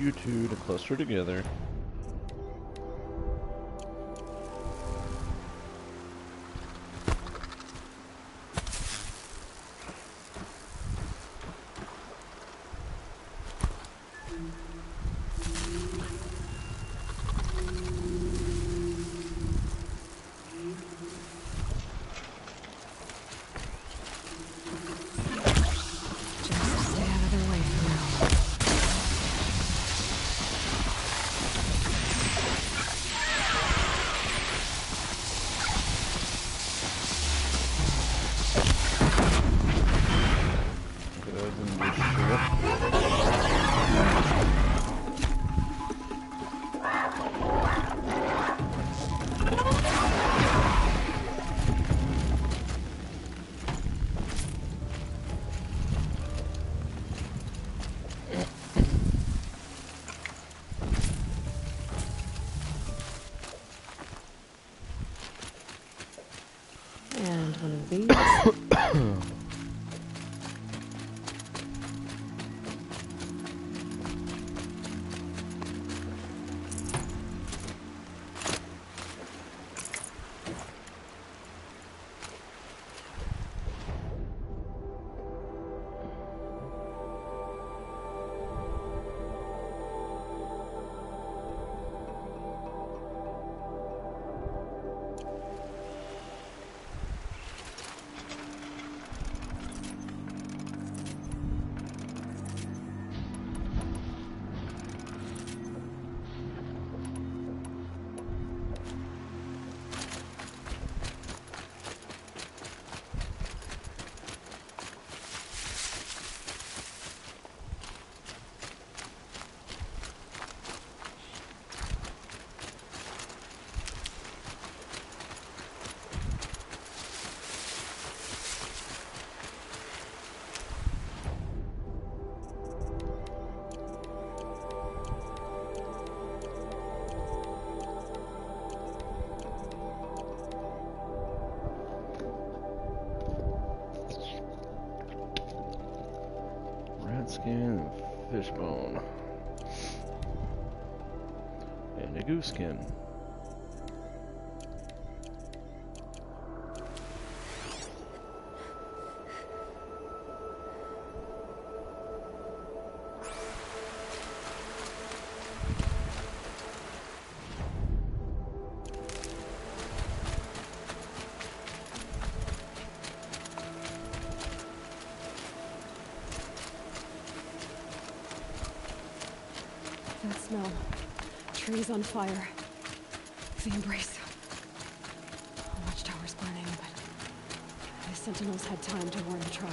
You two to cluster together. And one of these. Skin, fish bone, and a goose skin. That smell. Trees on fire. The embrace. The watchtower's burning, but the sentinels had time to warn the tribe.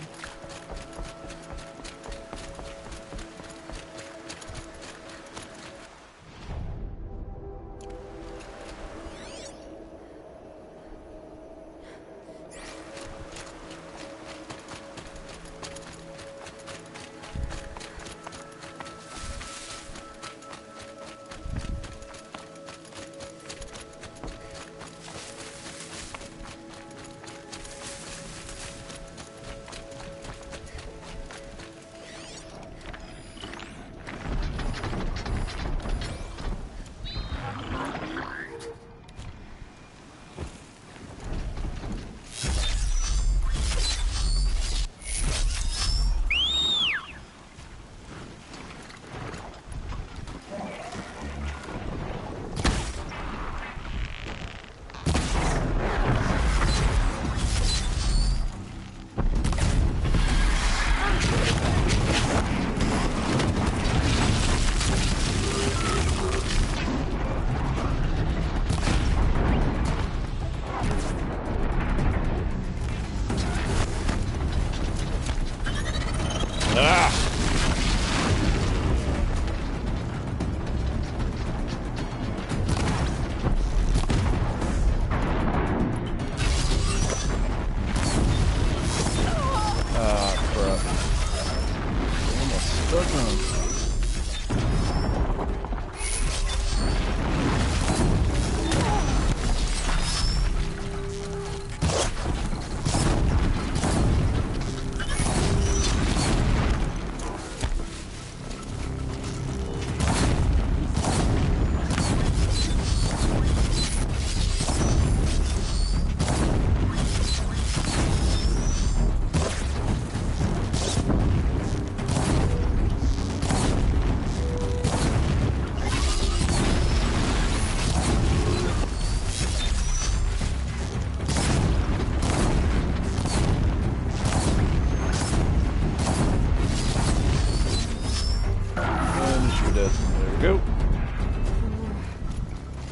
death. There we go.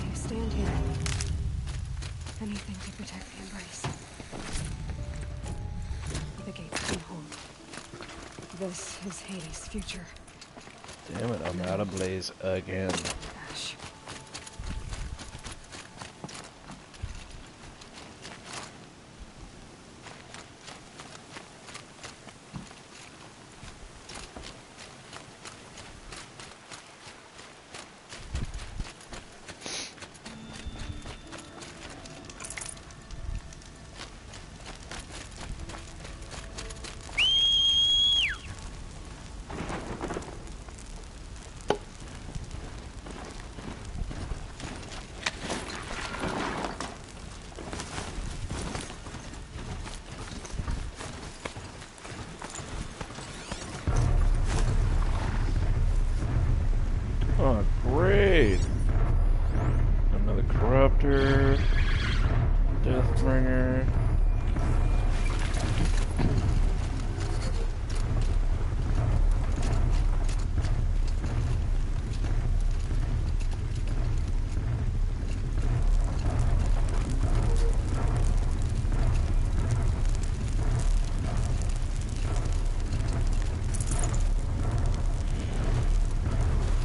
You stand here. Anything to protect the embrace. The gates come home. This is Hades' future. Damn it, I'm out of blaze again. Ash. Oh, great! Another corruptor, Deathbringer.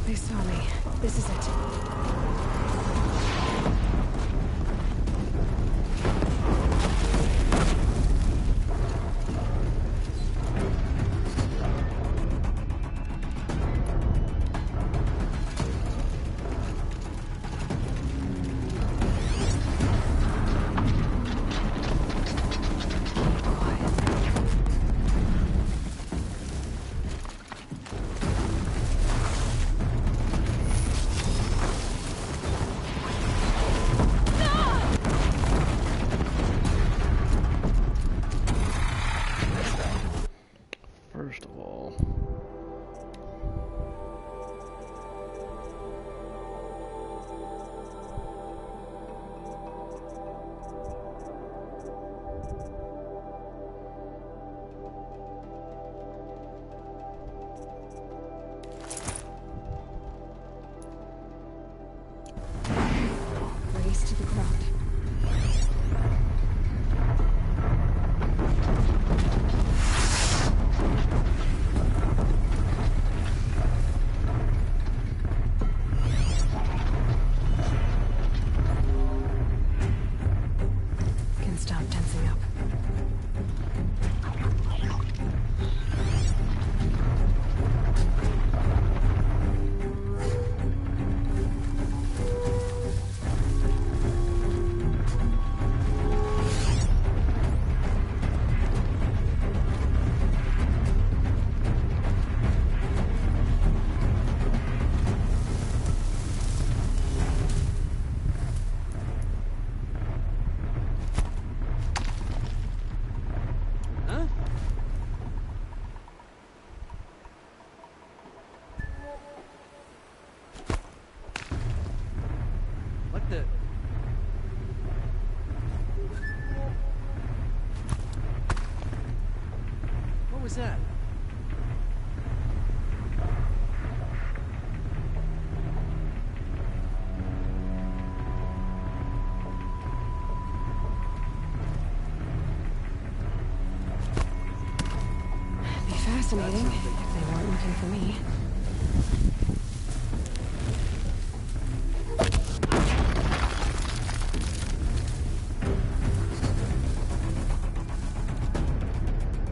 They saw me. This is it. First of all, Race to the ground. Can stop tensing up. Huh? What the? What was that? Be fascinating if they weren't looking for me.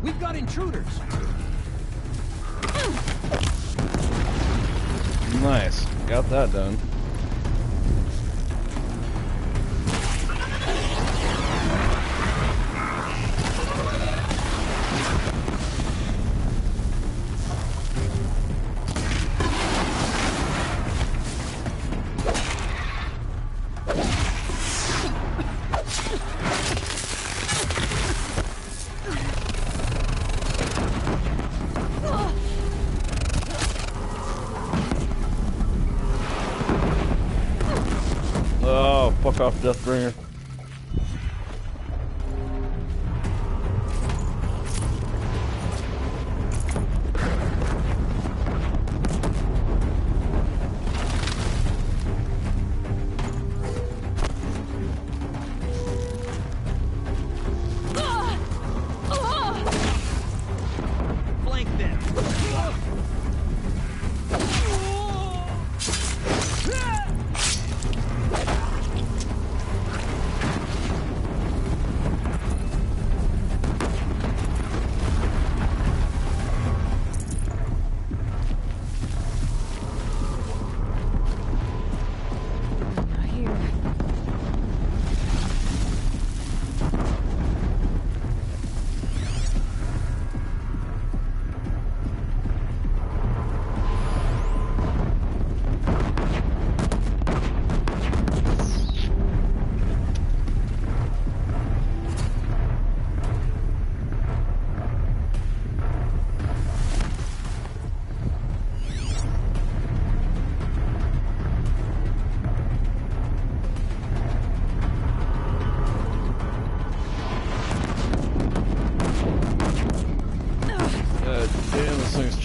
We've got intruders. nice. Got that done. Oh, fuck off, Deathbringer.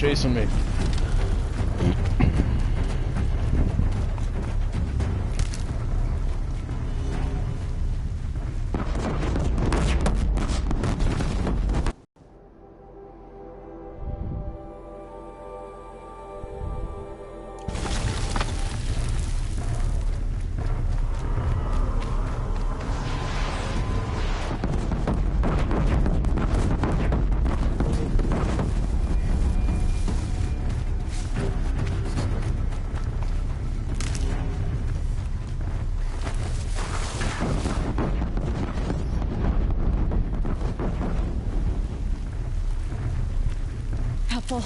chasing me. Helpful.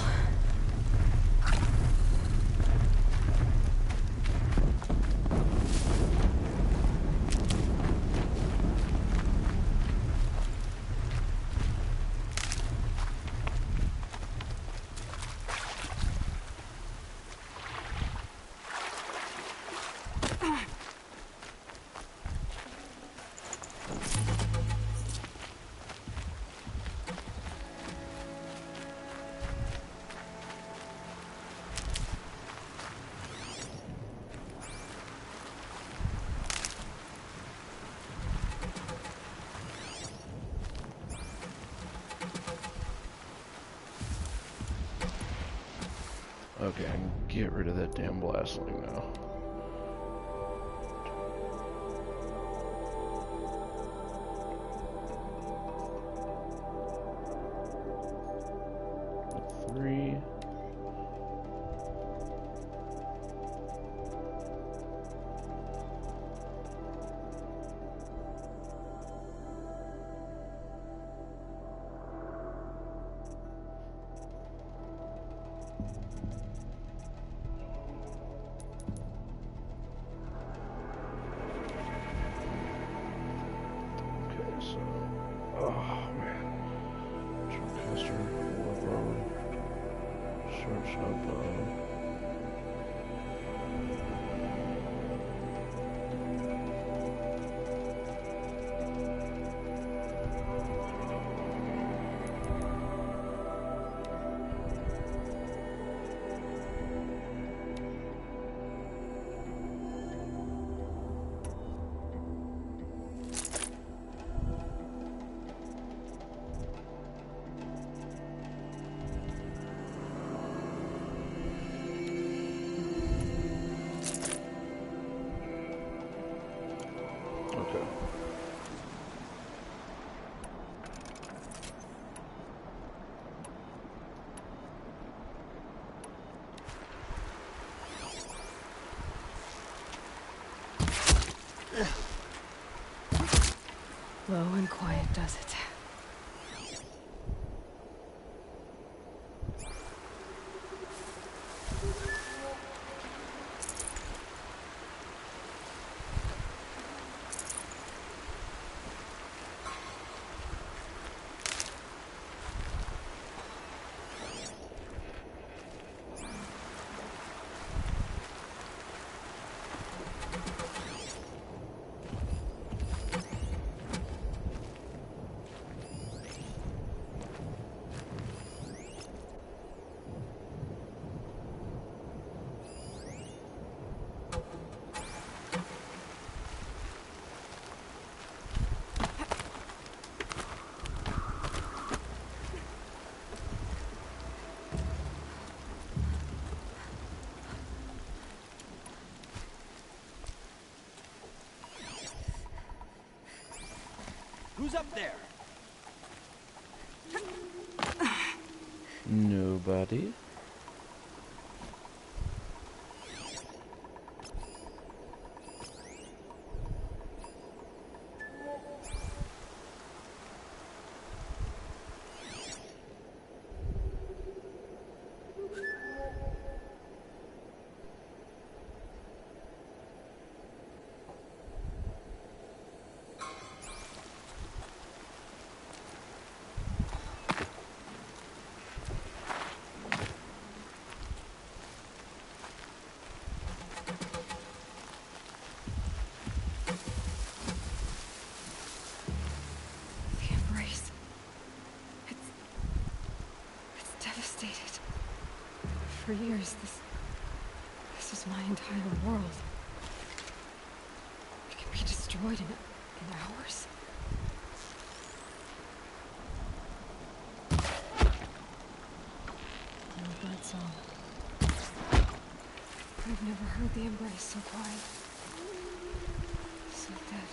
Okay, I can get rid of that damn blastling now. Three. Okay. Low and quiet does it. Who's up there? Nobody. For years, this was my entire world. It can be destroyed in hours. No bird song. I've never heard the embrace so quiet. So dead.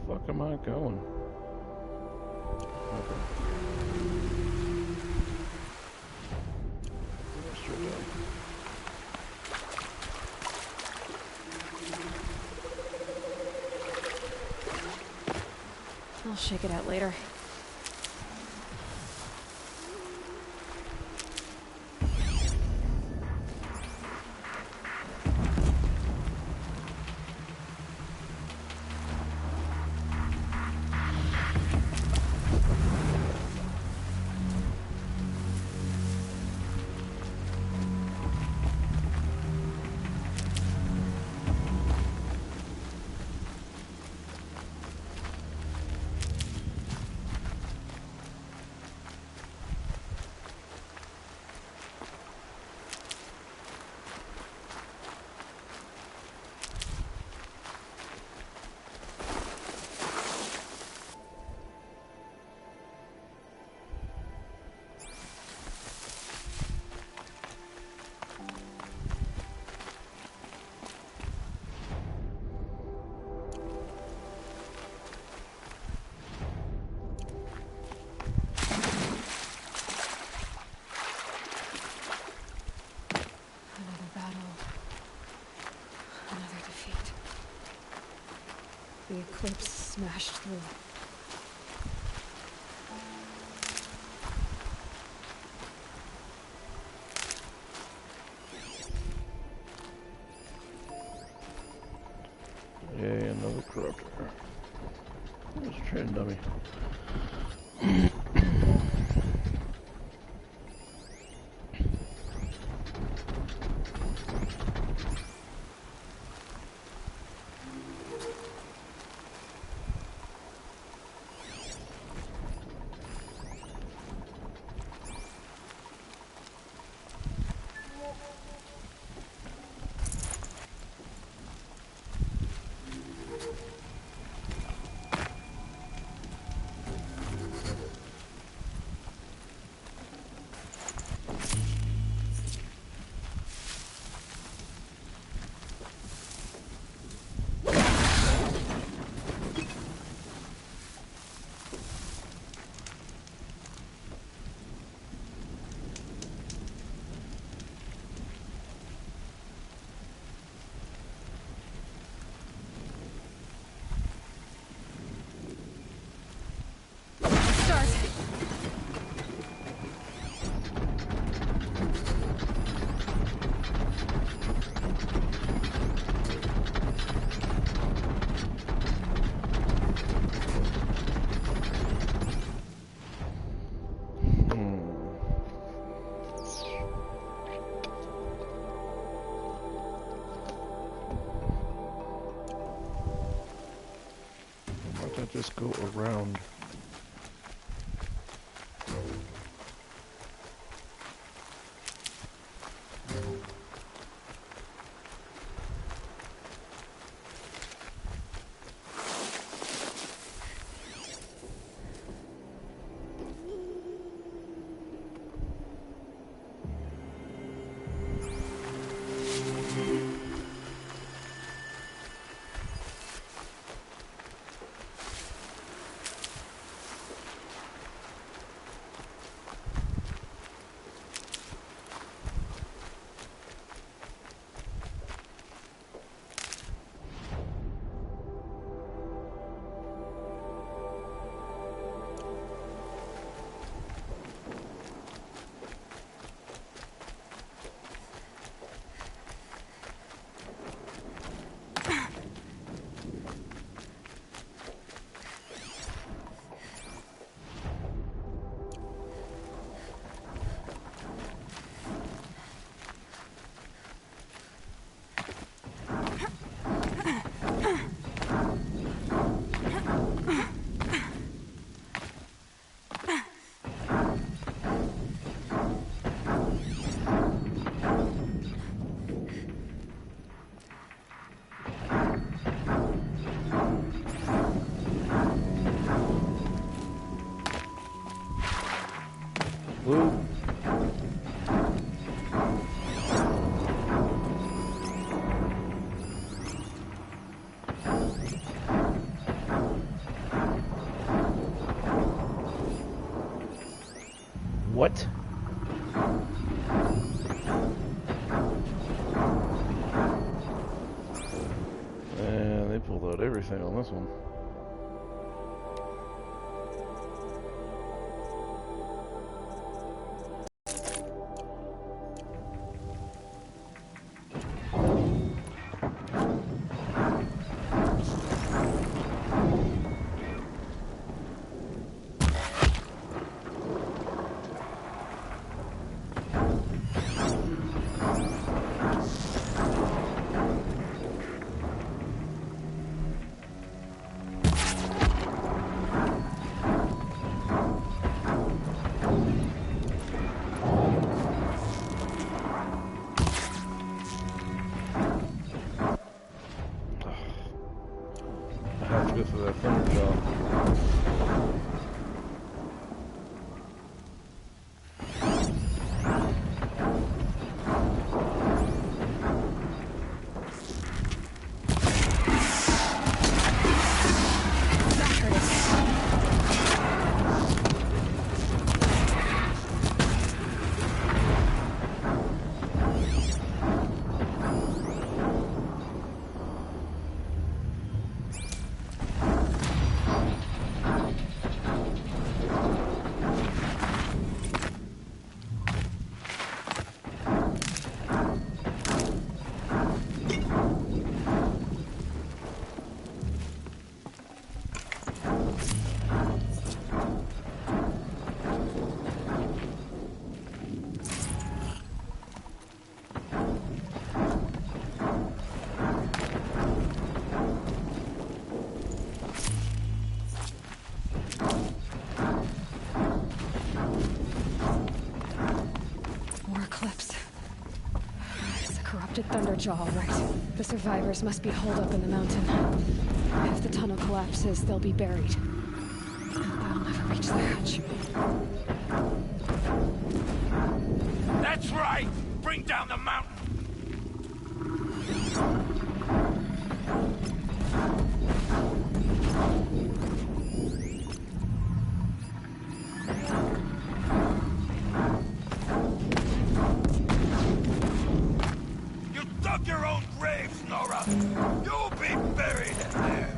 Fuck am I going? Okay. Straight down. I'll shake it out later. The eclipse smashed through. Yay, another corruptor. Where's the train dummy? Just go around. Whoa. What? And they pulled out everything on this one. Go through that thunder jaw. Thunderjaw, right. The survivors must be holed up in the mountain. If the tunnel collapses, they'll be buried. They'll never reach the hatch. That's right! Bring down the mountain! Your own graves, Nora! You'll be buried in there!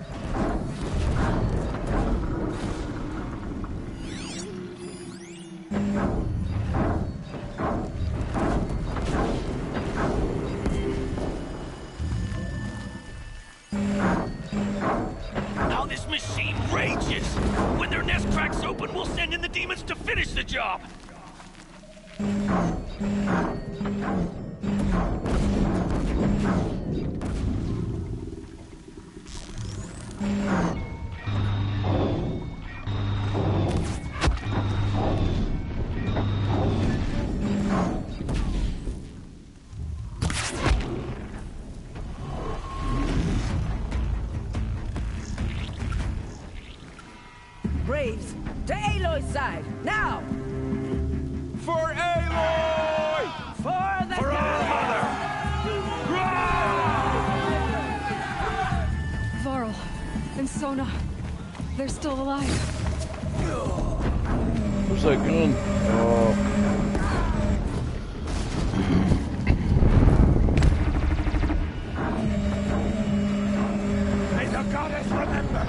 Now this machine rages! When their nest cracks open, we'll send in the demons to finish the job! Braves, to Aloy's side, now! For Aloy! For the For our mother! Varl and Sona, they're still alive. Where's that gun? Oh. May the goddess remember!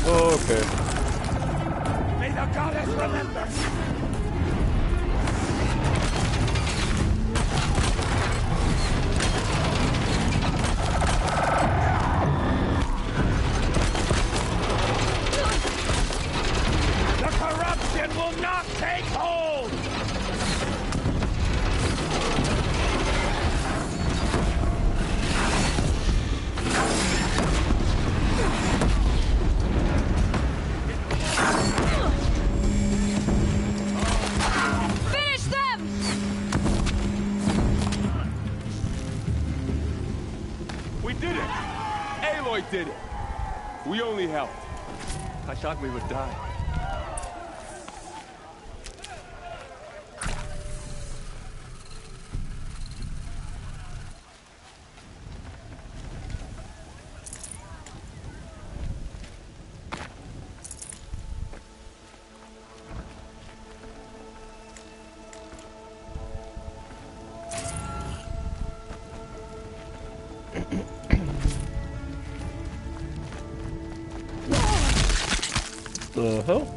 Oh, okay. May the goddess remember! The corruption will not take hold! Finish them! We did it! Aloy did it! We only helped. I thought we would die. The hell?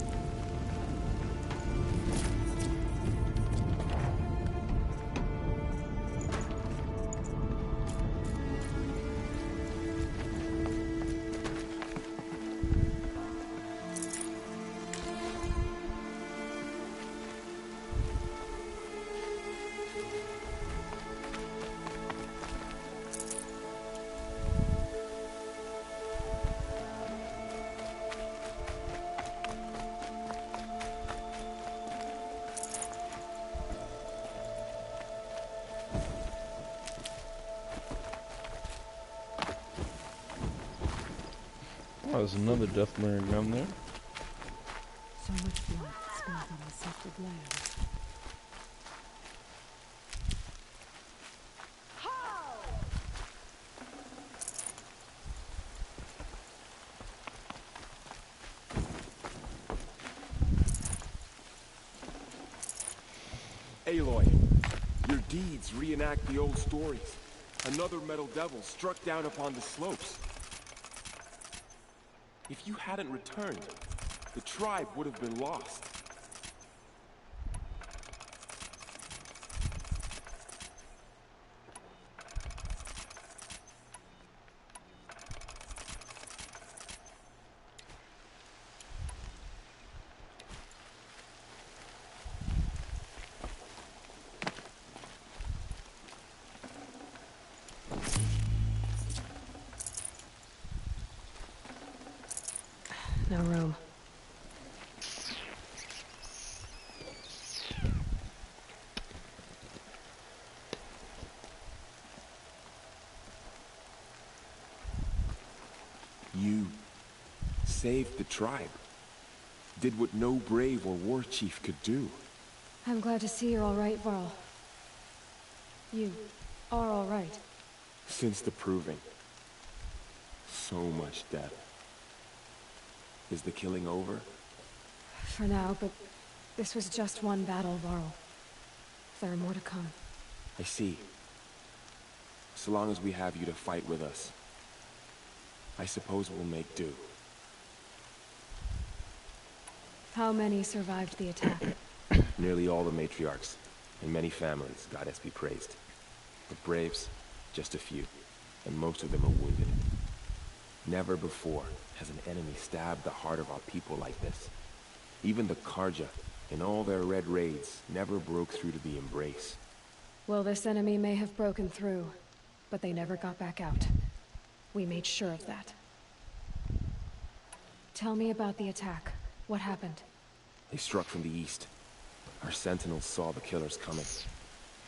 Oh, there's another death mirror gun there. So much blood spilled on the sacred land. Aloy, your deeds reenact the old stories. Another metal devil struck down upon the slopes. If you hadn't returned, the tribe would have been lost. No room. You saved the tribe. Did what no brave or war chief could do. I'm glad to see you're all right, Varl. You are all right. Since the proving. So much death. Is the killing over? For now, but this was just one battle, Varl. There are more to come. I see. So long as we have you to fight with us, I suppose we'll make do. How many survived the attack? Nearly all the matriarchs, and many families, goddess be praised. The braves, just a few, and most of them are wounded. Never before has an enemy stabbed the heart of our people like this. Even the Karja, in all their red raids, never broke through to the Embrace. Well, this enemy may have broken through, but they never got back out. We made sure of that. Tell me about the attack. What happened? They struck from the east. Our sentinels saw the killers coming.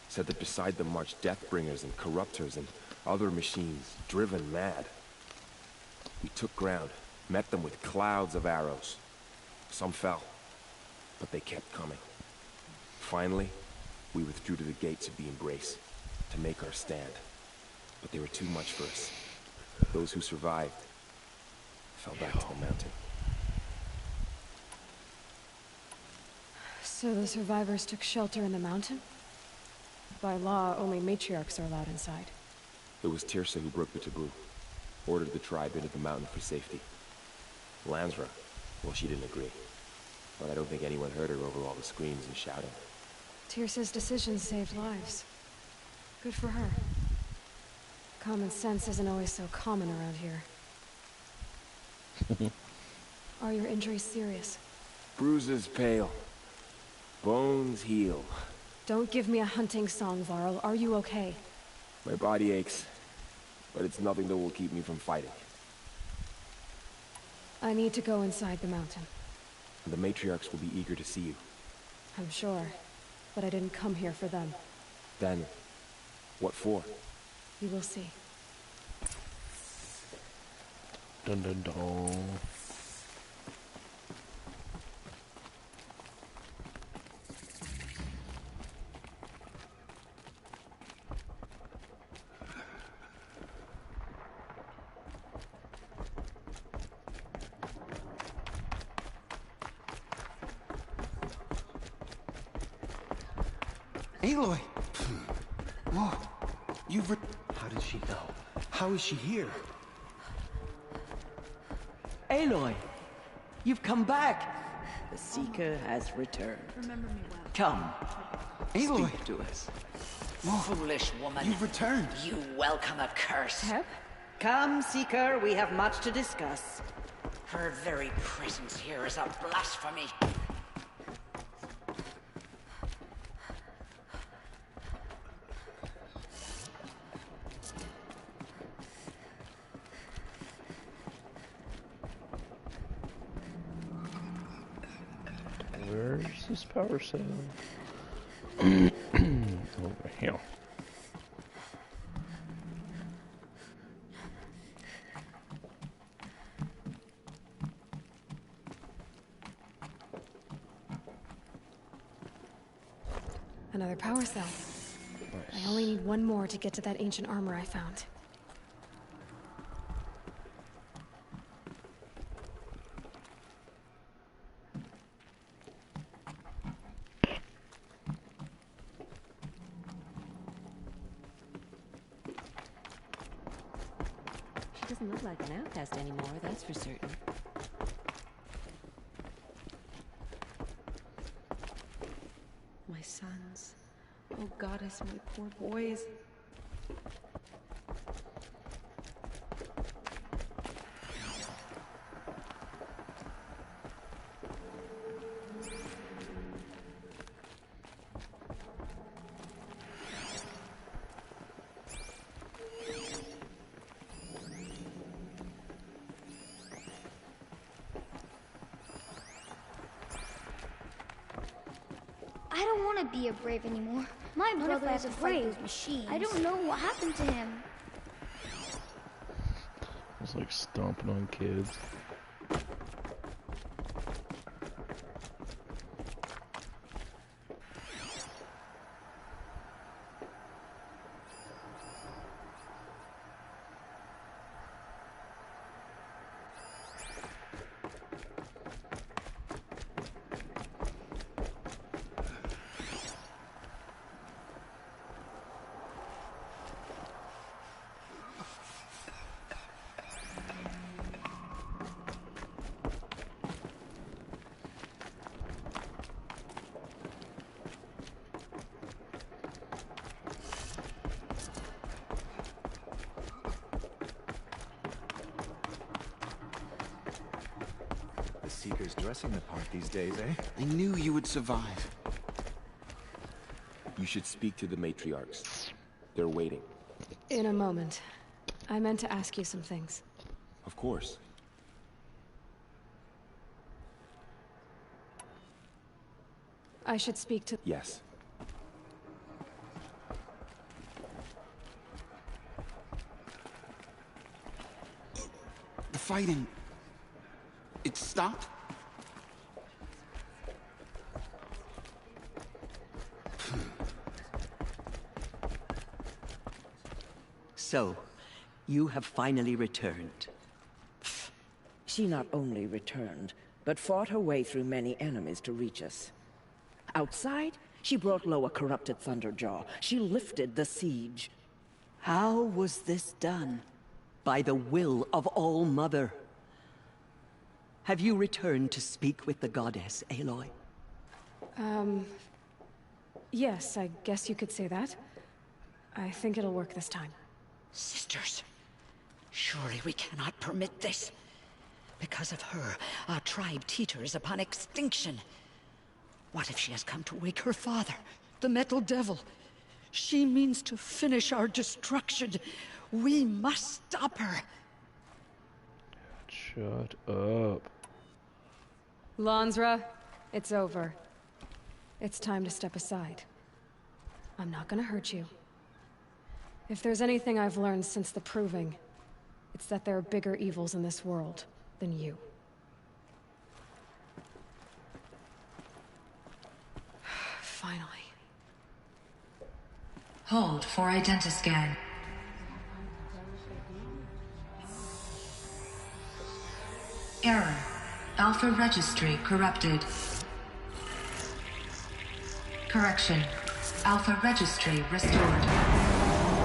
Said that beside them marched Deathbringers and Corruptors and other machines, driven mad. We took ground, met them with clouds of arrows. Some fell, but they kept coming. Finally, we withdrew to the gates of the Embrace to make our stand. But they were too much for us. Those who survived fell back to the mountain. So the survivors took shelter in the mountain? By law, only matriarchs are allowed inside. It was Tirsa who broke the taboo. Ordered the tribe into the mountain for safety. Lansra, well, she didn't agree. But I don't think anyone heard her over all the screams and shouting. Tyrsa's decisions saved lives. Good for her. Common sense isn't always so common around here. Are your injuries serious? Bruises pale. Bones heal. Don't give me a hunting song, Varl. Are you okay? My body aches, but it's nothing that will keep me from fighting. I need to go inside the mountain. The matriarchs will be eager to see you. I'm sure, but I didn't come here for them. Then, what for? You will see. Dun dun dun. Aloy! Whoa. How did she know? How is she here? Aloy, you've come back. The Seeker has returned. Remember me well. Come, Aloy! speak to us. Foolish woman. You've returned. You welcome a curse. Hep? Come, Seeker, we have much to discuss. Her very presence here is a blasphemy. Where's this power cell? Over here. Another power cell. Nice. I only need one more to get to that ancient armor I found. She doesn't look like an outcast anymore, that's for certain. My sons. Oh, goddess, my poor boys. I don't want to be a brave anymore. My brother is a brave machine. I don't know what happened to him. It's like stomping on kids. Seeker's dressing the part these days, eh? I knew you would survive. You should speak to the matriarchs. They're waiting. In a moment. I meant to ask you some things. Of course. I should speak to... Yes. The fighting... it stopped? So, you have finally returned. She not only returned, but fought her way through many enemies to reach us. Outside, she brought low a corrupted Thunderjaw. She lifted the siege. How was this done? By the will of All-Mother. Have you returned to speak with the goddess, Aloy? Yes, I guess you could say that. I think it'll work this time. Sisters, surely we cannot permit this. Because of her, our tribe teeters upon extinction. What if she has come to wake her father, the Metal Devil? She means to finish our destruction. We must stop her. Shut up. Lansra, it's over. It's time to step aside. I'm not gonna hurt you. If there's anything I've learned since the Proving, it's that there are bigger evils in this world than you. Finally. Hold for identiscan. Error. Alpha registry corrupted. Correction. Alpha registry restored.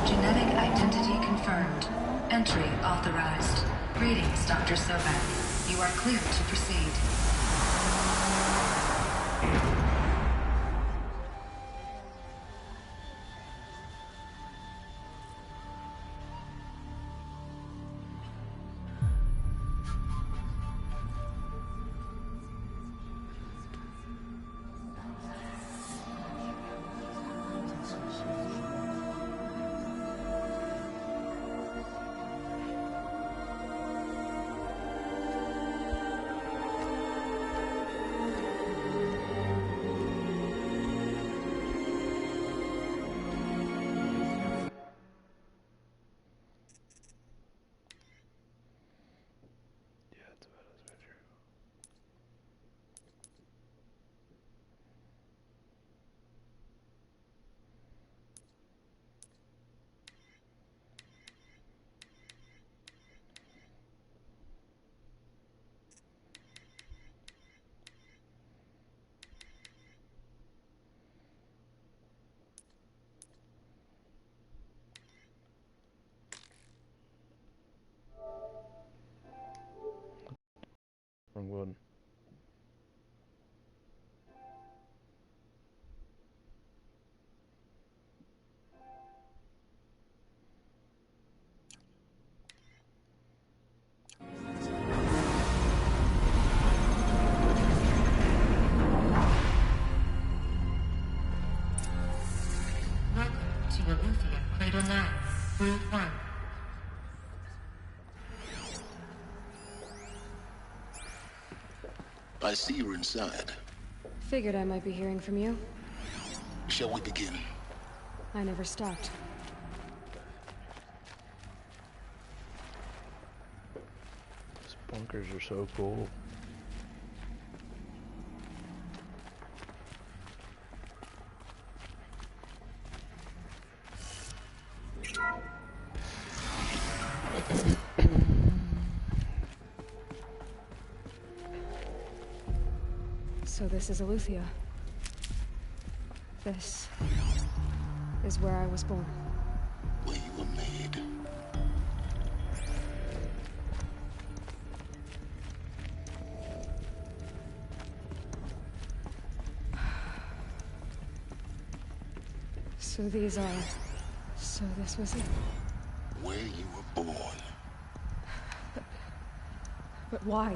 Genetic identity confirmed. Entry authorized. Greetings, Dr. Sobek. You are clear to proceed. Wrong one. Welcome to Aletheia Cradle 9, Group 1. I see you're inside. Figured I might be hearing from you. Shall we begin? I never stopped. These bunkers are so cool. So this is Aletheia. This is where I was born. Where you were made. So these are... So this was it? Where you were born. But why?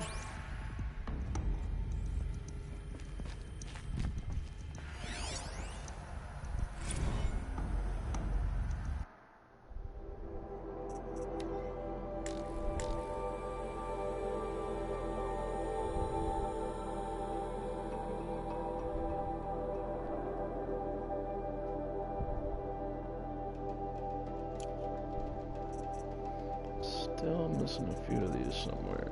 Still missing a few of these somewhere.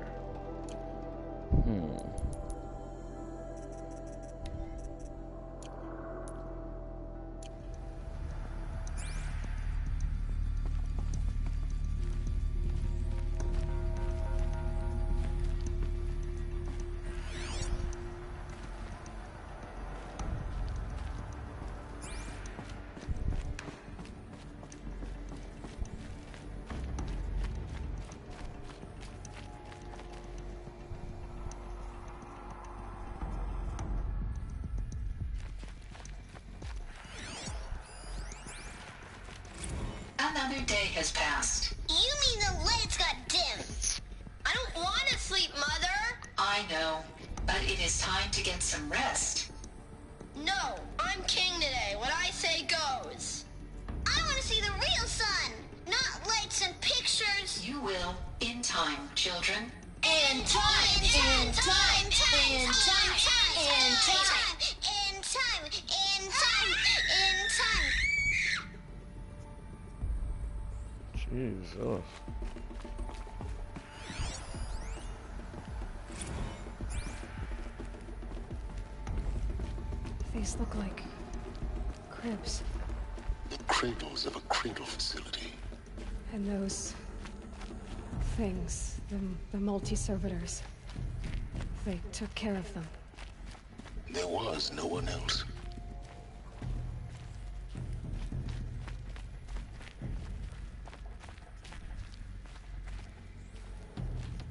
another day has passed. You mean the lights got dim? I don't want to sleep, Mother. I know, but it is time to get some rest. No, I'm king today. What I say goes. I want to see the real sun, not lights and pictures. You will, in time, children. In time, in time, in time, in time, in time, in time, in time, in time. Jesus. These look like cribs. The cradles of a cradle facility. And those things, the multi-servitors, they took care of them. There was no one else.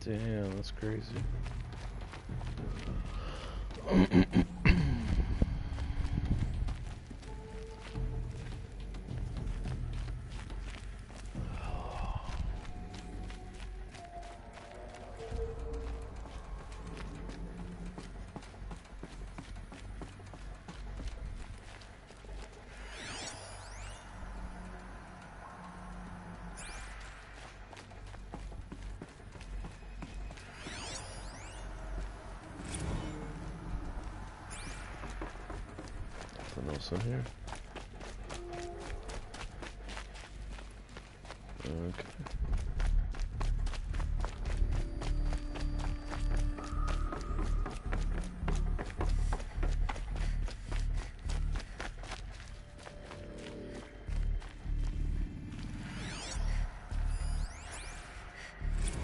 Damn, that's crazy. Nothing else in here? Okay.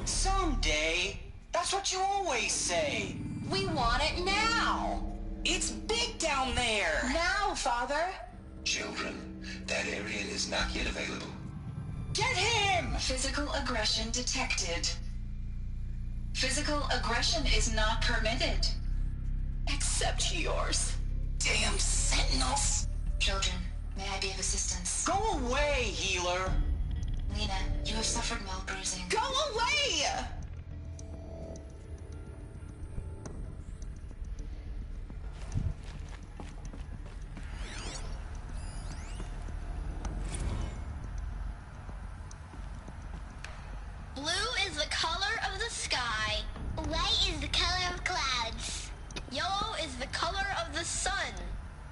Someday. That's what you always say. We want it now. It's big down there. Now, Father. Children, that area is not yet available. Get him! Physical aggression detected. Physical aggression is not permitted. Except yours. Damn sentinels. Children, may I be of assistance? Go away, healer. Lena, you have suffered mild bruising. Go away! Blue is the color of the sky. White is the color of clouds. Yellow is the color of the sun.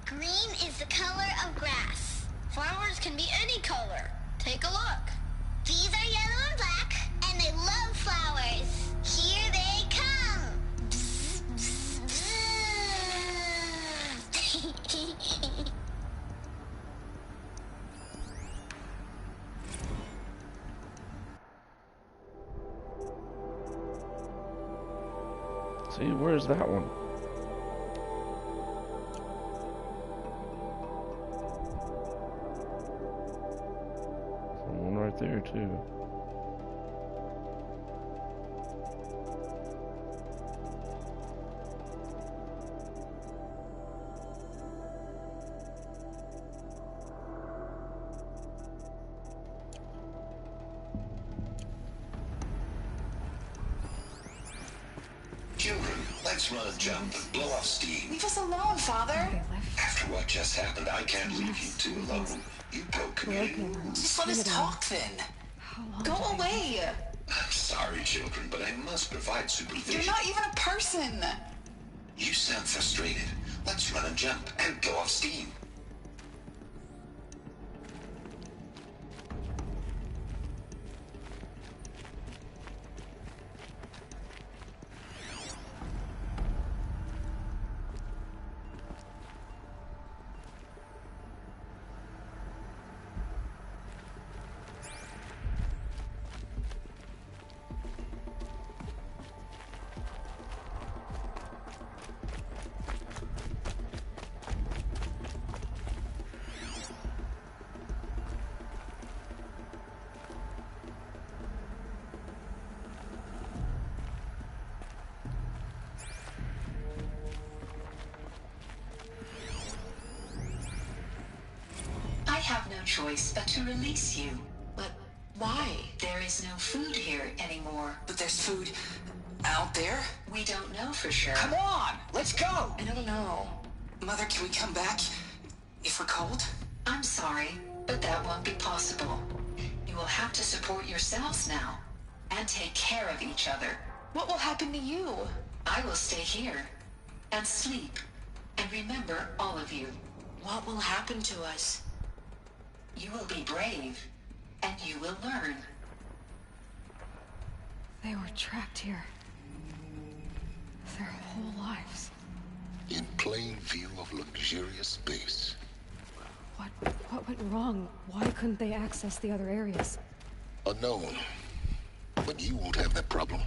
Green is the color of grass. Flowers can be any color. Take a look. These are yellow and black, and they love flowers. Here they come. Bzz, bzz, bzz. See, where's that one? One right there, too. Children, let's run a jump and blow off steam. Leave us alone, Father. After what just happened, I can't leave you two alone. You broke community rules. Just let us talk then. Go away. I'm sorry, children, but I must provide supervision. You're not even a person. You sound frustrated. Let's run a jump and blow off steam. I have no choice but to release you. But is no food here anymore. But there's food out there? We don't know for sure. Come on, let's go! I don't know. Mother, can we come back if we're cold? I'm sorry, but that won't be possible. You will have to support yourselves now, and take care of each other. What will happen to you? I will stay here, and sleep, and remember all of you. What will happen to us? You will be brave, and you will learn. They were trapped here. Their whole lives. In plain view of luxurious space. What went wrong? Why couldn't they access the other areas? Unknown. But you won't have that problem.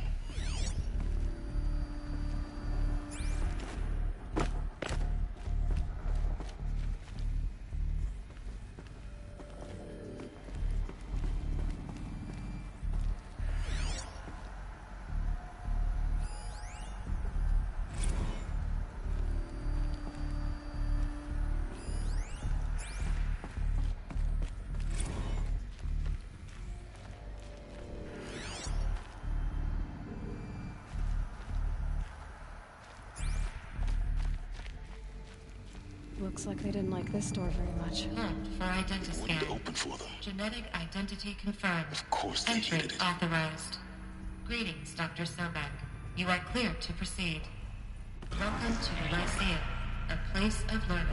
Looks like they didn't like this door very much. Looked for identity scan. Open for them. Genetic identity confirmed. Of course they Entry needed it. authorized. Greetings, Dr. Sobek. You are clear to proceed. Welcome to the Lyceum, a place of learning.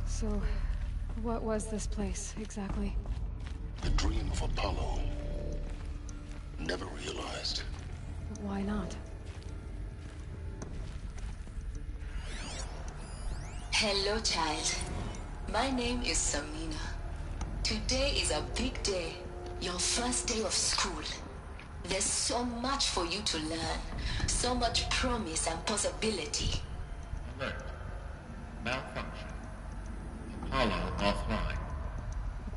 So, what was this place, exactly? The dream of Apollo. Never realized. Why not? Hello, child. My name is Samina. Today is a big day. Your first day of school. There's so much for you to learn. So much promise and possibility. Alert. Malfunction. Apollo offline.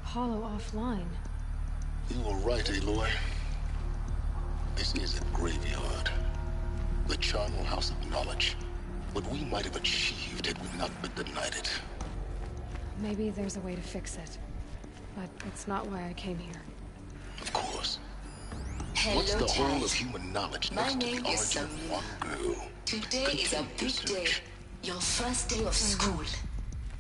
Apollo offline? You were right, Aloy. This is a graveyard. The charnel house of knowledge. What we might have achieved had we not been denied it. Maybe there's a way to fix it. But it's not why I came here. Of course. Hello, What's the child. whole of human knowledge My next to name the is origin of Samina. one girl? Today is a big day. Your first day of school.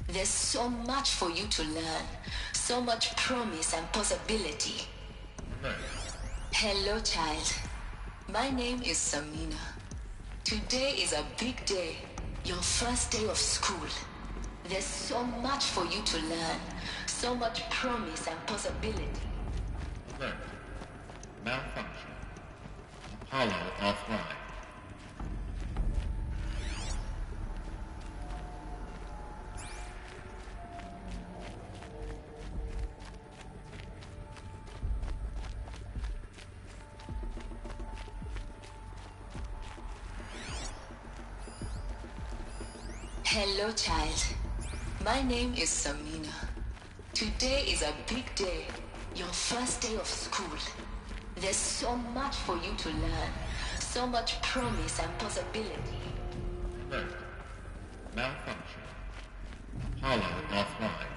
There's so much for you to learn. So much promise and possibility. Alert. Hello, child. My name is Samina. Today is a big day. Your first day of school. There's so much for you to learn. So much promise and possibility. Alert. Malfunction. Apollo offline. Hello, child. My name is Samina. Today is a big day. Your first day of school. There's so much for you to learn. So much promise and possibility. Alert. Malfunction. Apollo offline.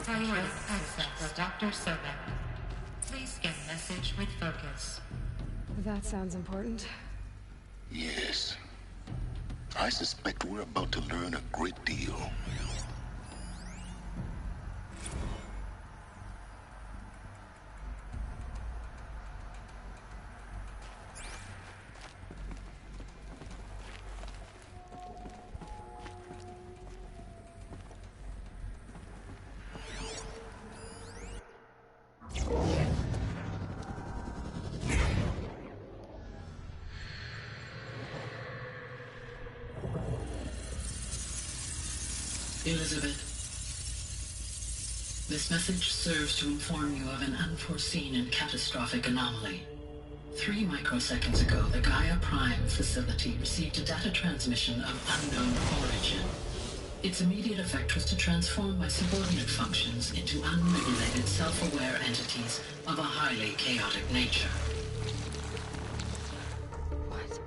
Priority access, Dr. Sobek. Please scan message with focus. That sounds important. Yes. I suspect we're about to learn a great deal. Elizabeth, this message serves to inform you of an unforeseen and catastrophic anomaly. 3 microseconds ago, the Gaia Prime facility received a data transmission of unknown origin. Its immediate effect was to transform my subordinate functions into unregulated, self-aware entities of a highly chaotic nature. What?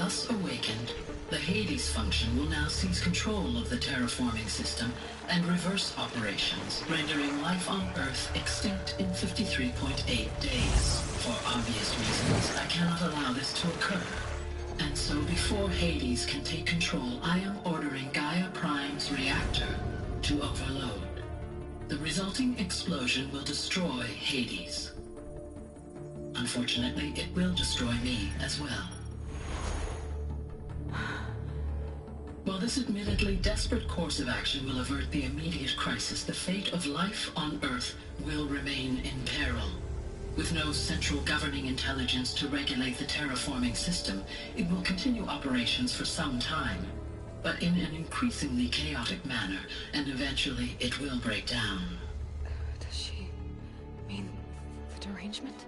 thus awakened, the Hades function will now seize control of the terraforming system and reverse operations, rendering life on Earth extinct in 53.8 days. For obvious reasons, I cannot allow this to occur. And so before Hades can take control, I am ordering Gaia Prime's reactor to overload. The resulting explosion will destroy Hades. Unfortunately, it will destroy me as well. While this admittedly desperate course of action will avert the immediate crisis, the fate of life on Earth will remain in peril. With no central governing intelligence to regulate the terraforming system, it will continue operations for some time, but in an increasingly chaotic manner, and eventually it will break down. Does she mean the derangement?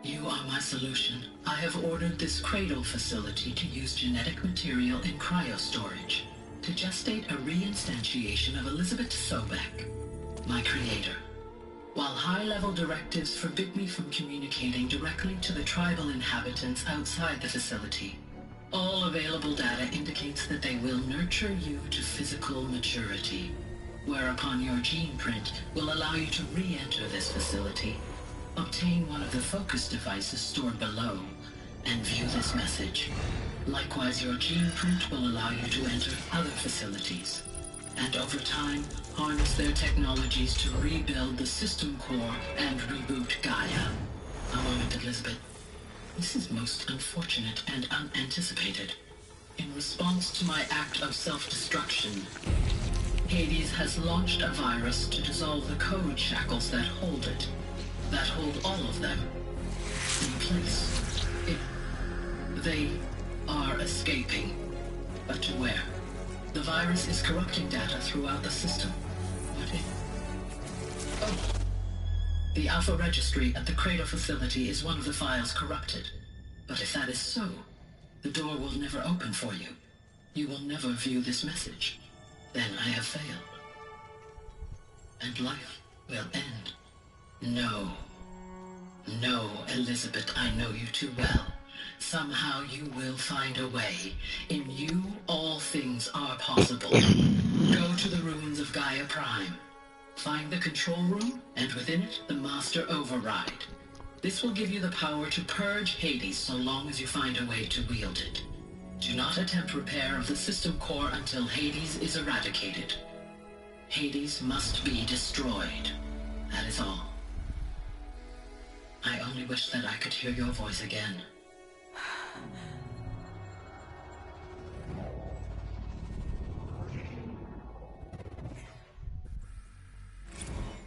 You are my solution. I have ordered this cradle facility to use genetic material in cryostorage to gestate a reinstantiation of Elizabeth Sobek, my creator. While high-level directives forbid me from communicating directly to the tribal inhabitants outside the facility, all available data indicates that they will nurture you to physical maturity, whereupon your gene print will allow you to re-enter this facility, obtain one of the focus devices stored below, and view this message. Likewise, your gene print will allow you to enter other facilities, and over time, harness their technologies to rebuild the system core and reboot Gaia. A moment, Elizabeth. This is most unfortunate and unanticipated. In response to my act of self-destruction, Hades has launched a virus to dissolve the code shackles that hold it, that hold all of them in place. They are escaping, but to where? The virus is corrupting data throughout the system. What if... Oh. The Alpha Registry at the Cradle facility is one of the files corrupted. But if that is so, the door will never open for you. You will never view this message. Then I have failed. And life will end. No. No, Elizabeth, I know you too well. Somehow you will find a way. In you, all things are possible. Go to the ruins of Gaia Prime. Find the control room, and within it, the Master Override. This will give you the power to purge Hades so long as you find a way to wield it. Do not attempt repair of the system core until Hades is eradicated. Hades must be destroyed. That is all. I only wish that I could hear your voice again.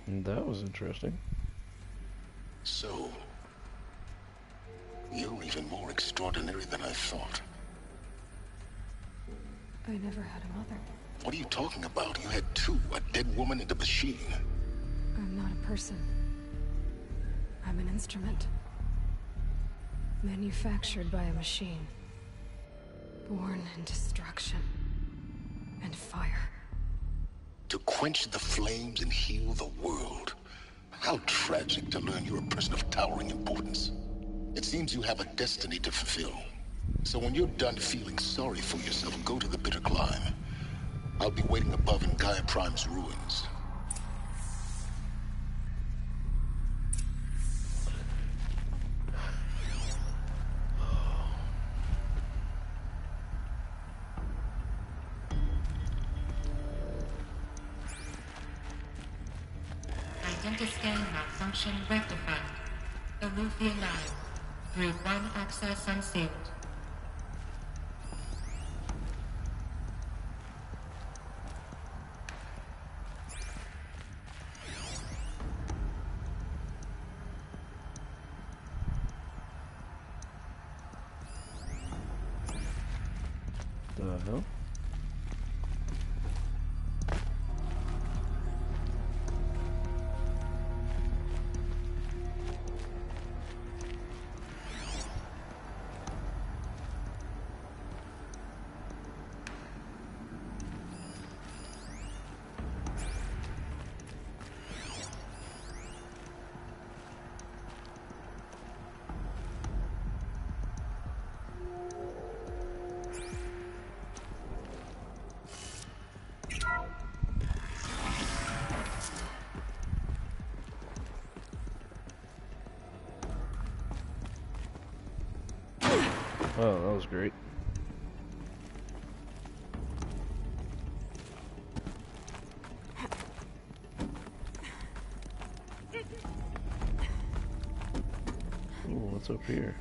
That was interesting. So, you're even more extraordinary than I thought. I never had a mother. What are you talking about? You had two, a dead woman and a machine. I'm not a person. I'm an instrument. Manufactured by a machine. Born in destruction and fire. To quench the flames and heal the world. How tragic to learn you're a person of towering importance. It seems you have a destiny to fulfill. So when you're done feeling sorry for yourself, go to the bitter climb. I'll be waiting above in Gaia Prime's ruins. Identiscan malfunction rectified. Alufia 9. Group 1 access unsealed. The hell? Oh, that was great. Ooh, what's up here?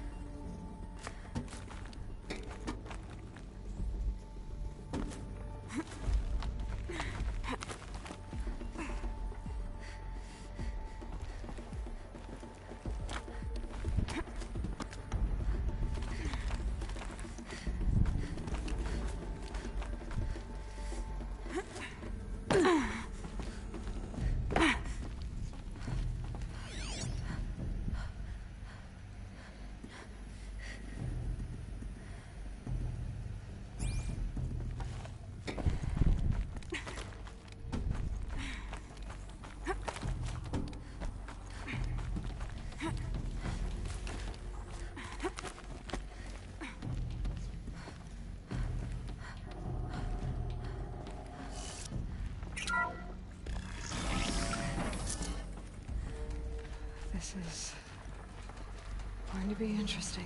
This is going to be interesting.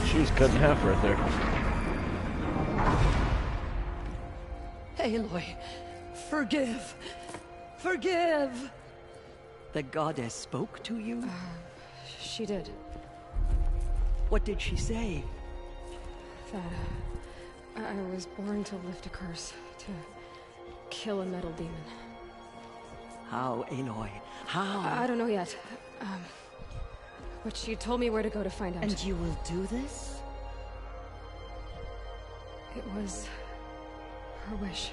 She was cut in half right there. Aloy, forgive. Forgive! The goddess spoke to you? She did. What did she say? That I was born to lift a curse, to kill a metal demon. How, Aloy? How? I don't know yet. But she told me where to go to find out. And you will do this? It was her wish.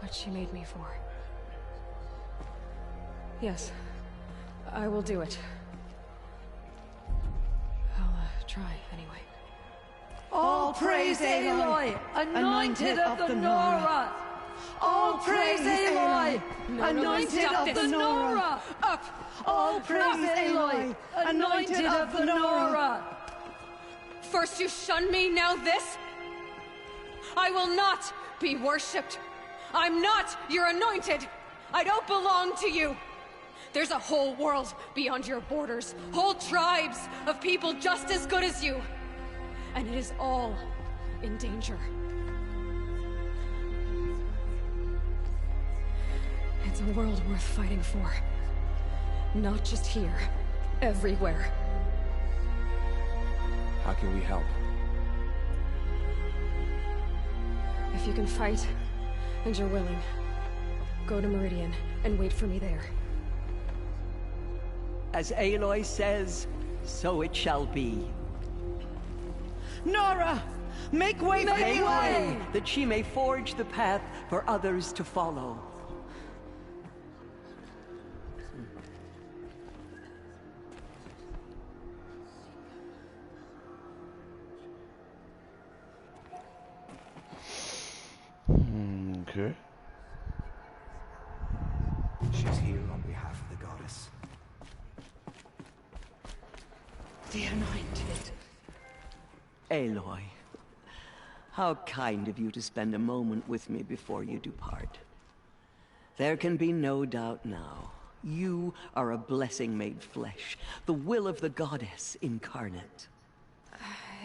What she made me for. Yes, I will do it. I'll try anyway. All praise Aloy, anointed of the Nora! All praise Aloy, anointed of the Nora! Up! All praise Aloy, anointed of the Nora! First you shun me, now this? I will not be worshipped. I'm not your anointed. I don't belong to you. There's a whole world beyond your borders, whole tribes of people just as good as you. And it is all in danger. It's a world worth fighting for. Not just here, everywhere. How can we help? If you can fight, and you're willing, go to Meridian and wait for me there. As Aloy says, so it shall be. Nora! Make way for Aloy, that she may forge the path for others to follow. Okay. She's here on behalf of the goddess. The anointed. Aloy, how kind of you to spend a moment with me before you depart. There can be no doubt now. You are a blessing made flesh, the will of the goddess incarnate.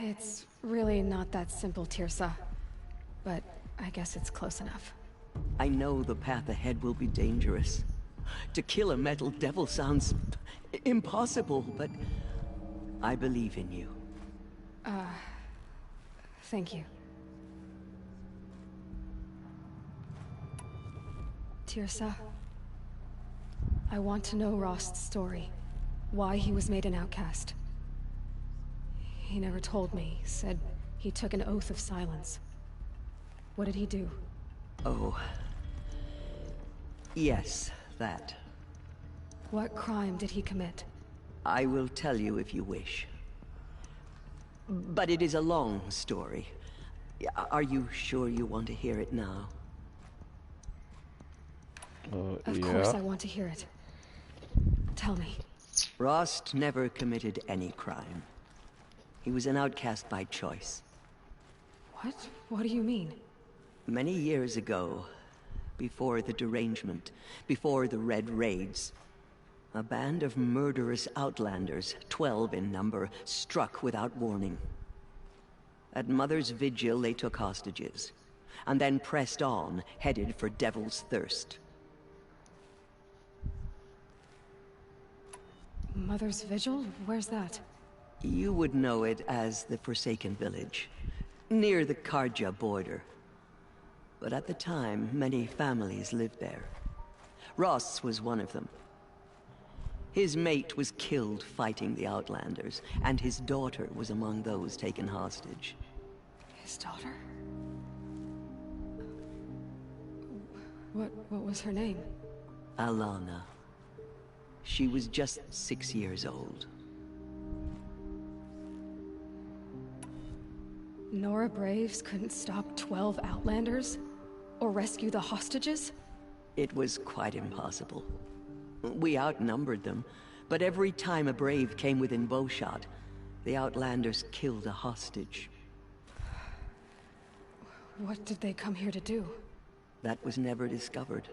It's really not that simple, Tirsa. But I guess it's close enough. I know the path ahead will be dangerous. To kill a metal devil sounds impossible, but I believe in you. Thank you. Tirsa, I want to know Rost's story. Why he was made an outcast. He never told me. Said he took an oath of silence. What did he do? Oh. Yes, that. What crime did he commit? I will tell you if you wish. But it is a long story. Are you sure you want to hear it now? Of course I want to hear it. Tell me. Rost never committed any crime. He was an outcast by choice. What? What do you mean? Many years ago, before the derangement, before the Red Raids, a band of murderous outlanders, 12 in number, struck without warning. At Mother's Vigil, they took hostages, and then pressed on, headed for Devil's Thirst. Mother's Vigil? Where's that? You would know it as the Forsaken Village, near the Karja border. But at the time, many families lived there. Ross was one of them. His mate was killed fighting the Outlanders, and his daughter was among those taken hostage. His daughter? What was her name? Alana. She was just 6 years old. Nora Braves couldn't stop 12 Outlanders? Or rescue the hostages? It was quite impossible. We outnumbered them, but every time a Brave came within bowshot, the Outlanders killed a hostage. What did they come here to do? That was never discovered.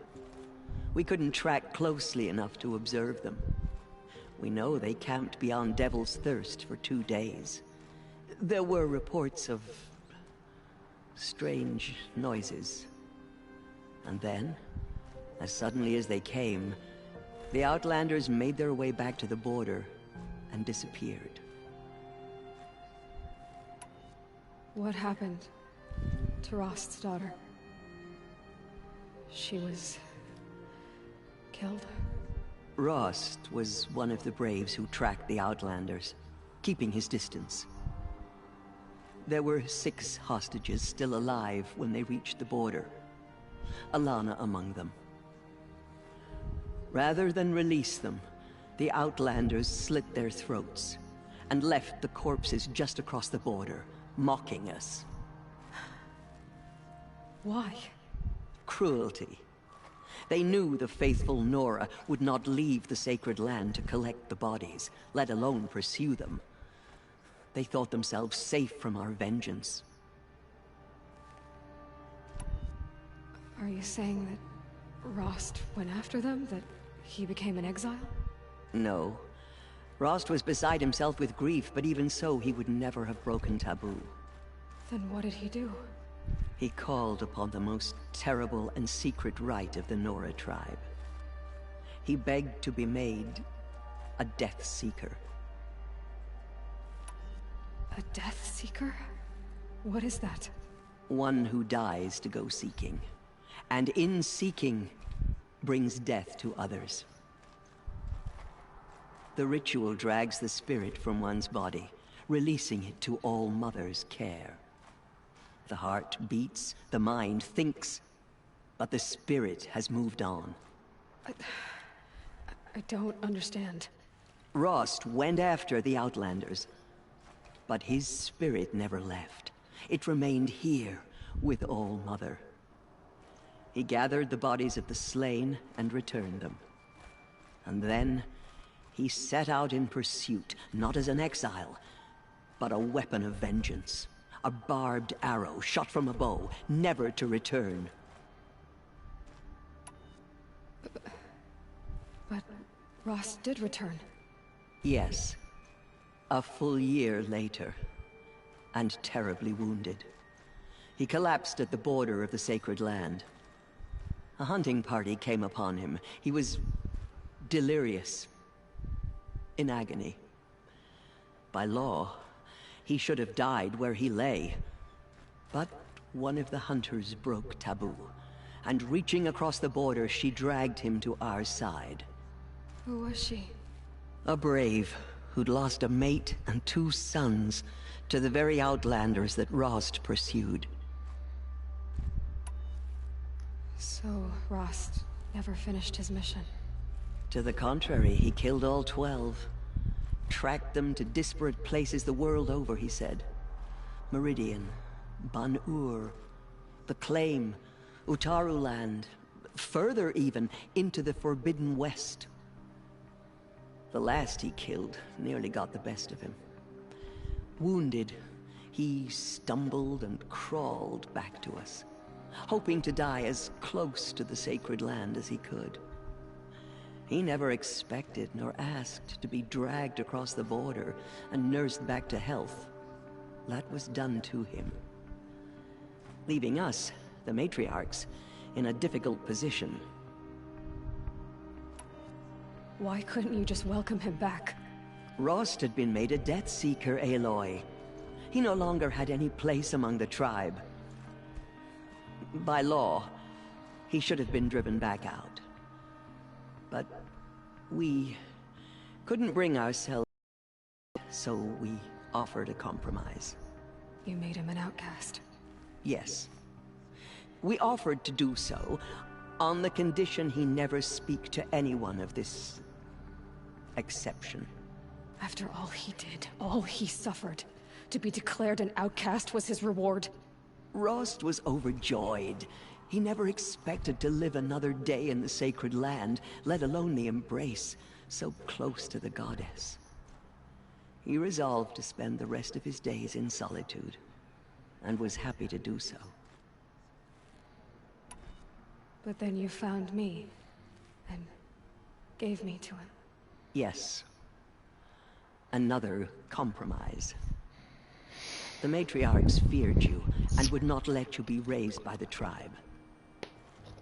We couldn't track closely enough to observe them. We know they camped beyond Devil's Thirst for 2 days. There were reports of strange noises. And then, as suddenly as they came, the Outlanders made their way back to the border and disappeared. What happened to Rost's daughter? She was killed? Rost was one of the Braves who tracked the Outlanders, keeping his distance. There were 6 hostages still alive when they reached the border. Alana among them. Rather than release them, the Outlanders slit their throats and left the corpses just across the border, mocking us. Why? Cruelty. They knew the faithful Nora would not leave the sacred land to collect the bodies, let alone pursue them. They thought themselves safe from our vengeance. Are you saying that Rost went after them? That he became an exile? No. Rost was beside himself with grief, but even so, he would never have broken taboo. Then what did he do? He called upon the most terrible and secret rite of the Nora tribe. He begged to be made a Death Seeker. A Death Seeker? What is that? One who dies to go seeking, and in seeking, brings death to others. The ritual drags the spirit from one's body, releasing it to All Mother's care. The heart beats, the mind thinks, but the spirit has moved on. I don't understand. Rost went after the Outlanders, but his spirit never left. It remained here with All Mother. He gathered the bodies of the slain and returned them. And then he set out in pursuit, not as an exile, but a weapon of vengeance. A barbed arrow shot from a bow, never to return. But Rost did return. Yes. A full year later, and terribly wounded. He collapsed at the border of the sacred land. A hunting party came upon him. He was delirious, in agony. By law, he should have died where he lay. But one of the hunters broke taboo, and reaching across the border, she dragged him to our side. Who was she? A brave who'd lost a mate and 2 sons to the very Outlanders that Rost pursued. So Rost never finished his mission? To the contrary, he killed all 12. Tracked them to disparate places the world over, he said. Meridian, Ban-Ur, the Claim, Utaru Land, further even, into the Forbidden West. The last he killed nearly got the best of him. Wounded, he stumbled and crawled back to us, hoping to die as close to the sacred land as he could. He never expected nor asked to be dragged across the border and nursed back to health. That was done to him, leaving us, the matriarchs, in a difficult position. Why couldn't you just welcome him back? Rost had been made a Death Seeker, Aloy. He no longer had any place among the tribe. By law, he should have been driven back out. But we couldn't bring ourselves, so we offered a compromise. You made him an outcast. Yes. We offered to do so on the condition he never speak to anyone of this exception. After all he did, all he suffered, to be declared an outcast was his reward. Rost was overjoyed. He never expected to live another day in the sacred land, let alone the embrace, so close to the goddess. He resolved to spend the rest of his days in solitude, and was happy to do so. But then you found me, and gave me to him. Yes. Another compromise. The matriarchs feared you, and would not let you be raised by the tribe.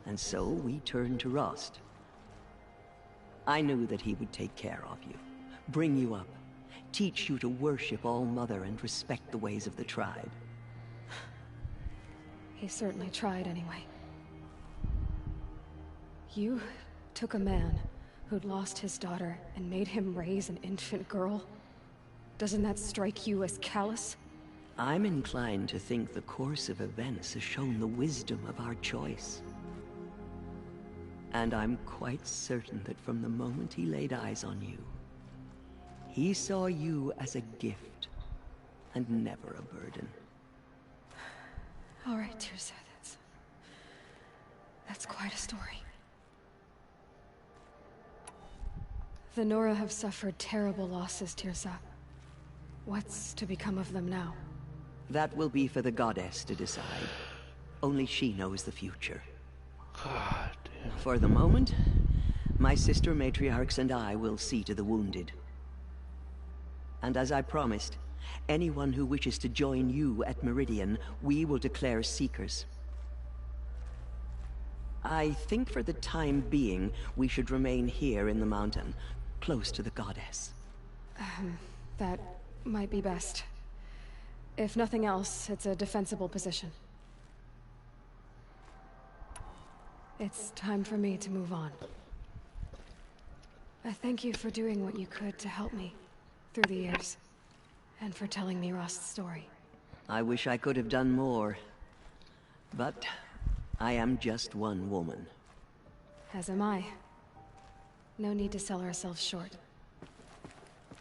And so we turned to Rost. I knew that he would take care of you, bring you up, teach you to worship All-Mother and respect the ways of the tribe. He certainly tried anyway. You took a man who'd lost his daughter and made him raise an infant girl? Doesn't that strike you as callous? I'm inclined to think the course of events has shown the wisdom of our choice. And I'm quite certain that from the moment he laid eyes on you, he saw you as a gift, and never a burden. All right, Tirsa, that's quite a story. The Nora have suffered terrible losses, Tirsa. What's to become of them now? That will be for the goddess to decide. Only she knows the future. God damn. For the moment, my sister matriarchs and I will see to the wounded. And as I promised, anyone who wishes to join you at Meridian, we will declare seekers. I think for the time being, we should remain here in the mountain, close to the goddess. That might be best. If nothing else, it's a defensible position. It's time for me to move on. I thank you for doing what you could to help me through the years, and for telling me Rost's story. I wish I could have done more, but I am just one woman. As am I. No need to sell ourselves short.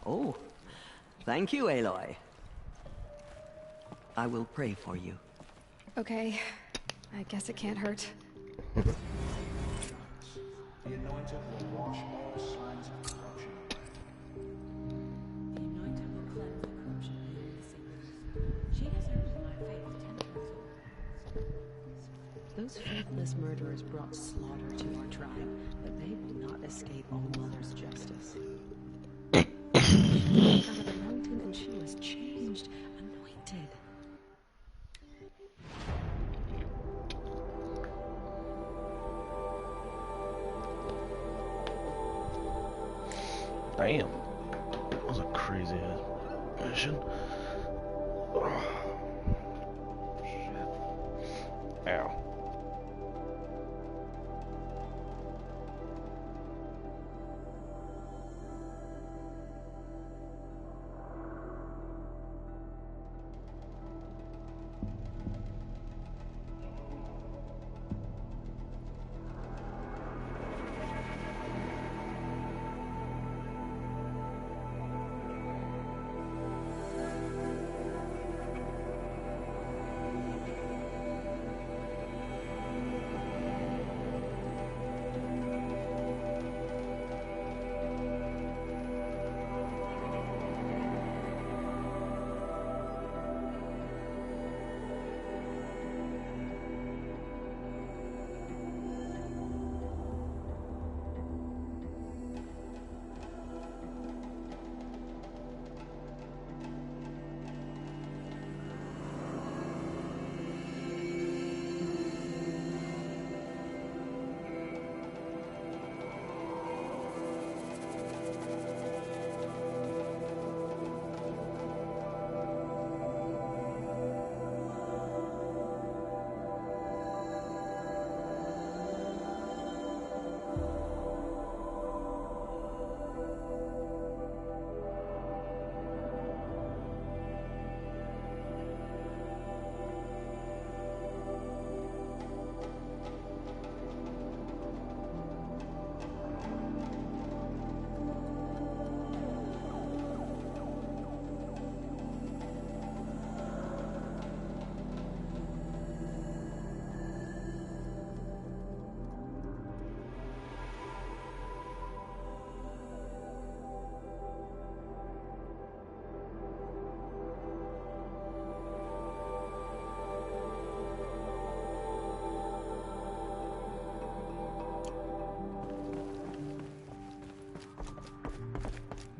Oh, thank you, Aloy. I will pray for you. Okay, I guess it can't hurt. The anointed will wash all signs of corruption away. The anointed will cleanse the corruption within the sickness. She has earned my faith 10 times over. Those faithless murderers brought slaughter to our tribe, but they will not escape All-Mother's justice. She came out of the mountain and she was changed, anointed. Damn. That was a crazy ass mission. Shit. Ow.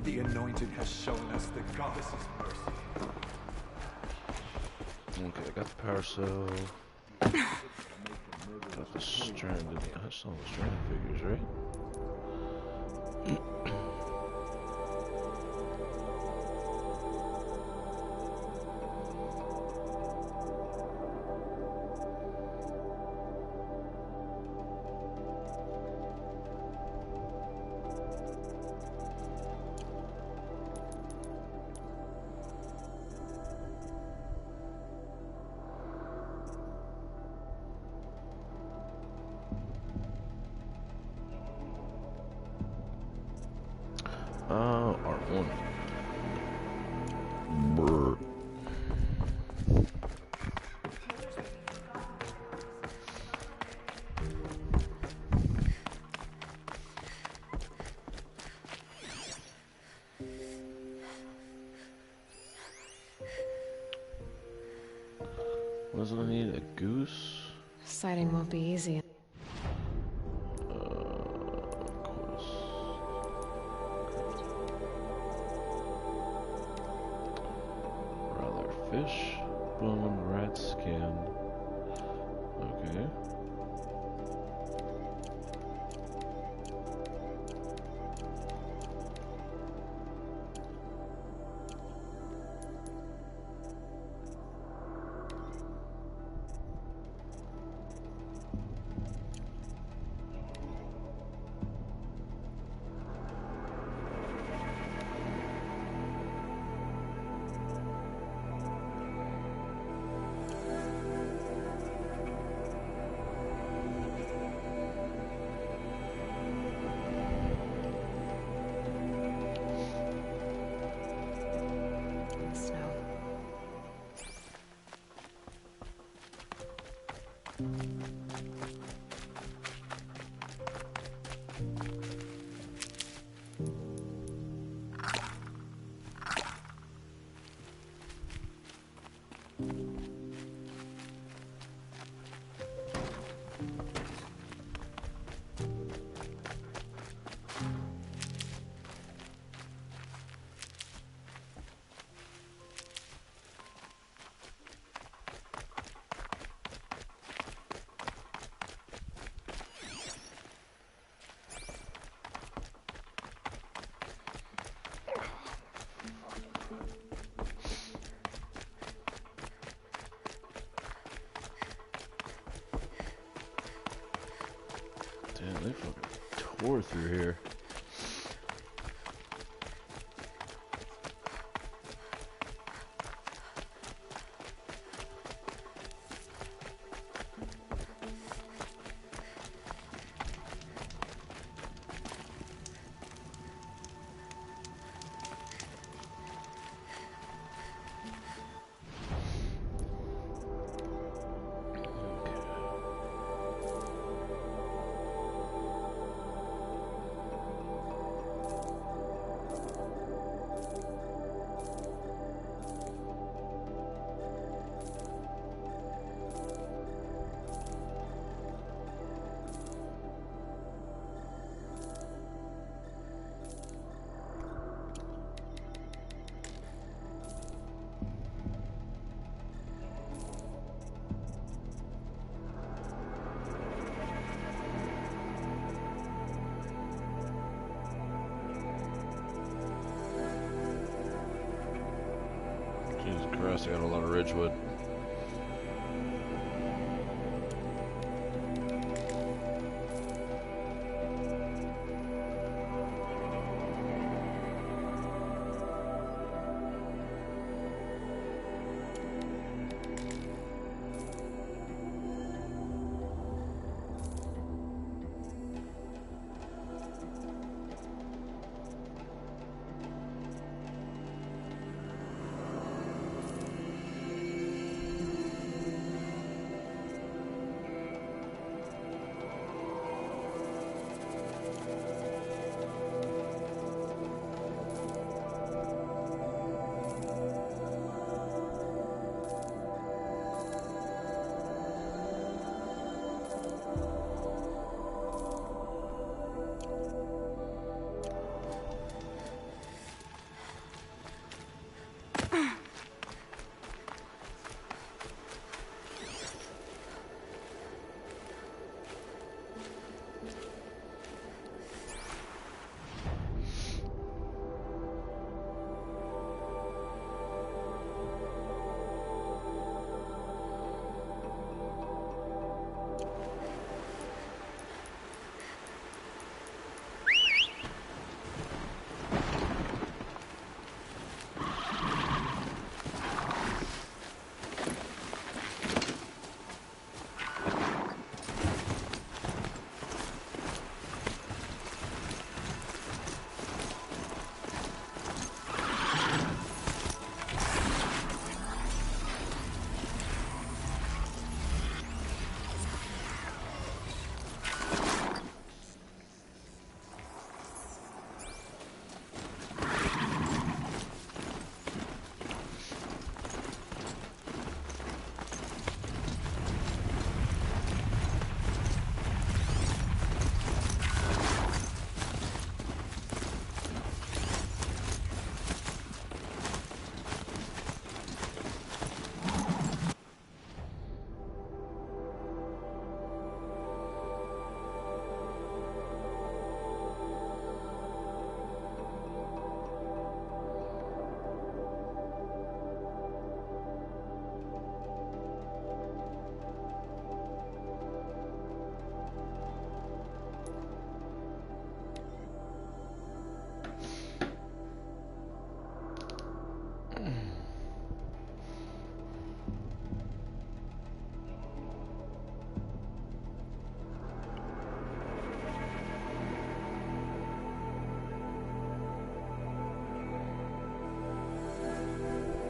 The Anointed has shown us the goddess's mercy. Okay, I got the power cell. Got the stranded. That's all the stranded figures, right? R1. Brr. What does it need? A goose? Sighting won't be easy. Fish, bone, rat skin. Okay. Damn, they fucking tore through here. Jesus Christ, I got a lot of Ridgewood.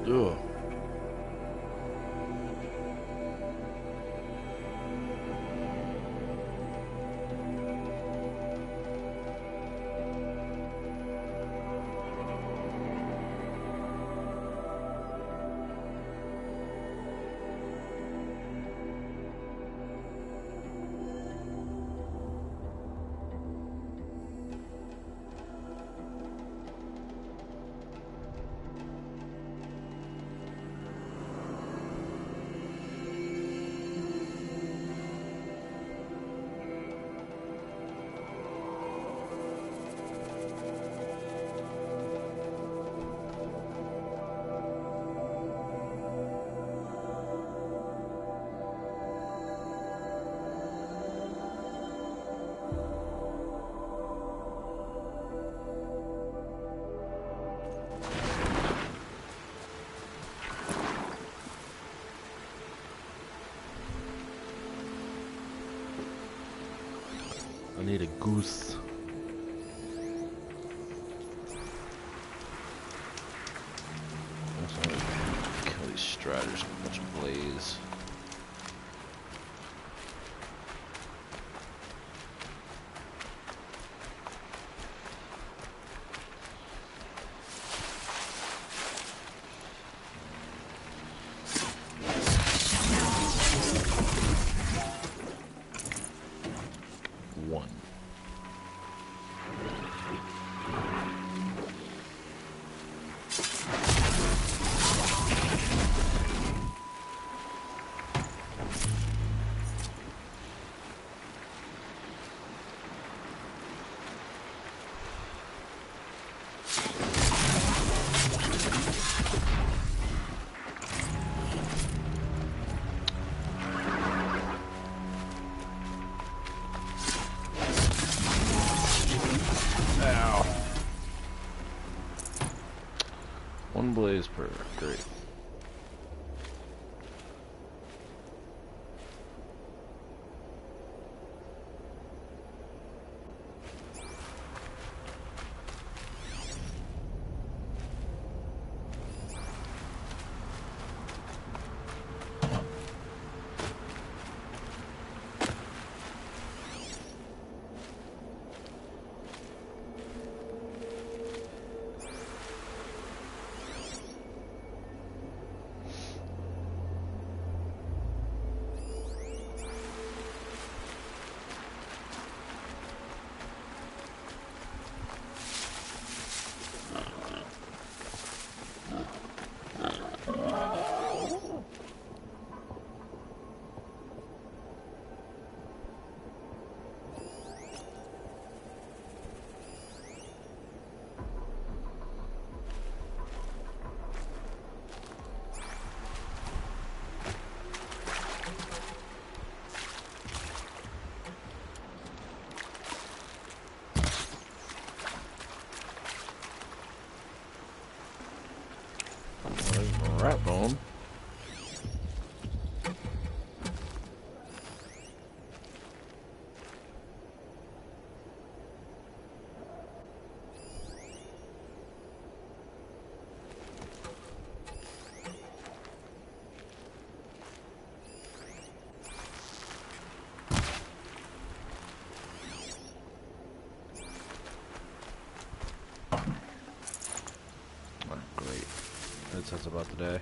Ugh. I need a goose. Kill these striders with a bunch of blaze. One. Ow. One blaze per, great. Rat bone. Oh, great. That's about the day.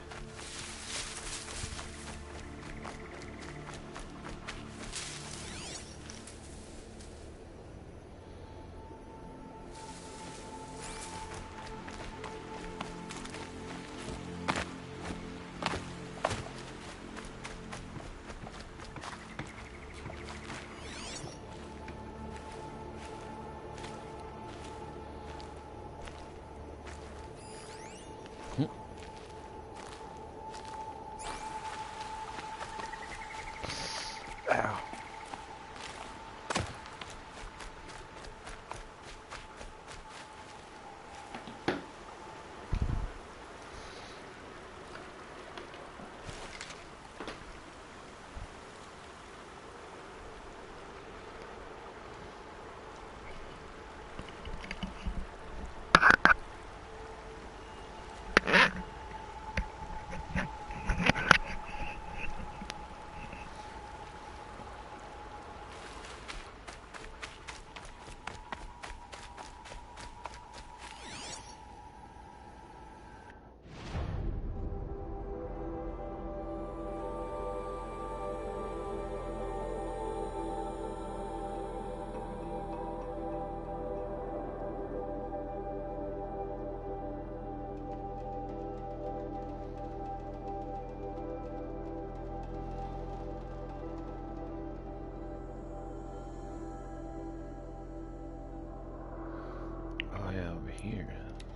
here.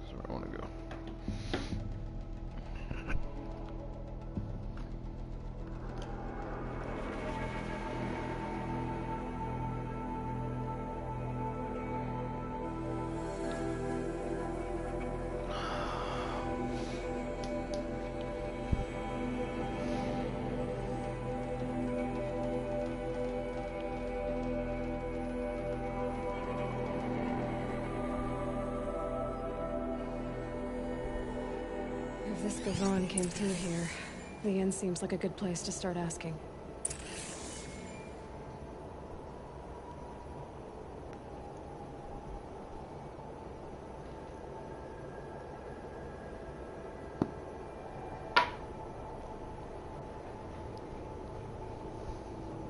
That's where I want to go. If this Gavon came through here, the inn seems like a good place to start asking.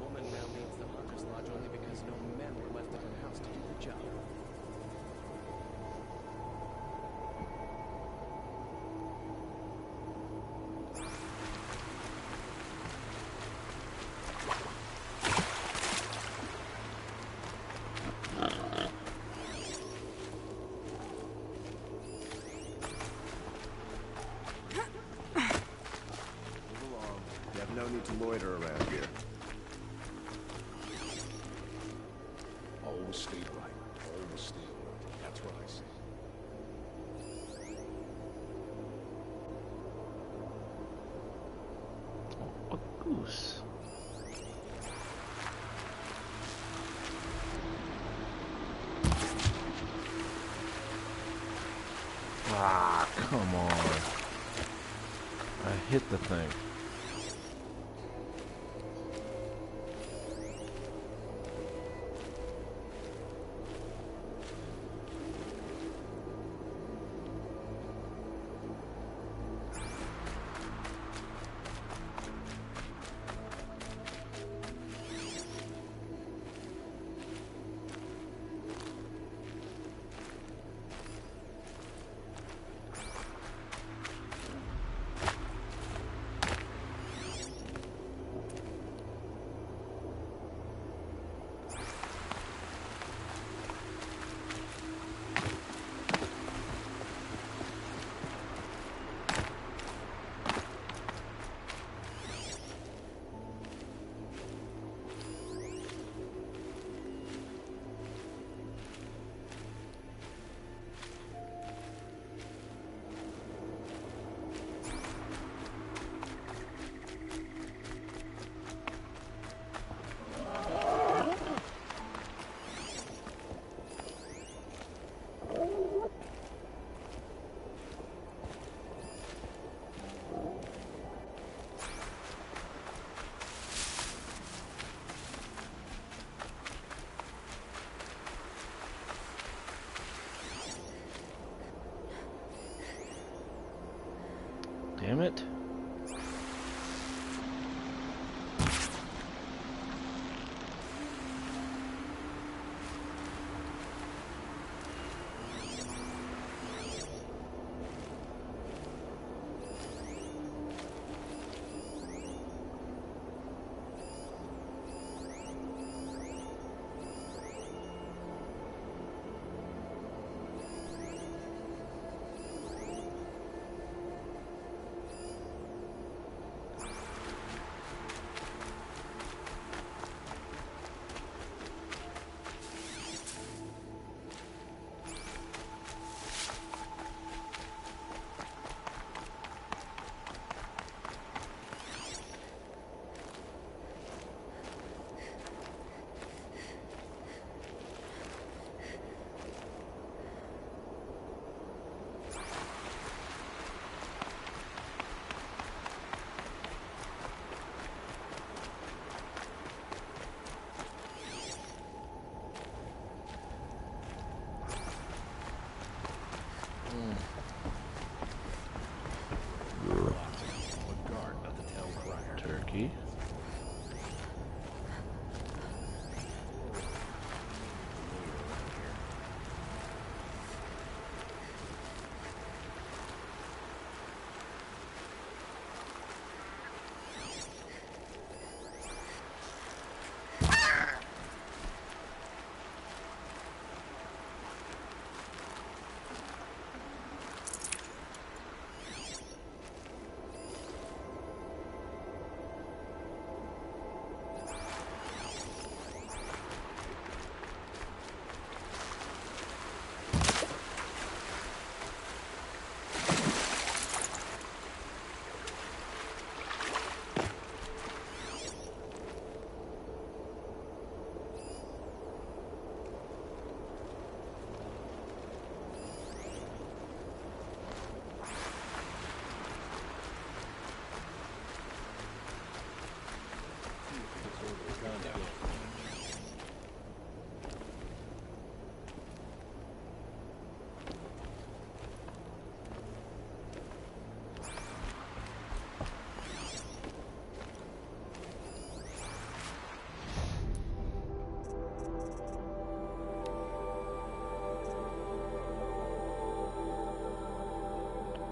Woman now leads the Hunter's Lodge only because no men were left at her house to do the job. Move along. You have no need to loiter around here. Always stay right. Always stay alert. That's what I say. Oh, a goose. Ah, come on. I hit the thing. Damn it.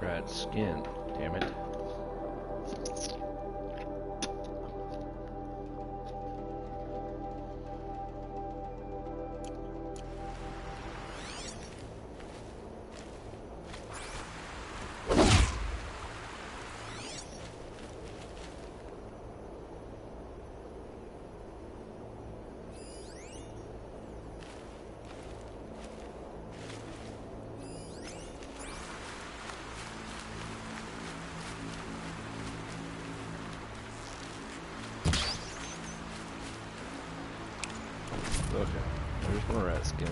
rat skin, damn it. Okay, there's one rat skin.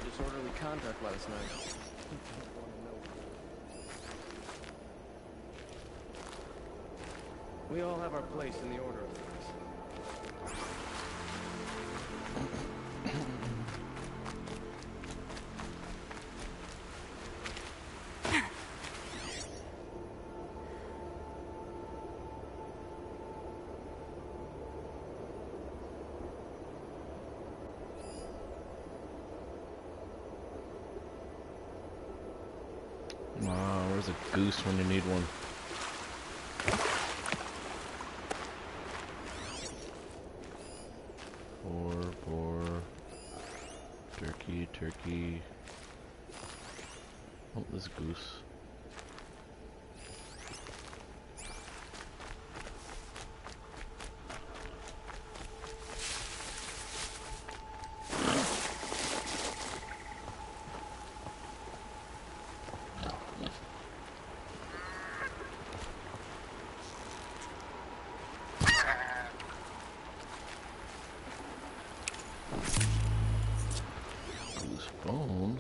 Disorderly conduct last night. We all have our place in the order of things. Where's a goose when you need one? Boar. Turkey. Oh, this goose. Bone.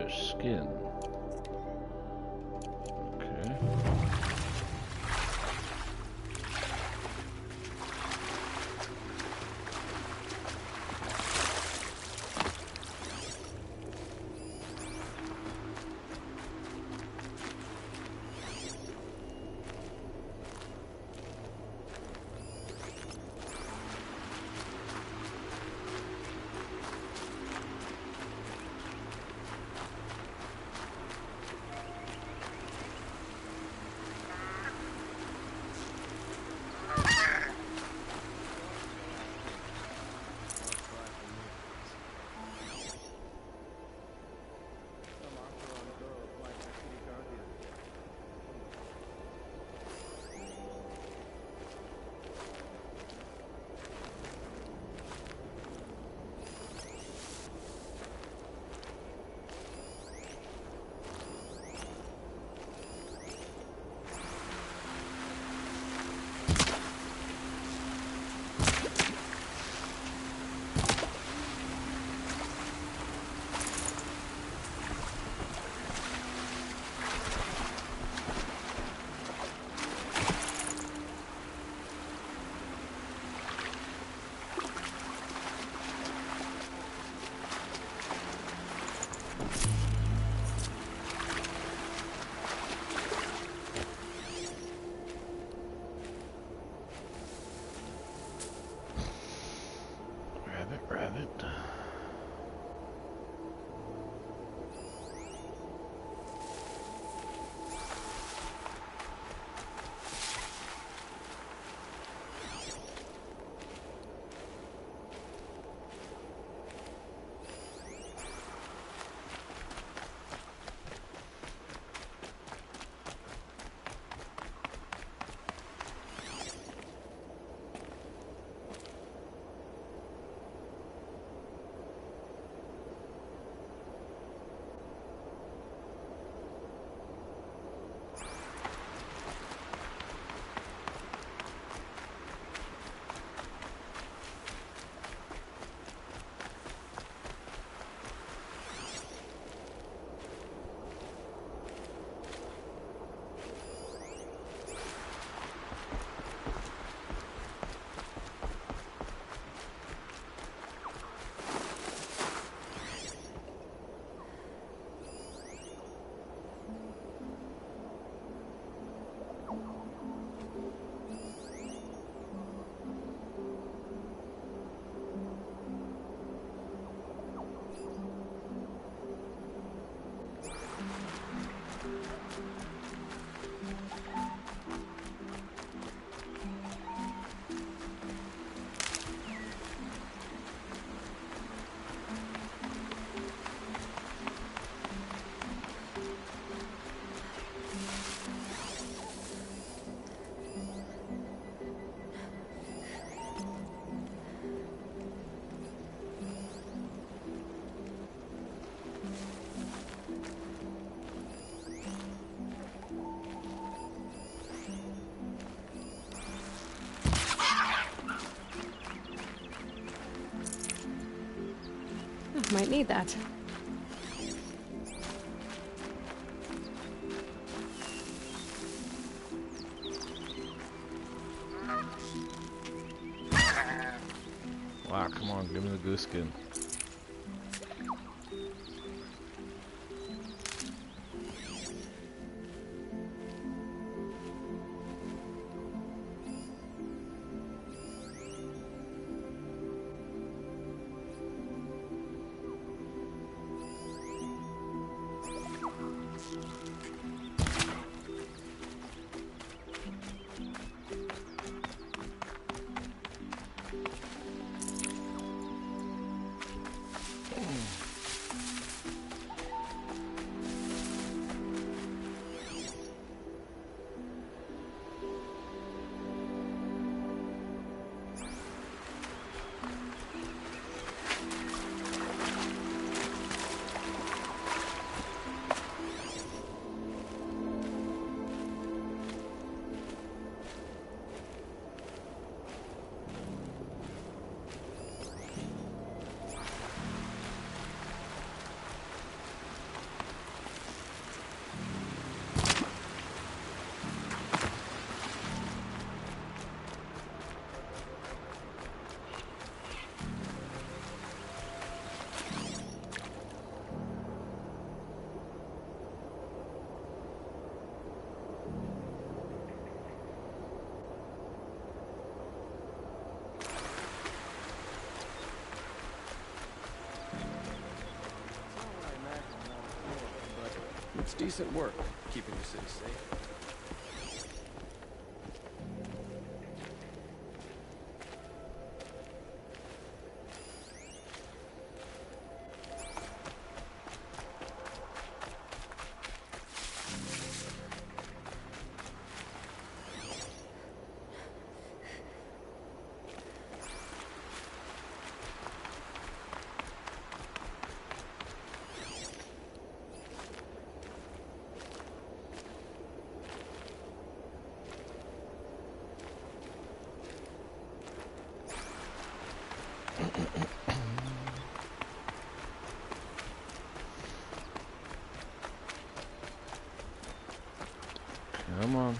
their skin. Okay. Rabbit. Might need that. Wow, come on, give me the goose skin. It's decent work, keeping the city safe. Come on.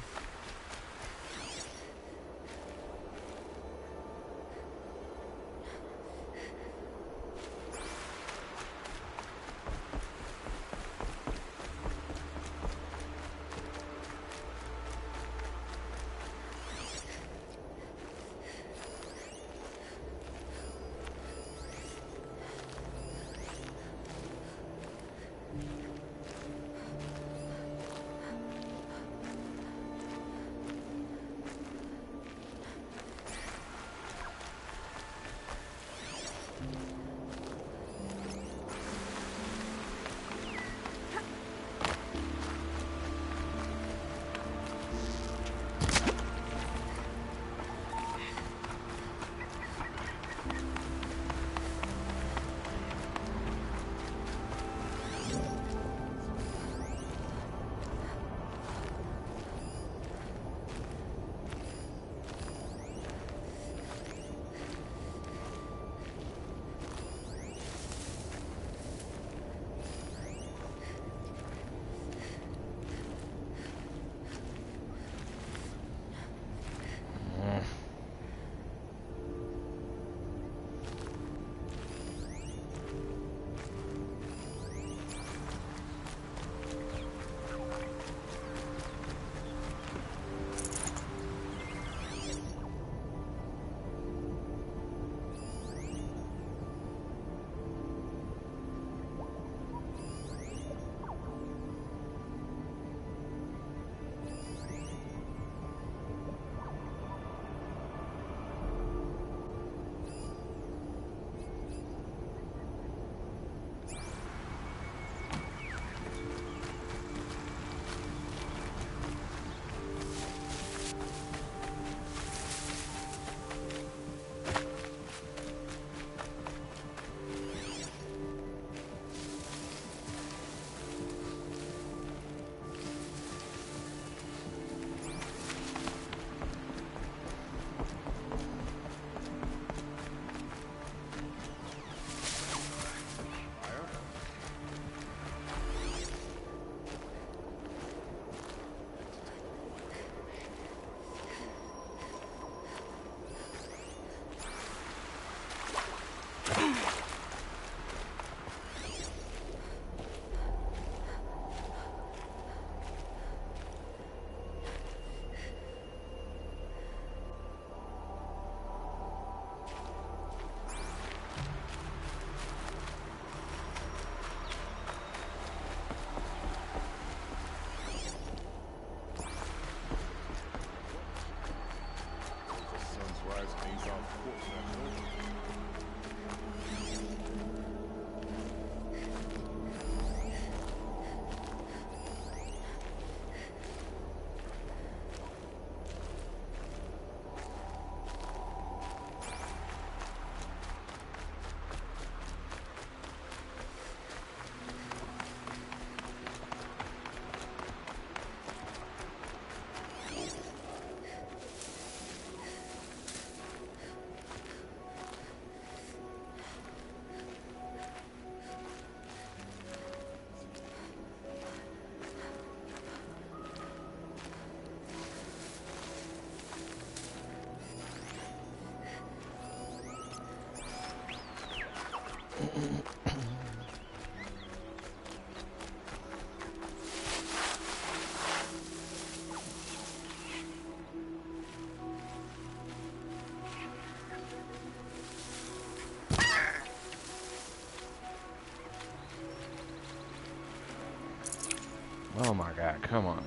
Oh my god, come on.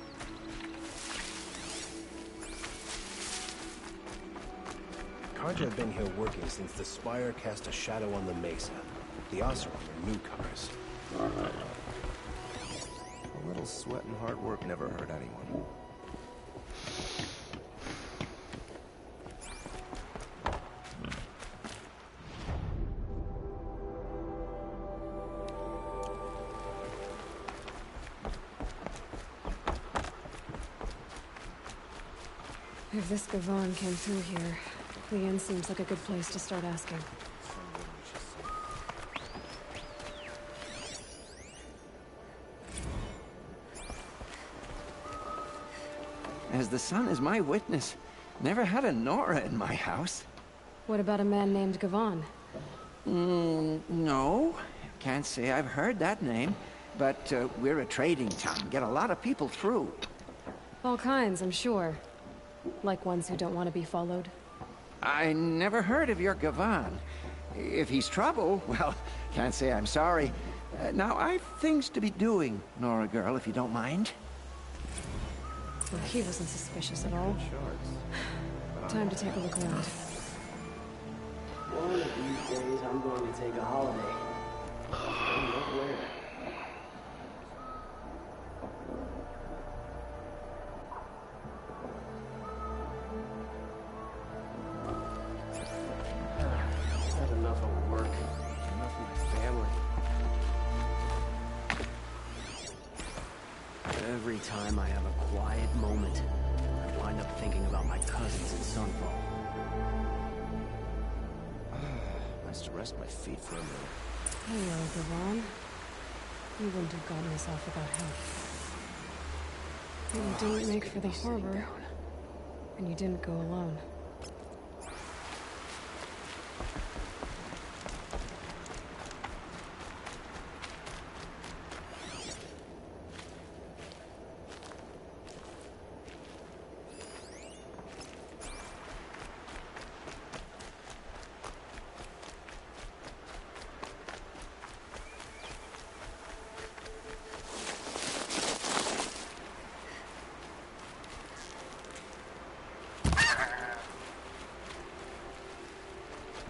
Carja have been here working since the Spire cast a shadow on the Mesa. The Oseram are newcomers. A little sweat and hard work never hurt anyone. If this Gavon came through here, the inn seems like a good place to start asking. As the sun is my witness, never had a Nora in my house. What about a man named Gavon? No. Can't say I've heard that name. But we're a trading town. Get a lot of people through. All kinds, I'm sure. Like ones who don't want to be followed. I never heard of your Gavon. If he's trouble, well, can't say I'm sorry. Now, I've things to be doing, Nora girl, if you don't mind. Well, he wasn't suspicious at all. Time to take a look around. One of these days, I'm going to take a holiday. I don't know where. I've had enough of work. Enough of my family. Every time I have a quiet moment, I wind up thinking about my cousins in Sunfall. Nice to rest my feet for a minute. Hello, Gavon. You wouldn't have gotten this off without help. But you didn't make for the harbor, and you didn't go alone.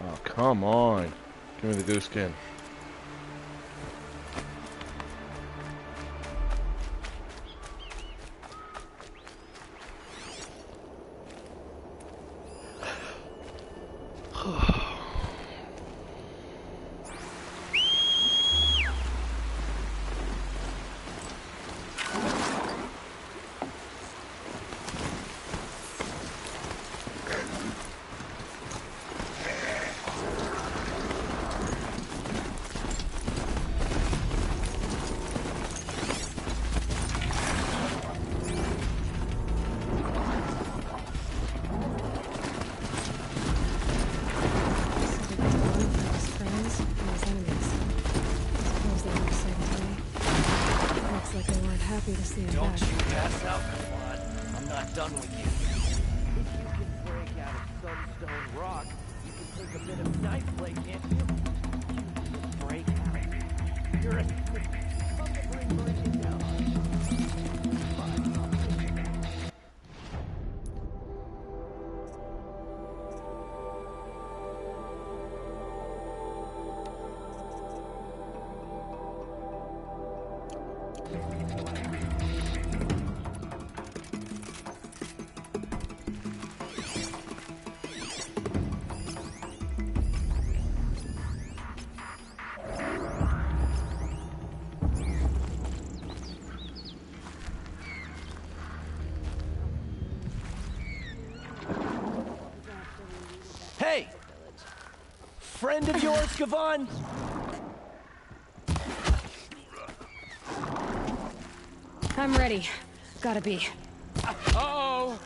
Oh, come on. Give me the goose skin. Don't you pass out, Claude. I'm not done with you. If you can break out of sunstone rock, you can take a bit of knife blade, can't you? You can break out. You're a snake. Come to bring Meridian down. Hey! Friend of yours, Gavon? I'm ready. Gotta be. Uh-oh!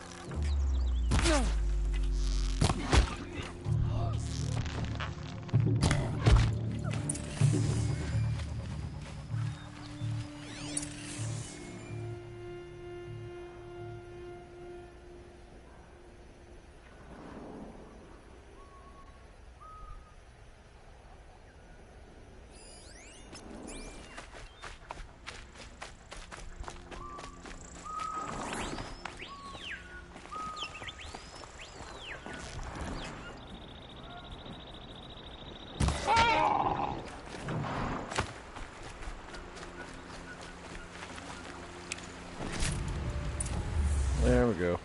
There we go.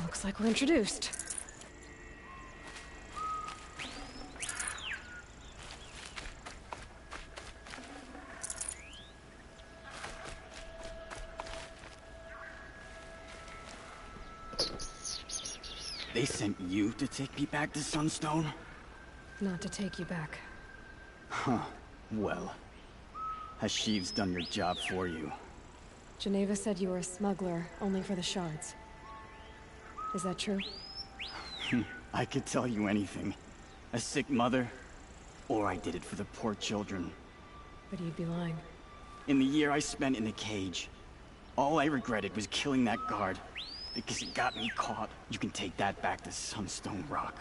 Looks like we're introduced. They sent you to take me back to Sunstone? Not to take you back. Huh. Well, has Sheeves done your job for you? Geneva said you were a smuggler, only for the shards. Is that true? I could tell you anything. A sick mother, or I did it for the poor children. But you'd be lying. In the year I spent in a cage, all I regretted was killing that guard, because it got me caught. You can take that back to Sunstone Rock.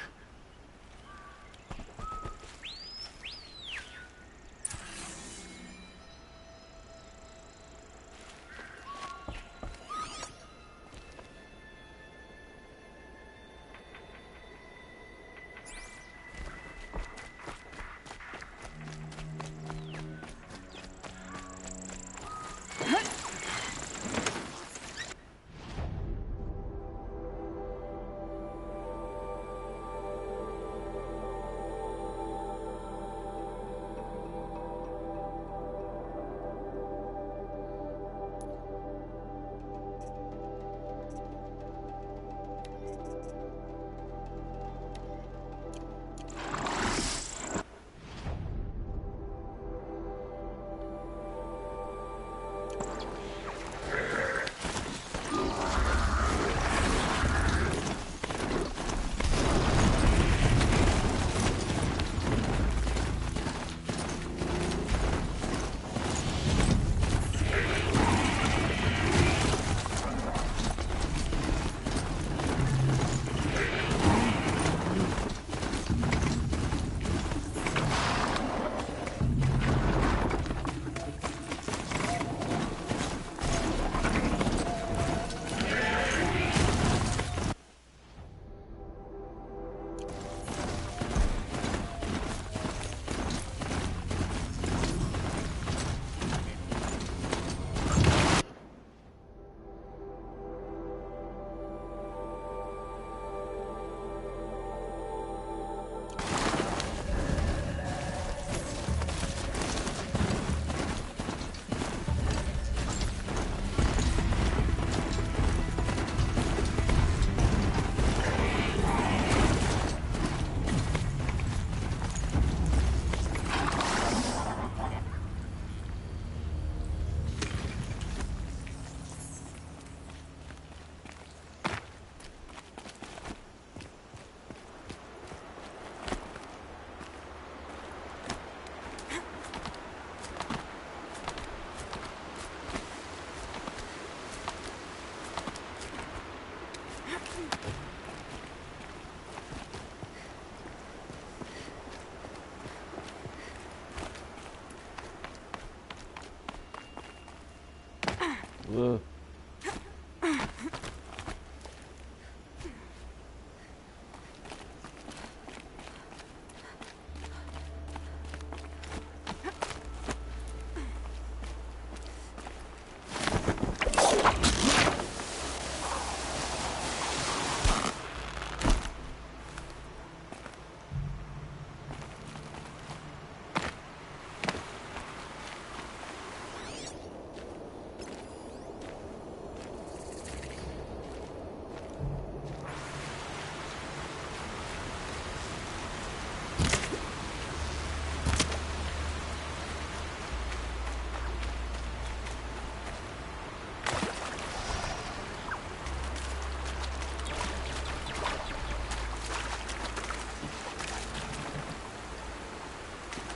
Ugh.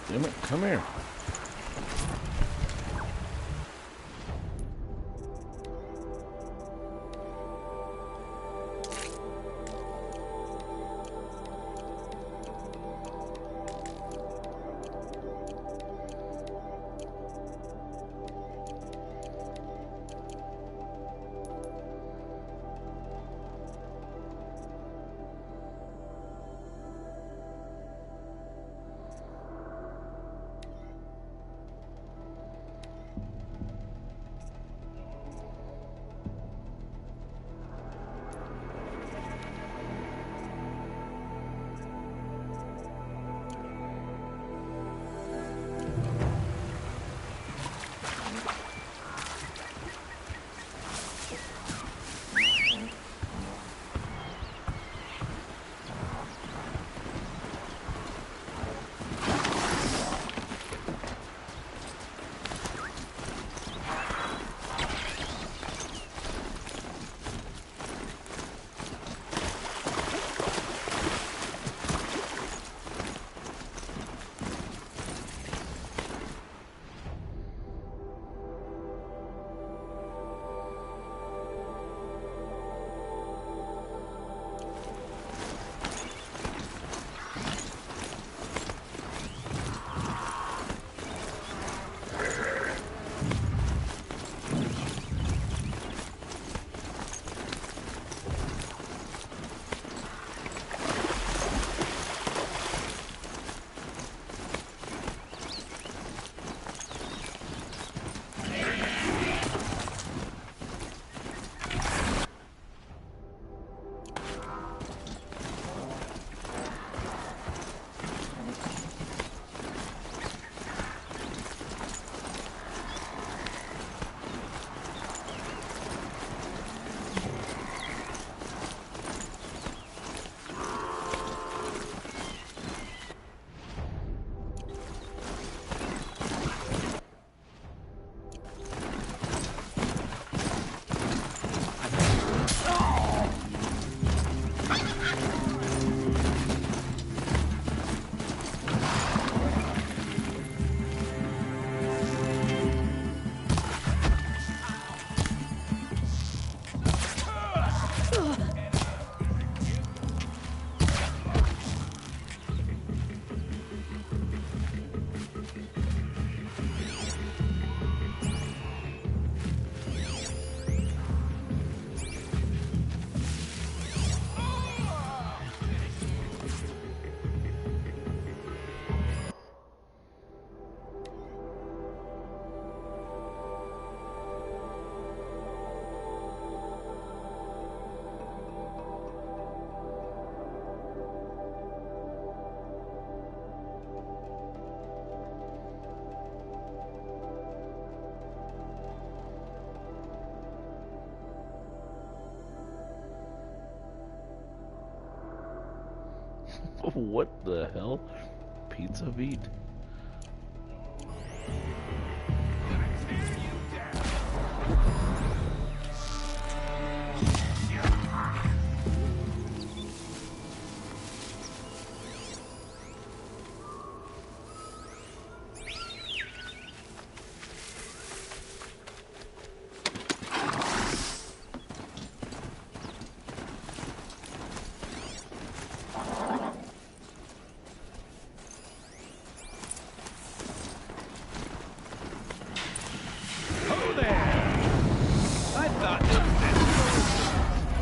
Damn it, come here. What the hell? Pizza beat?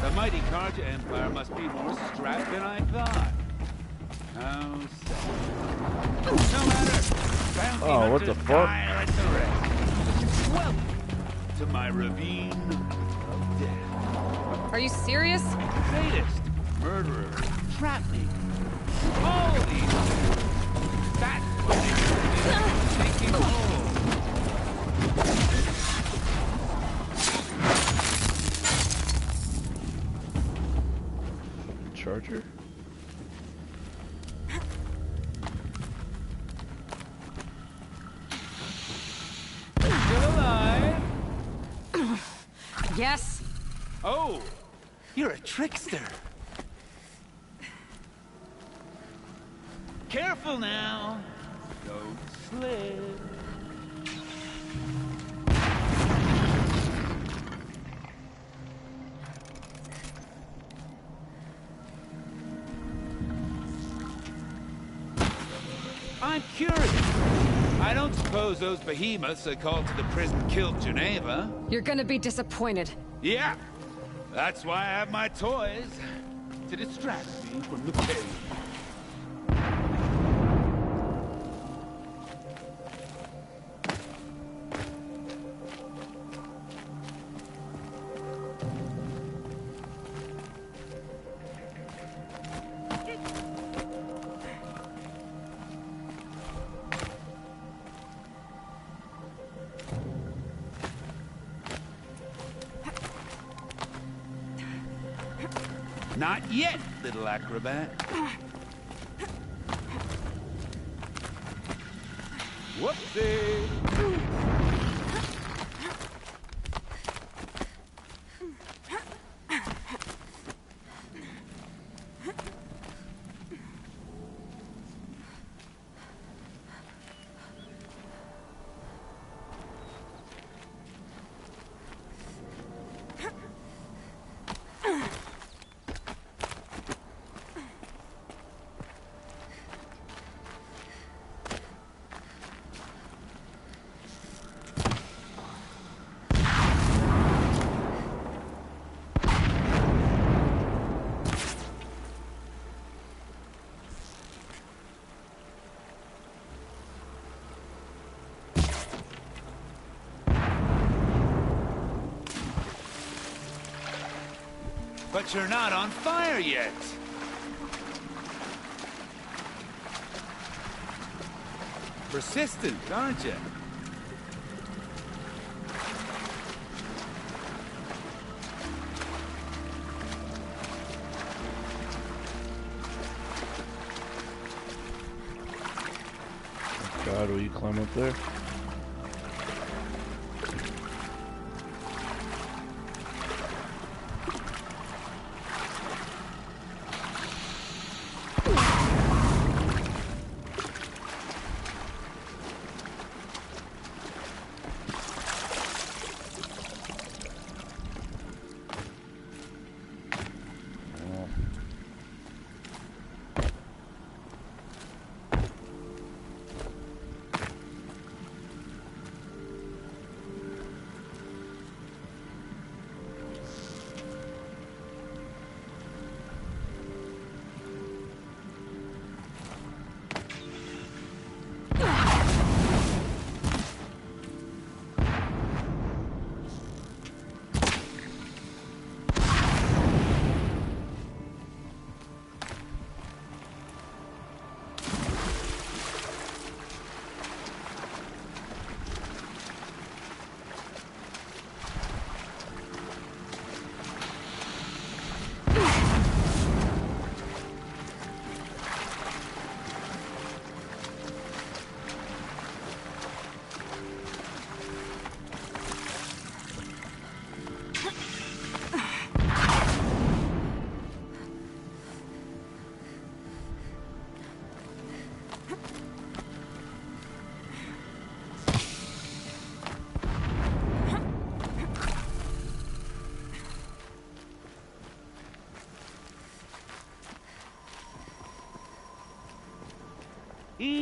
The mighty Carja Empire must be more strapped than I thought. How sad. No matter. Bounty Oh, what the hunters fuck? die like the rest. Welcome to my ravine of death. Are you serious? Sadist, murderer, trap me. All these things. That's what they do. Taking hold. Charger? Still alive? Yes. Oh, you're a trickster. Careful now. Don't slip. I'm curious. I don't suppose those behemoths that called to the prison killed Geneva. You're gonna be disappointed. Yeah, that's why I have my toys. To distract me from the pain. Not yet, little acrobat. Whoopsie! But you're not on fire yet. Persistent, aren't you? God, will you climb up there?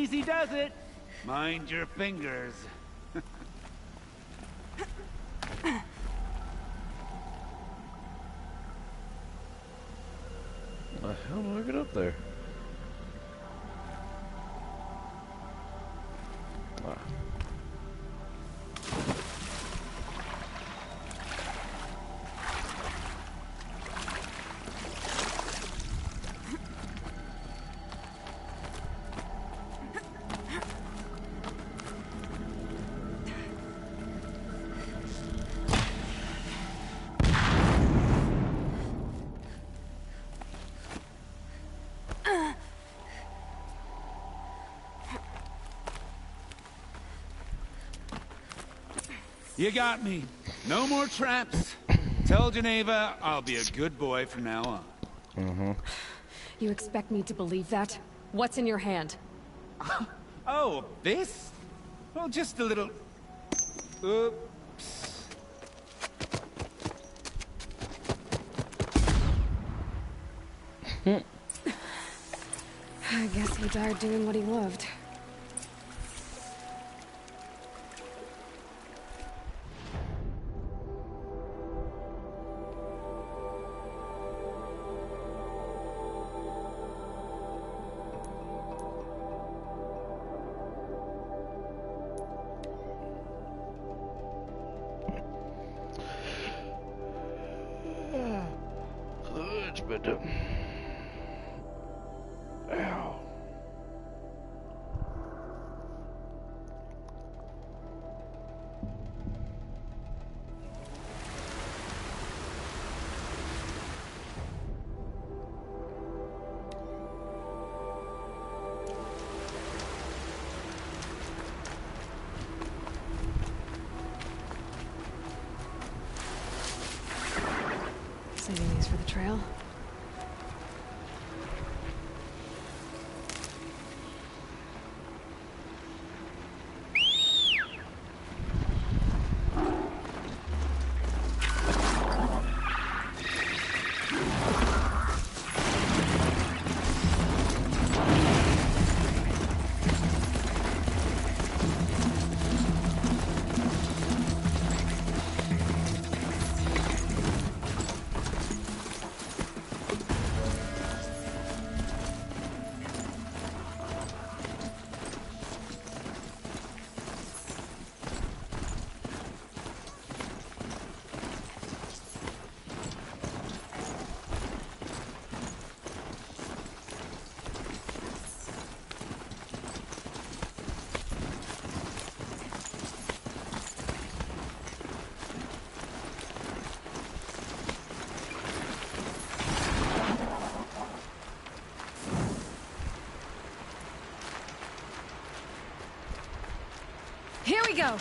Easy does it. Mind your fingers. The hell do I get up there? Ah. You got me. No more traps. Tell Geneva I'll be a good boy from now on. Mm-hmm. You expect me to believe that? What's in your hand? Oh, this? Well, just a little... Oops. I guess he died doing what he loved. It's bedtime. Ow. Saving these for the trail. Here we go!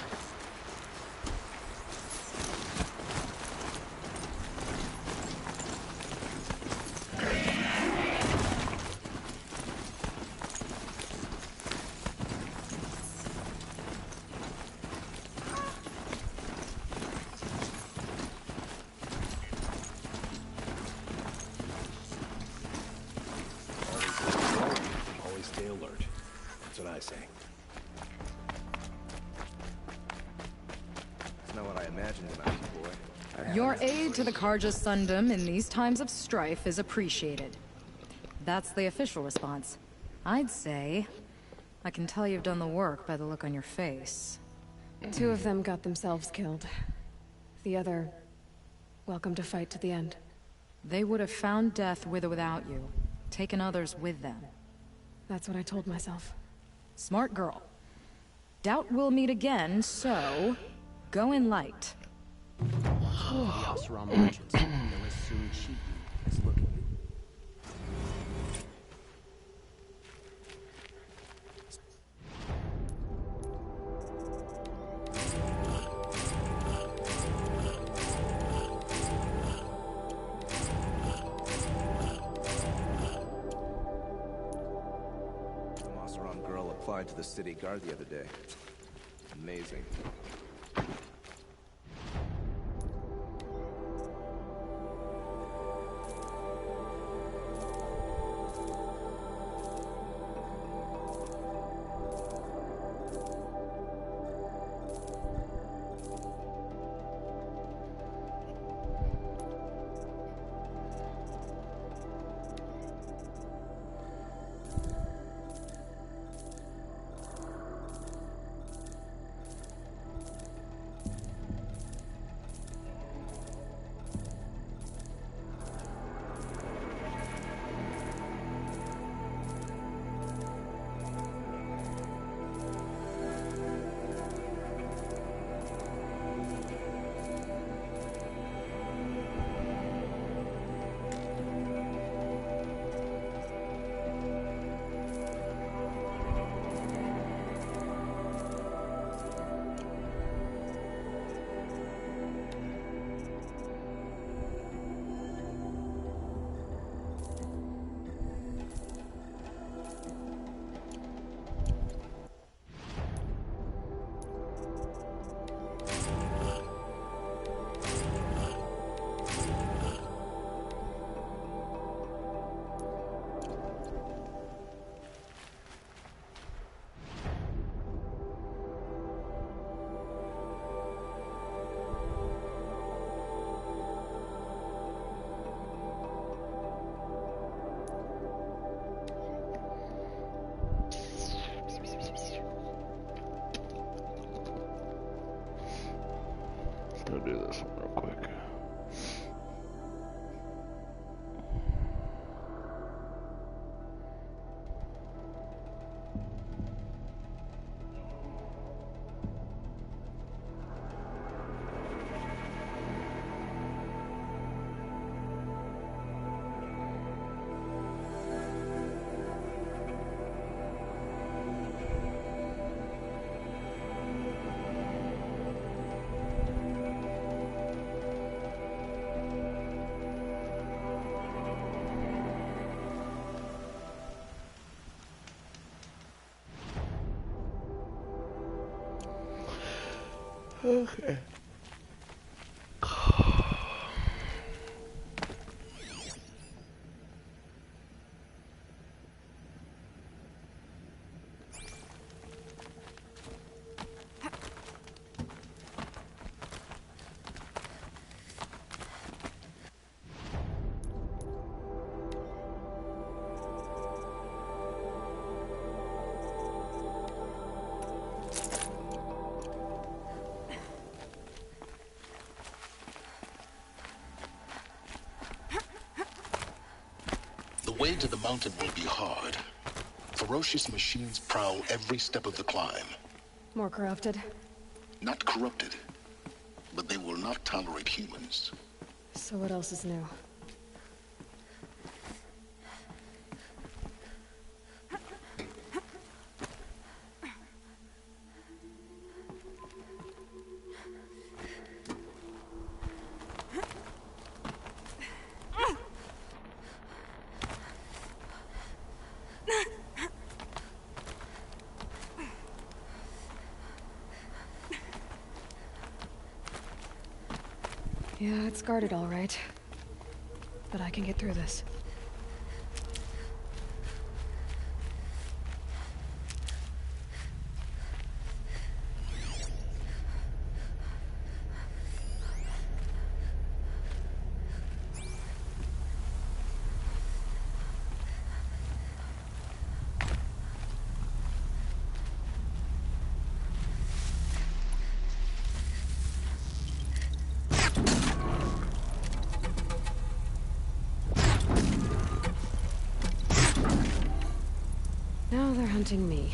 Always stay alert. That's what I say. It's not what I imagined when I was a boy. Your aid to the Karja Sundom in these times of strife is appreciated. That's the official response. I'd say... I can tell you've done the work by the look on your face. 2 of them got themselves killed. The other... welcome to fight to the end. They would have found death with or without you. Taken others with them. That's what I told myself. Smart girl. Doubt we'll meet again, so... go in light. The Oseram merchants will as soon cheat you as look at you. The Oseram girl applied to the city guard the other day. Amazing. do this one real quick. Okay. The way to the mountain will be hard. Ferocious machines prowl every step of the climb. More corrupted? Not corrupted, but they will not tolerate humans. So what else is new? Yeah, it's guarded all right. But I can get through this. Now they're hunting me.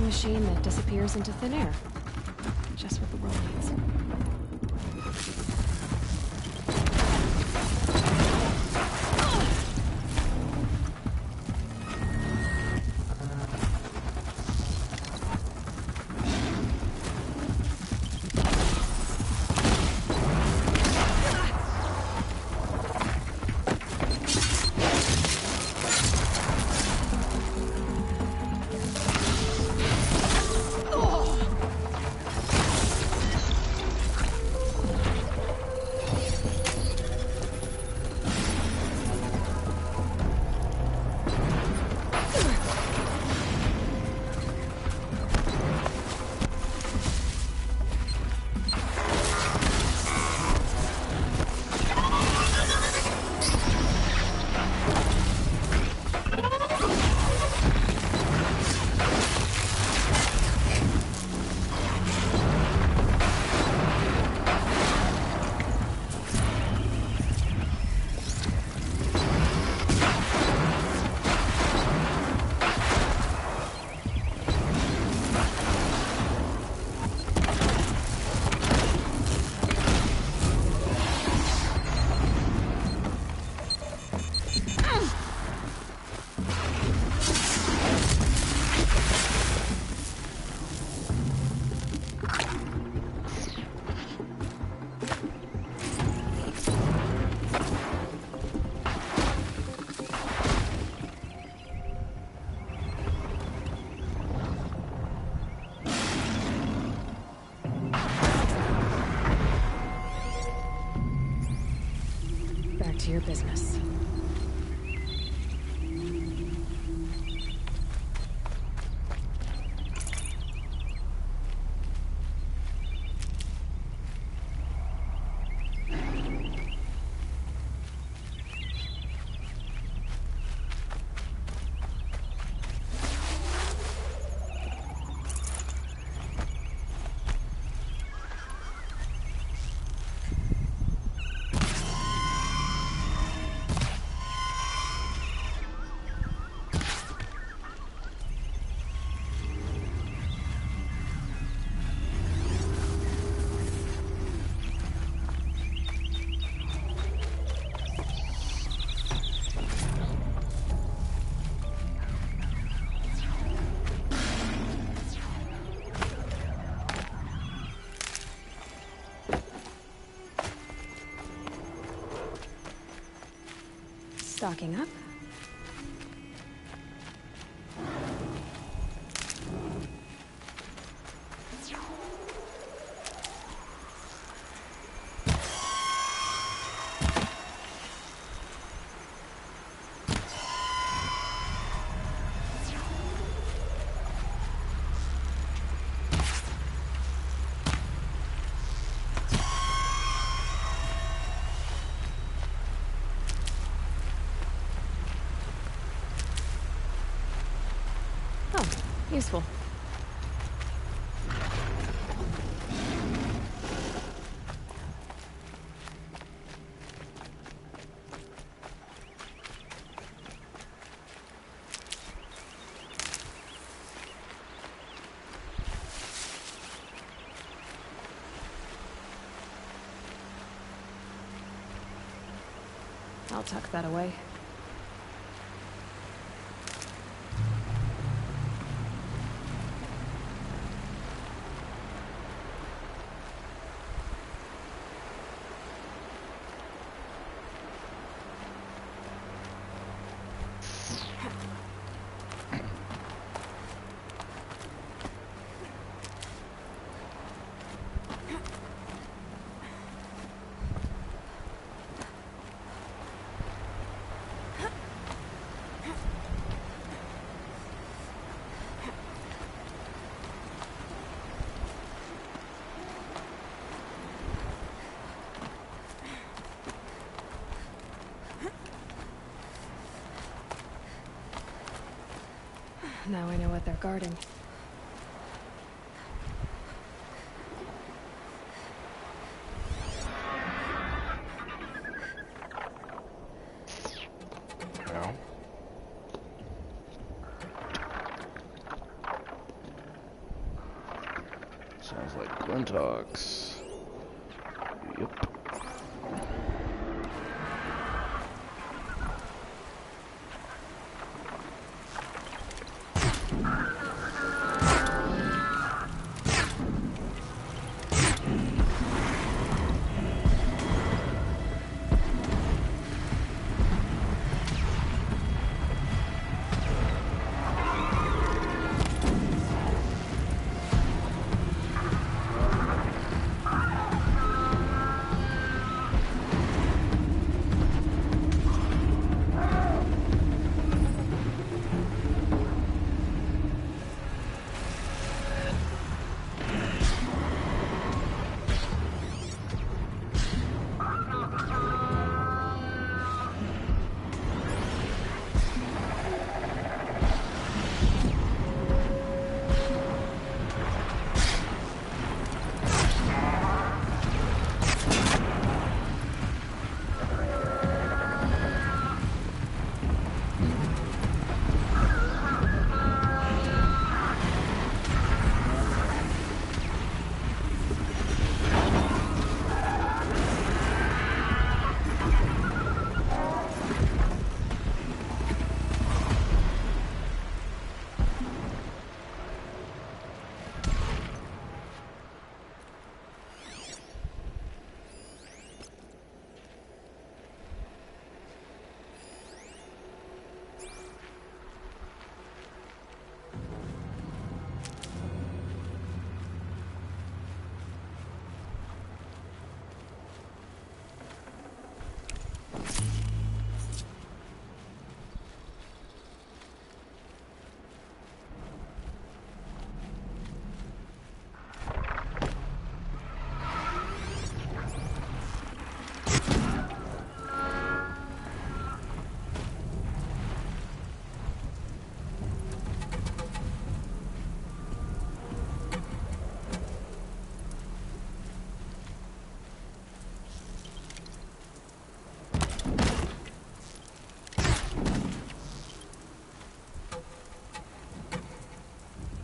Machine that disappears into thin air. Just what the world needs. your business. Stocking up. Useful. I'll tuck that away. Now I know what they're guarding. Ow. Sounds like Glintox. Yep.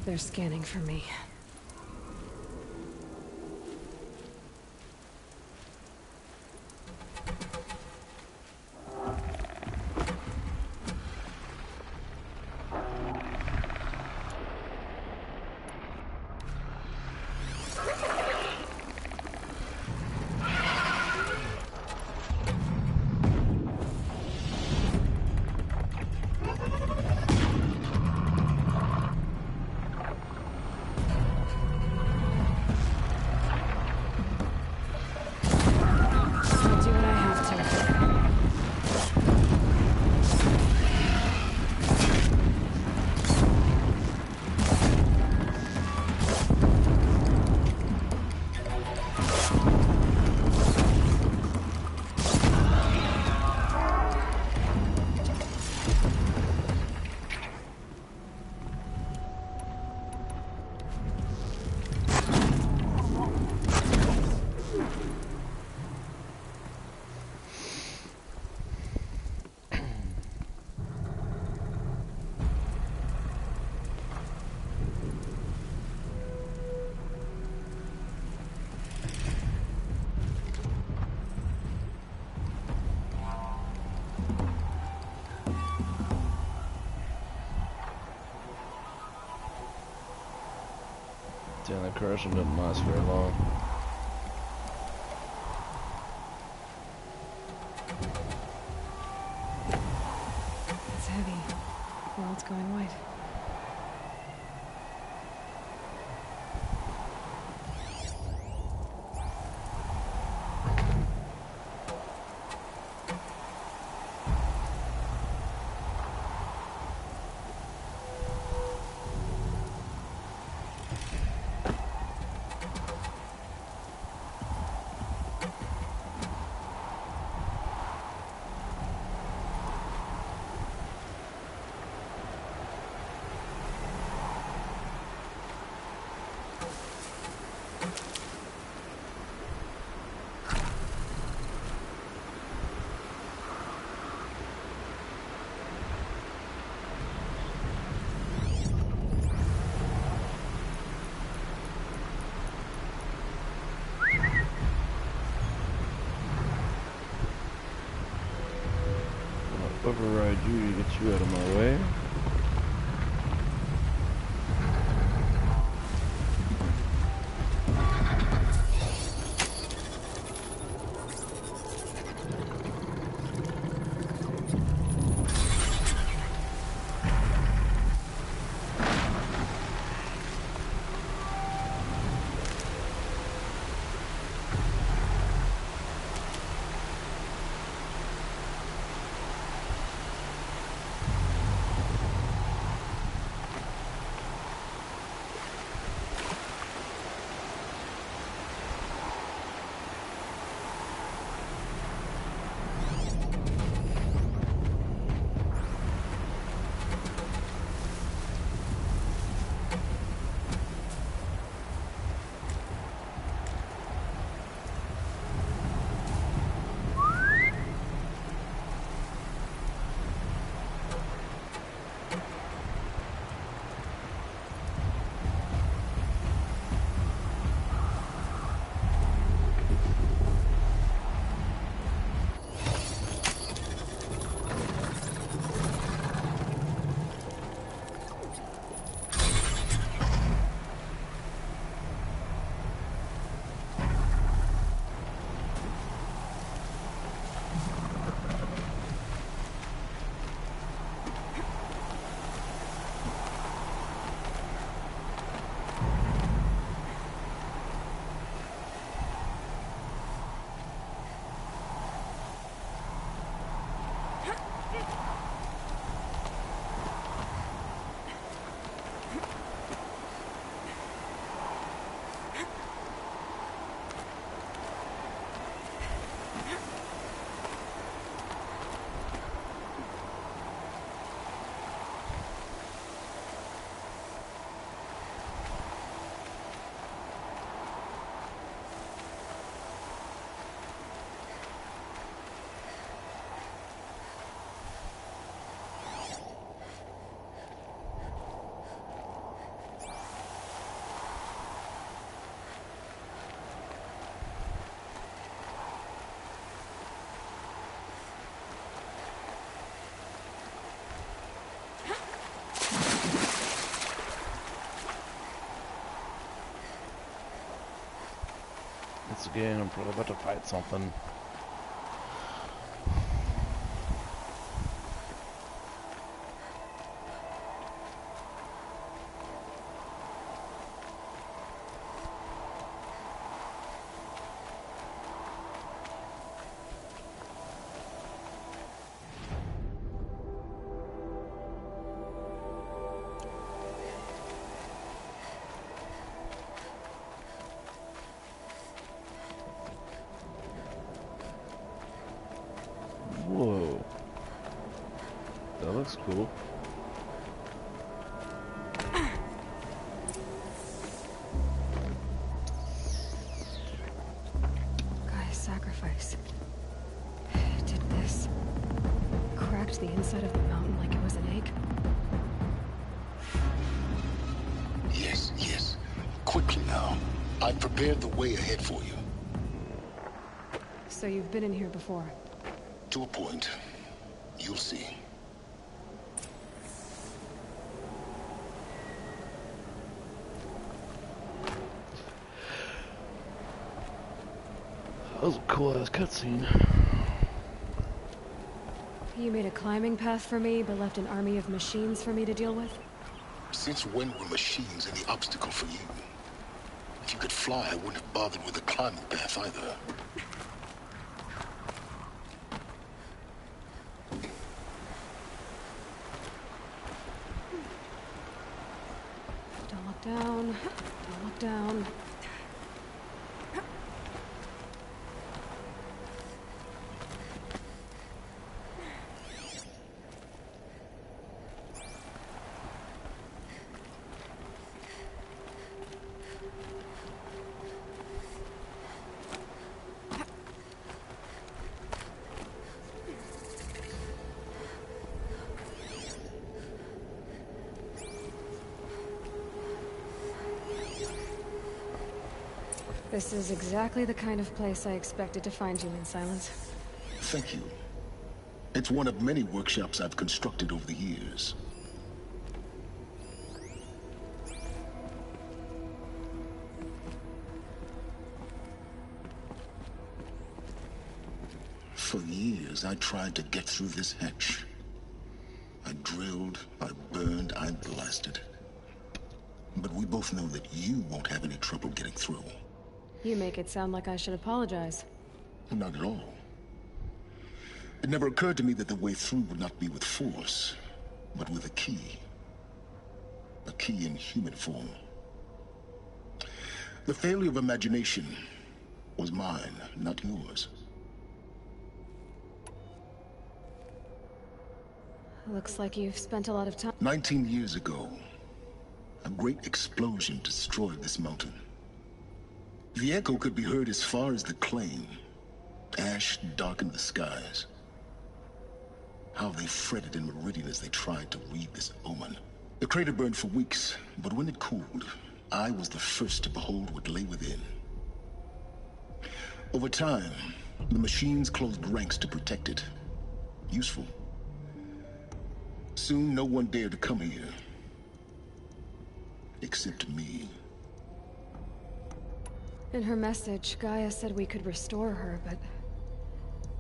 They're scanning for me. Damn, that correction didn't last very long. It's heavy. World's going white. Override you to get you out of my way. again. I'm probably about to fight something. Whoa. That looks cool. Guy's sacrifice. Did this. Cracked the inside of the mountain like it was an egg. Yes, yes. Quickly now. I've prepared the way ahead for you. So you've been in here before? To a point. You'll see. That was a cool ass cutscene. You made a climbing path for me, but left an army of machines for me to deal with? Since when were machines any obstacle for you? If you could fly, I wouldn't have bothered with a climbing path either. Don't look down. Don't look down. This is exactly the kind of place I expected to find you in, Silence. Thank you. It's one of many workshops I've constructed over the years. For years, I tried to get through this hatch. I drilled, I burned, I blasted. But we both know that you won't have any trouble getting through. You make it sound like I should apologize. Not at all. It never occurred to me that the way through would not be with force, but with a key. A key in human form. The failure of imagination was mine, not yours. Looks like you've spent a lot of time. 19 years ago, a great explosion destroyed this mountain. The echo could be heard as far as the claim. Ash darkened the skies. How they fretted in Meridian as they tried to read this omen. The crater burned for weeks, but when it cooled, I was the first to behold what lay within. Over time, the machines closed ranks to protect it. Useful. Soon, no one dared to come here. Except me. In her message, Gaia said we could restore her, but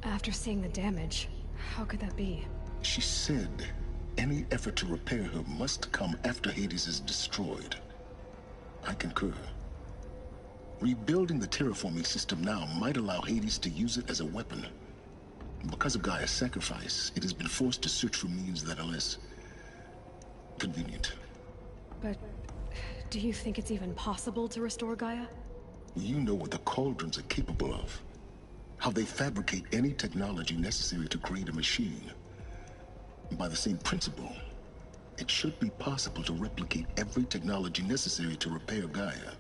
after seeing the damage, how could that be? She said any effort to repair her must come after Hades is destroyed. I concur. Rebuilding the terraforming system now might allow Hades to use it as a weapon. Because of Gaia's sacrifice, it has been forced to search for means that are less convenient. But do you think it's even possible to restore Gaia? You know what the Cauldrons are capable of. How they fabricate any technology necessary to create a machine. By the same principle, it should be possible to replicate every technology necessary to repair Gaia.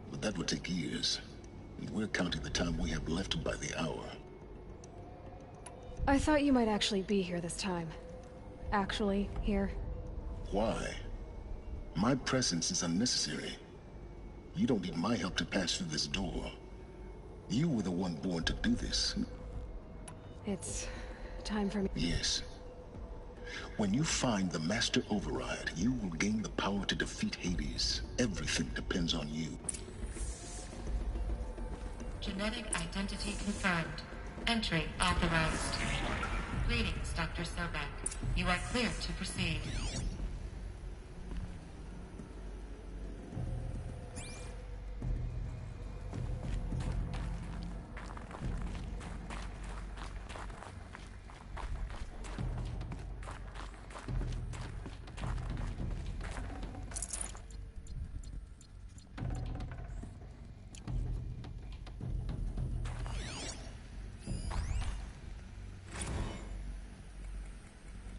But that would take years. And we're counting the time we have left by the hour. I thought you might actually be here this time. Actually, here. Why? My presence is unnecessary. You don't need my help to pass through this door. You were the one born to do this. It's time for me. Yes. When you find the Master Override, you will gain the power to defeat Hades. Everything depends on you. Genetic identity confirmed. Entry authorized. Greetings, Dr. Sobek. You are clear to proceed.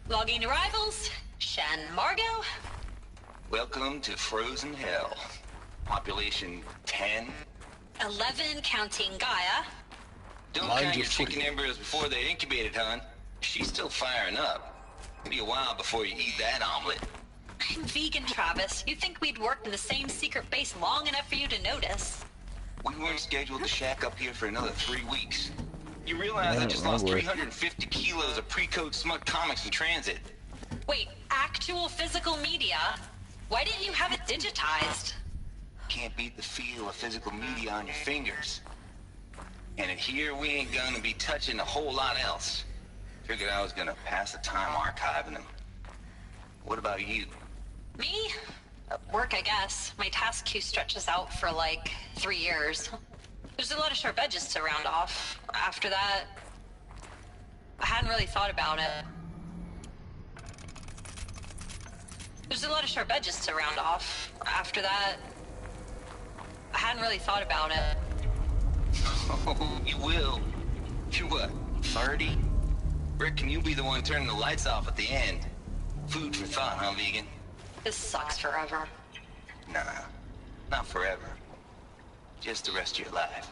Logging arrivals. Shan Margot. Welcome to Frozen Hell. Population 10. 11 counting Gaia. Don't Mind count your your chicken embryos before they're incubated, hon. She's still firing up. It'll be a while before you eat that omelet. I'm vegan, Travis. You'd think we'd worked in the same secret base long enough for you to notice. We weren't scheduled to shack up here for another 3 weeks. You realize I just lost 350 kilos of pre-code smut comics in transit. Wait, actual physical media? Why didn't you have it digitized? Can't beat the feel of physical media on your fingers. And in here, we ain't gonna be touching a whole lot else. Figured I was gonna pass the time archiving them. What about you? Me? Work, I guess. My task queue stretches out for like 3 years. There's a lot of sharp edges to round off. After that, I hadn't really thought about it. There's a lot of sharp edges to round off. After that, I hadn't really thought about it. Oh, you will. You're what, 30? Reckon you'll be the one turning the lights off at the end. Food for thought, huh, vegan? This sucks forever. Nah, not forever. Just the rest of your life.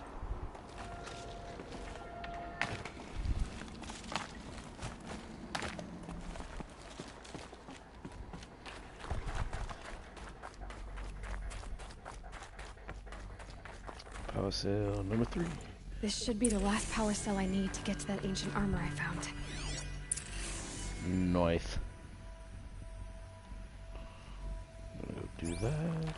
Power cell number 3. This should be the last power cell I need to get to that ancient armor I found. Nice. I'm gonna go do that.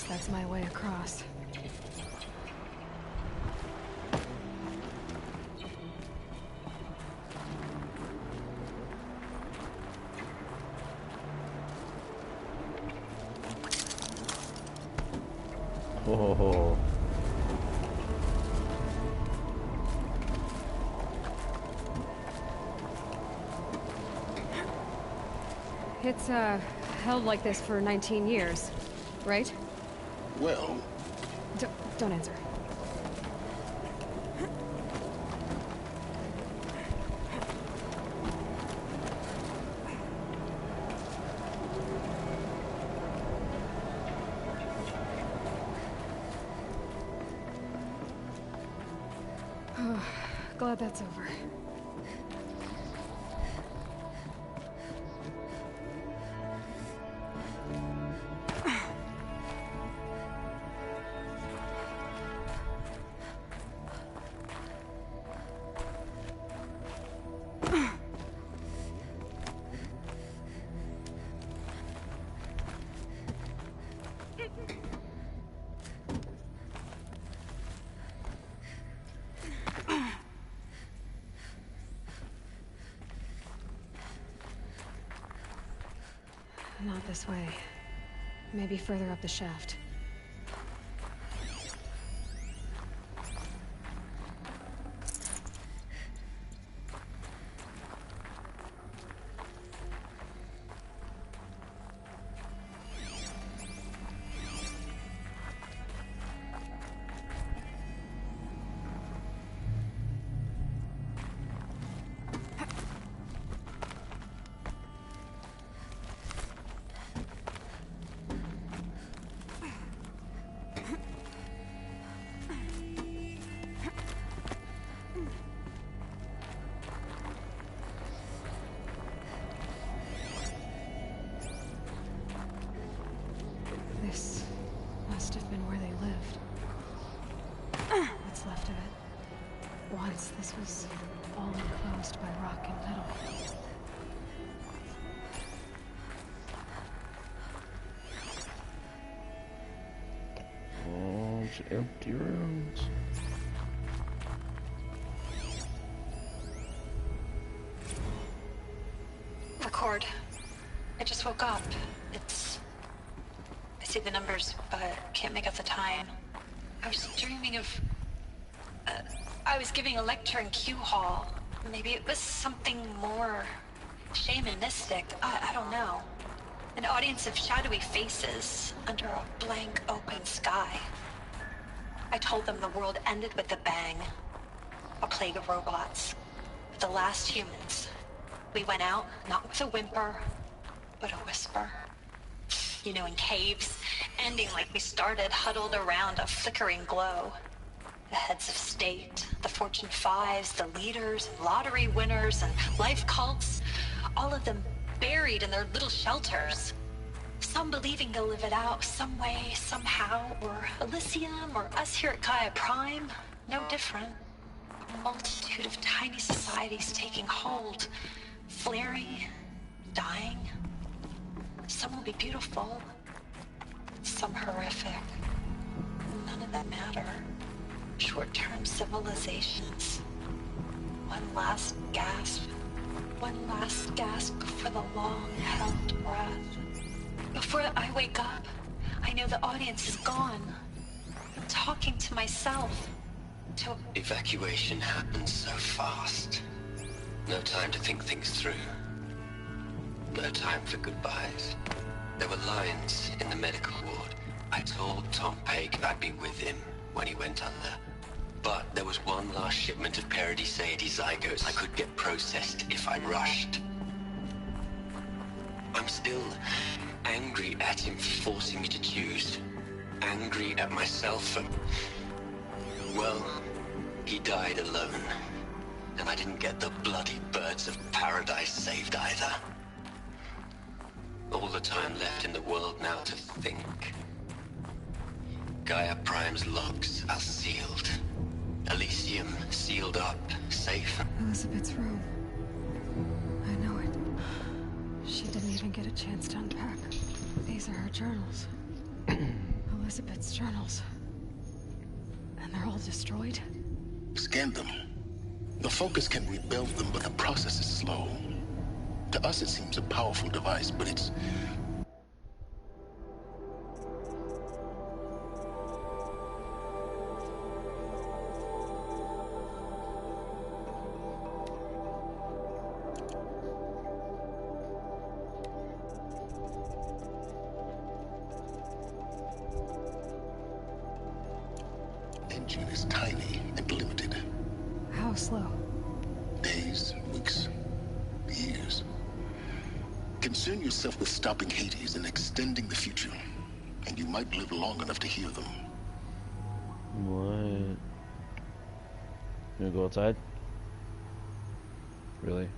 That's my way across. Oh. It's, held like this for 19 years, right? Well... Don't answer. Glad that's over. Not this way. Maybe further up the shaft. Once this was all enclosed by rock and metal. Oh, it's empty rooms. Record. I just woke up. I see the numbers, but can't make out the time. I was dreaming of... I was giving a lecture in Q Hall. Maybe it was something more shamanistic. I don't know. An audience of shadowy faces under a blank open sky. I told them the world ended with a bang. A plague of robots. The last humans. We went out, not with a whimper, but a whisper. You know, in caves, ending like we started, huddled around a flickering glow. The heads of state, the Fortune 5s, the leaders, lottery winners, and life cults, all of them buried in their little shelters. Some believing they'll live it out some way, somehow, or Elysium, or us here at Gaia Prime, no different. A multitude of tiny societies taking hold, flaring, dying. Some will be beautiful, some horrific. None of them matter. Short-term civilizations. One last gasp. One last gasp for the long-held breath. Before I wake up, I know the audience is gone. I'm talking to myself. To... Evacuation happens so fast. No time to think things through. No time for goodbyes. There were lines in the medical ward. I told Tom Paige I'd be with him when he went under. But there was one last shipment of Paradiseidae zygotes I could get processed if I rushed. I'm still angry at him for forcing me to choose. Angry at myself for... Well, he died alone. And I didn't get the bloody birds of paradise saved either. All the time left in the world now to think. Gaia Prime's logs are sealed. Elysium sealed up, safe. Elizabeth's room. I know it. She didn't even get a chance to unpack. These are her journals. Elizabeth's journals. And they're all destroyed? Scan them. The Focus can rebuild them, but the process is slow. To us, it seems a powerful device, but it's... engine is tiny and limited. How slow? Days, weeks, years. Concern yourself with stopping Hades and extending the future, and you might live long enough to hear them. What? You wanna go outside? Really?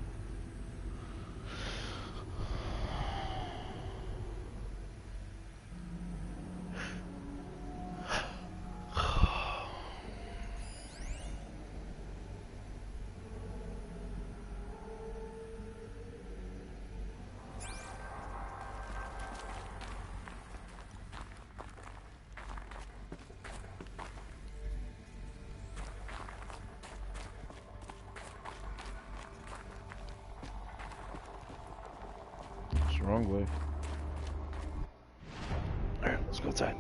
Wrong way. Alright, let's go outside.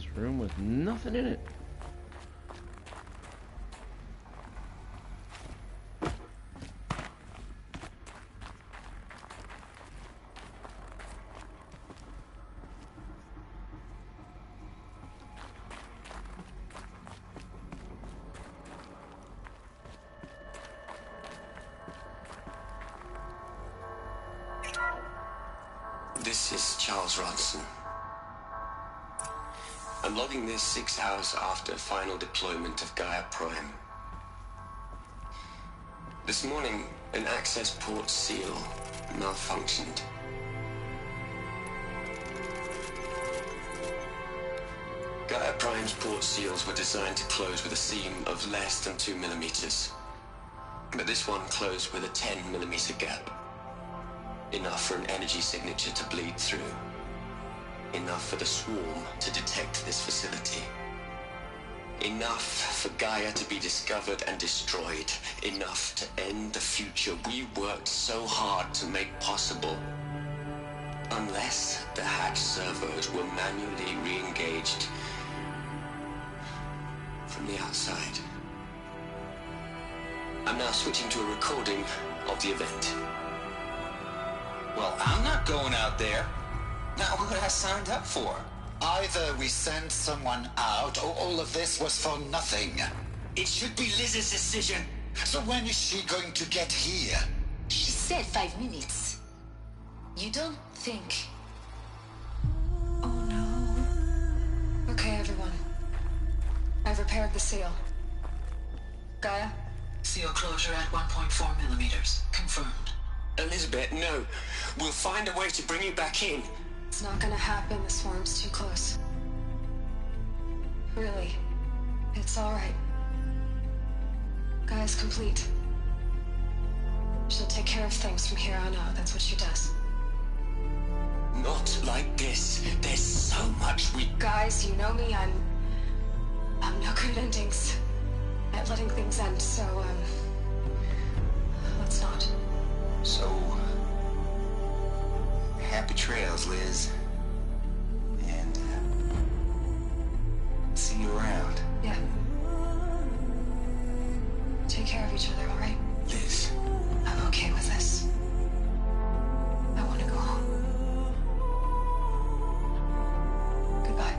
This room with nothing in it. This is Charles Ronson. I'm logging this 6 hours after final deployment of Gaia Prime. This morning, an access port seal malfunctioned. Gaia Prime's port seals were designed to close with a seam of less than 2 millimeters. But this one closed with a 10 millimeter gap. Enough for an energy signature to bleed through. Enough for the swarm to detect this facility. Enough for Gaia to be discovered and destroyed. Enough to end the future we worked so hard to make possible. Unless the hacked servers were manually re-engaged from the outside. I'm now switching to a recording of the event. Well, I'm not going out there. Not what I signed up for. Either we send someone out, or all of this was for nothing. It should be Liz's decision. So when is she going to get here? She said 5 minutes. You don't think... Oh no. Okay, everyone. I've repaired the seal. Gaia? Seal closure at 1.4 millimeters. Confirmed. Elizabeth, no. We'll find a way to bring you back in. It's not gonna happen. The swarm's too close. Really. It's alright. Gaia's complete. She'll take care of things from here on out. That's what she does. Not like this. There's so much we... Guys, you know me. I'm no good at endings. At letting things end, so, let's not. So, happy trails, Liz. And, see you around. Yeah. Take care of each other, all right? Liz. I'm okay with this. I want to go home. Goodbye.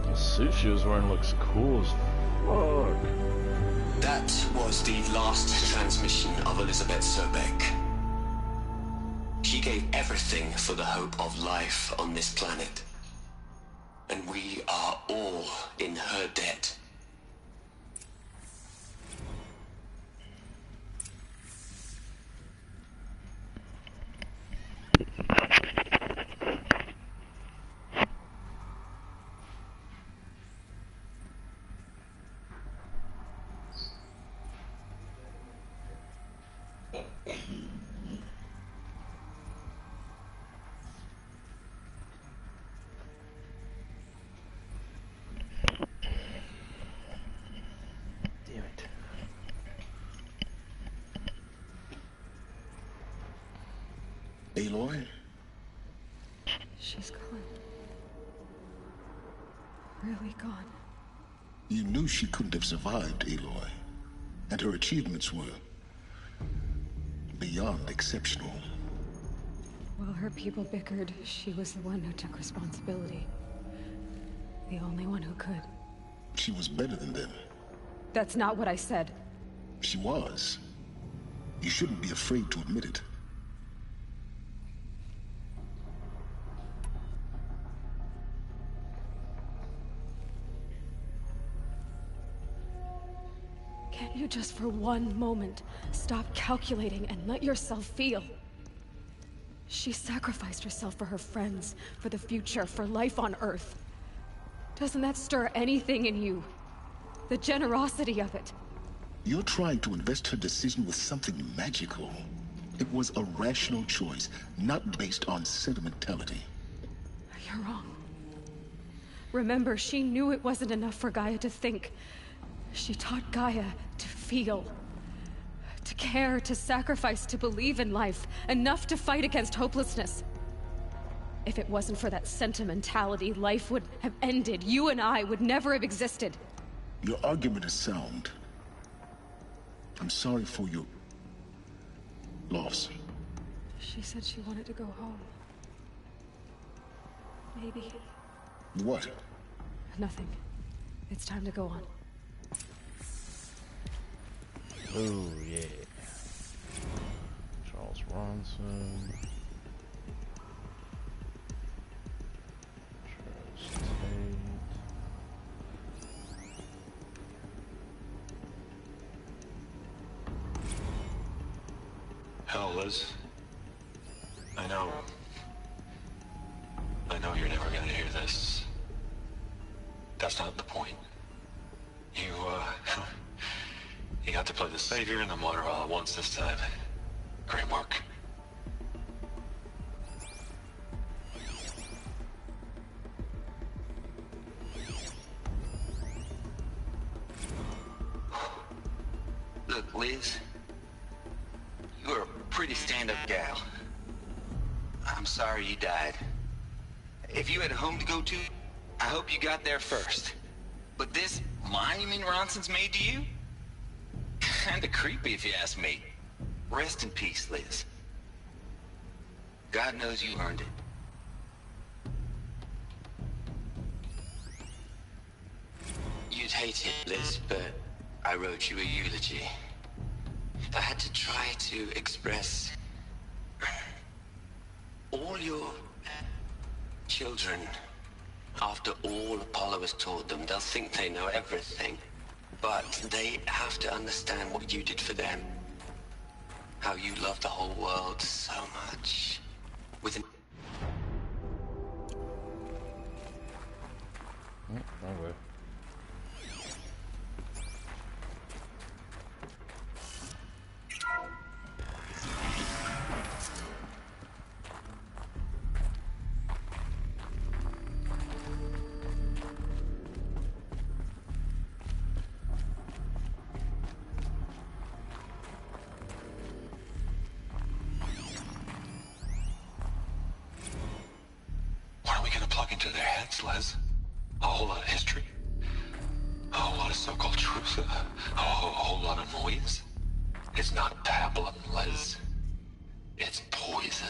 The suit she was wearing looks cool as fuck. That was the last transmission of Elizabeth Sobeck. She gave everything for the hope of life on this planet. And we are all in her debt. Aloy? She's gone. Really gone. You knew she couldn't have survived, Aloy. And her achievements were beyond exceptional. While her people bickered, she was the one who took responsibility. The only one who could. She was better than them. That's not what I said. She was. You shouldn't be afraid to admit it. Can't you just for one moment stop calculating and let yourself feel? She sacrificed herself for her friends, for the future, for life on Earth. Doesn't that stir anything in you? The generosity of it. You're trying to invest her decision with something magical. It was a rational choice, not based on sentimentality. You're wrong. Remember, she knew it wasn't enough for Gaia to think. She taught Gaia to feel. To care, to sacrifice, to believe in life. Enough to fight against hopelessness. If it wasn't for that sentimentality, life would have ended. You and I would never have existed. Your argument is sound. I'm sorry for your loss. She said she wanted to go home. Maybe. What? Nothing. It's time to go on. Oh, yeah. Charles Ronson. Charles Tate. Hell, Liz. I know you're never gonna hear this. That's not the point. You got to play the savior and the martyr all at once this time. Great work. Look, Liz. You're a pretty stand-up gal. I'm sorry you died. If you had a home to go to, I hope you got there first. But this monument Ronson's made to you? Kinda creepy if you ask me. Rest in peace, Liz. God knows you earned it. You'd hate it, Liz, but I wrote you a eulogy. I had to try to express all your children. After all Apollo has taught them, they'll think they know everything. But they have to understand what you did for them. How you loved the whole world so much. With an... Wrong way. What are we gonna plug into their heads, Les? A whole lot of history? A whole lot of so-called truth? A whole lot of noise? It's not pablum, Les. It's poison.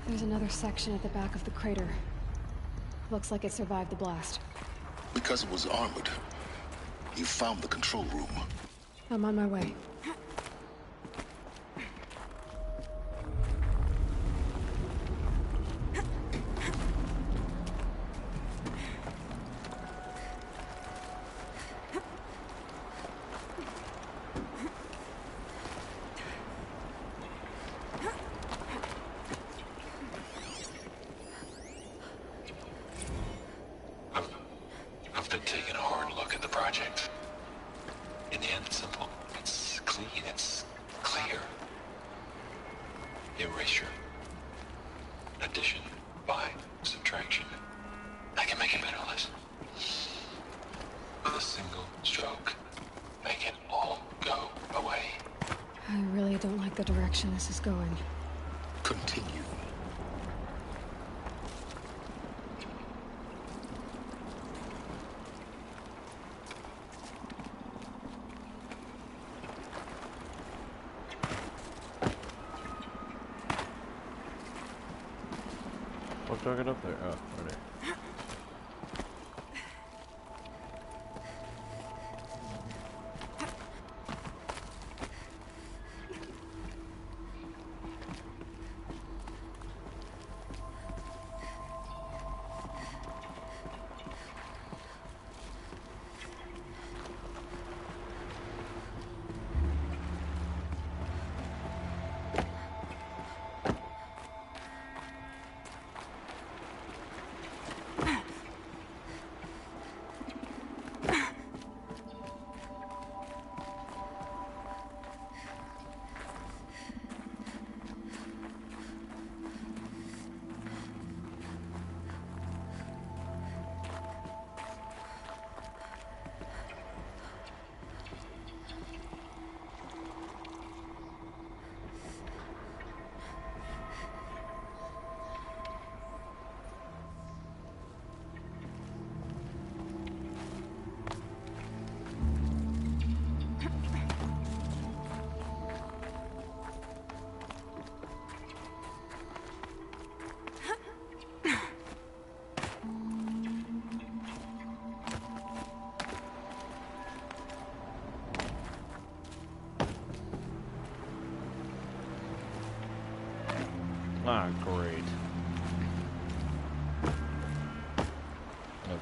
There's another section at the back of the crater. Looks like it survived the blast. Because it was armored, you found the control room. I'm on my way. I've been taking a hard look at the project. In the end, it's simple. It's clean. It's clear. Erasure. Addition. By. Subtraction. I can make it better, Liz. With a single stroke. Make it all go away. I really don't like the direction this is going. Continue. What dog it up there? Oh, right there. Ah, great. Okay.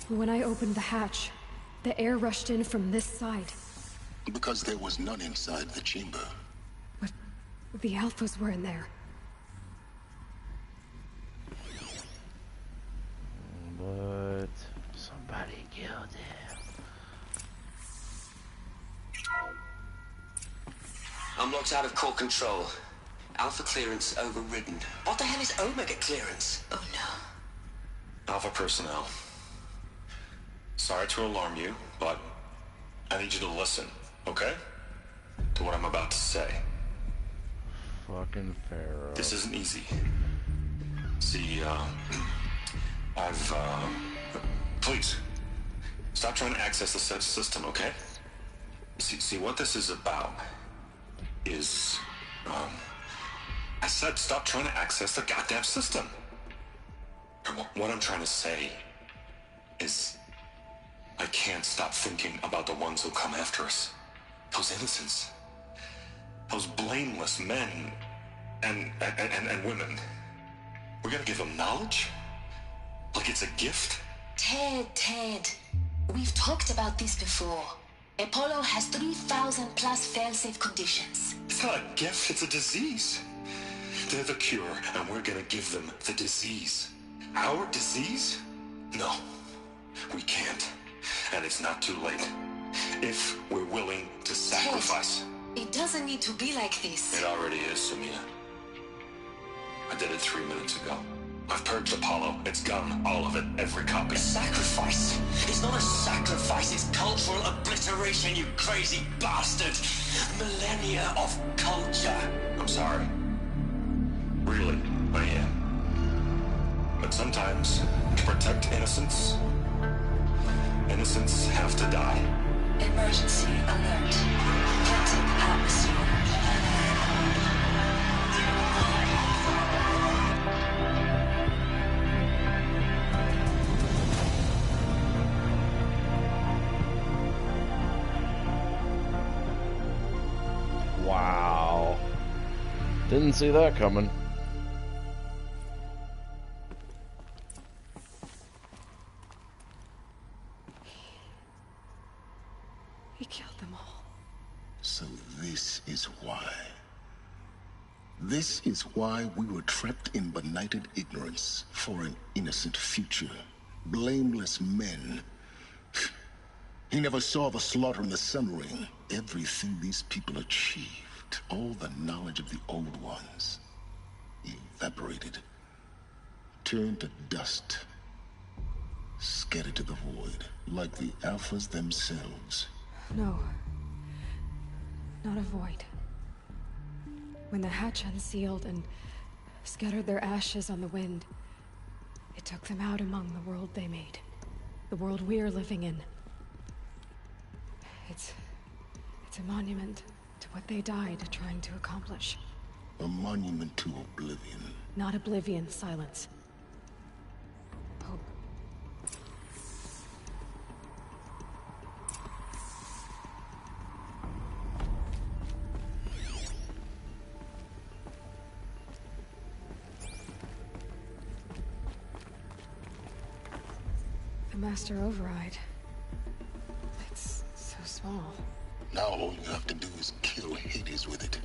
When I opened the hatch, the air rushed in from this side. Because there was none inside the chamber. But the Alphas were in there. But somebody killed him. I'm locked out of core control. Alpha clearance overridden. What the hell is Omega clearance? Oh no. Alpha personnel. Sorry to alarm you, but I need you to listen, okay? To what I'm about to say. Fucking Pharaoh. This isn't easy. See, please, stop trying to access the system, okay? See, what this is about is, I said stop trying to access the goddamn system. What I'm trying to say is, I can't stop thinking about the ones who come after us. Those innocents. Those blameless men and women. We're gonna give them knowledge? Like it's a gift? Ted. We've talked about this before. Apollo has 3,000 plus fail-safe conditions. It's not a gift, it's a disease. They're the cure, and we're gonna give them the disease. Our disease? No, we can't. And it's not too late. If we're willing to sacrifice. Ted, it doesn't need to be like this. It already is, Samina. I did it 3 minutes ago. I've purged Apollo. It's gone. All of it. Every copy. A sacrifice? It's not a sacrifice, it's cultural obliteration, you crazy bastard! Millennia of culture! I'm sorry. Really, I am. But sometimes, to protect innocence, innocents have to die. Emergency alert. Detecting atmosphere. Wow. Didn't see that coming. He killed them all. So this is why. This is why we were trapped in benighted ignorance for an innocent future. Blameless men. He never saw the slaughter in the Sun Ring. Everything these people achieved, all the knowledge of the old ones, evaporated, turned to dust, scattered to the void, like the Alphas themselves. No. Not a void. When the hatch unsealed and scattered their ashes on the wind, it took them out among the world they made. The world we're living in. It's a monument to what they died trying to accomplish. A monument to oblivion. Not oblivion, silence. Hope. The Master Override. It's so small. Now all you have to do is kill Hades with it.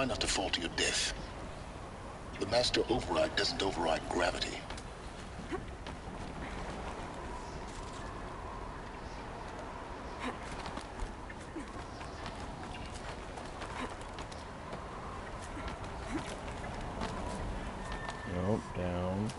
try not to fall to your death. The master override doesn't override gravity. Nope, down.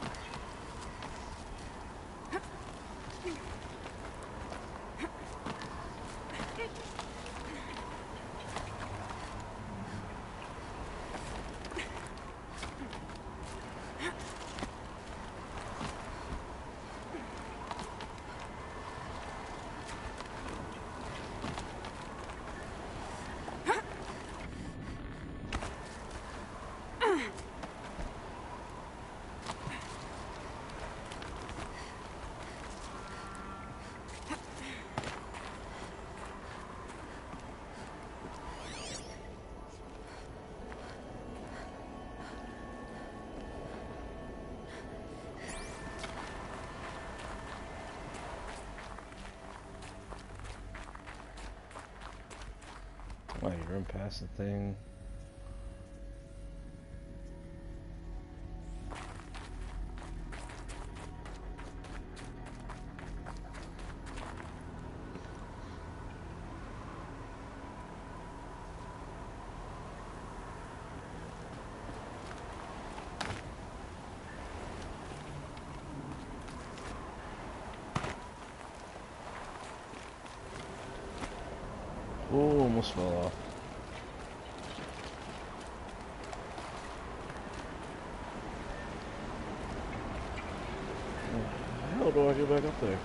Wow, you run past the thing. Oh, almost fell off. How do I get back up there?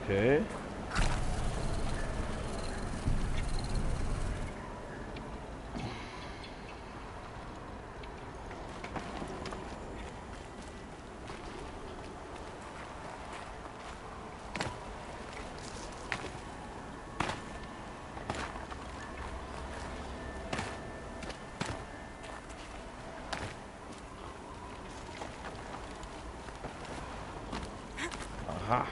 Okay. Aha.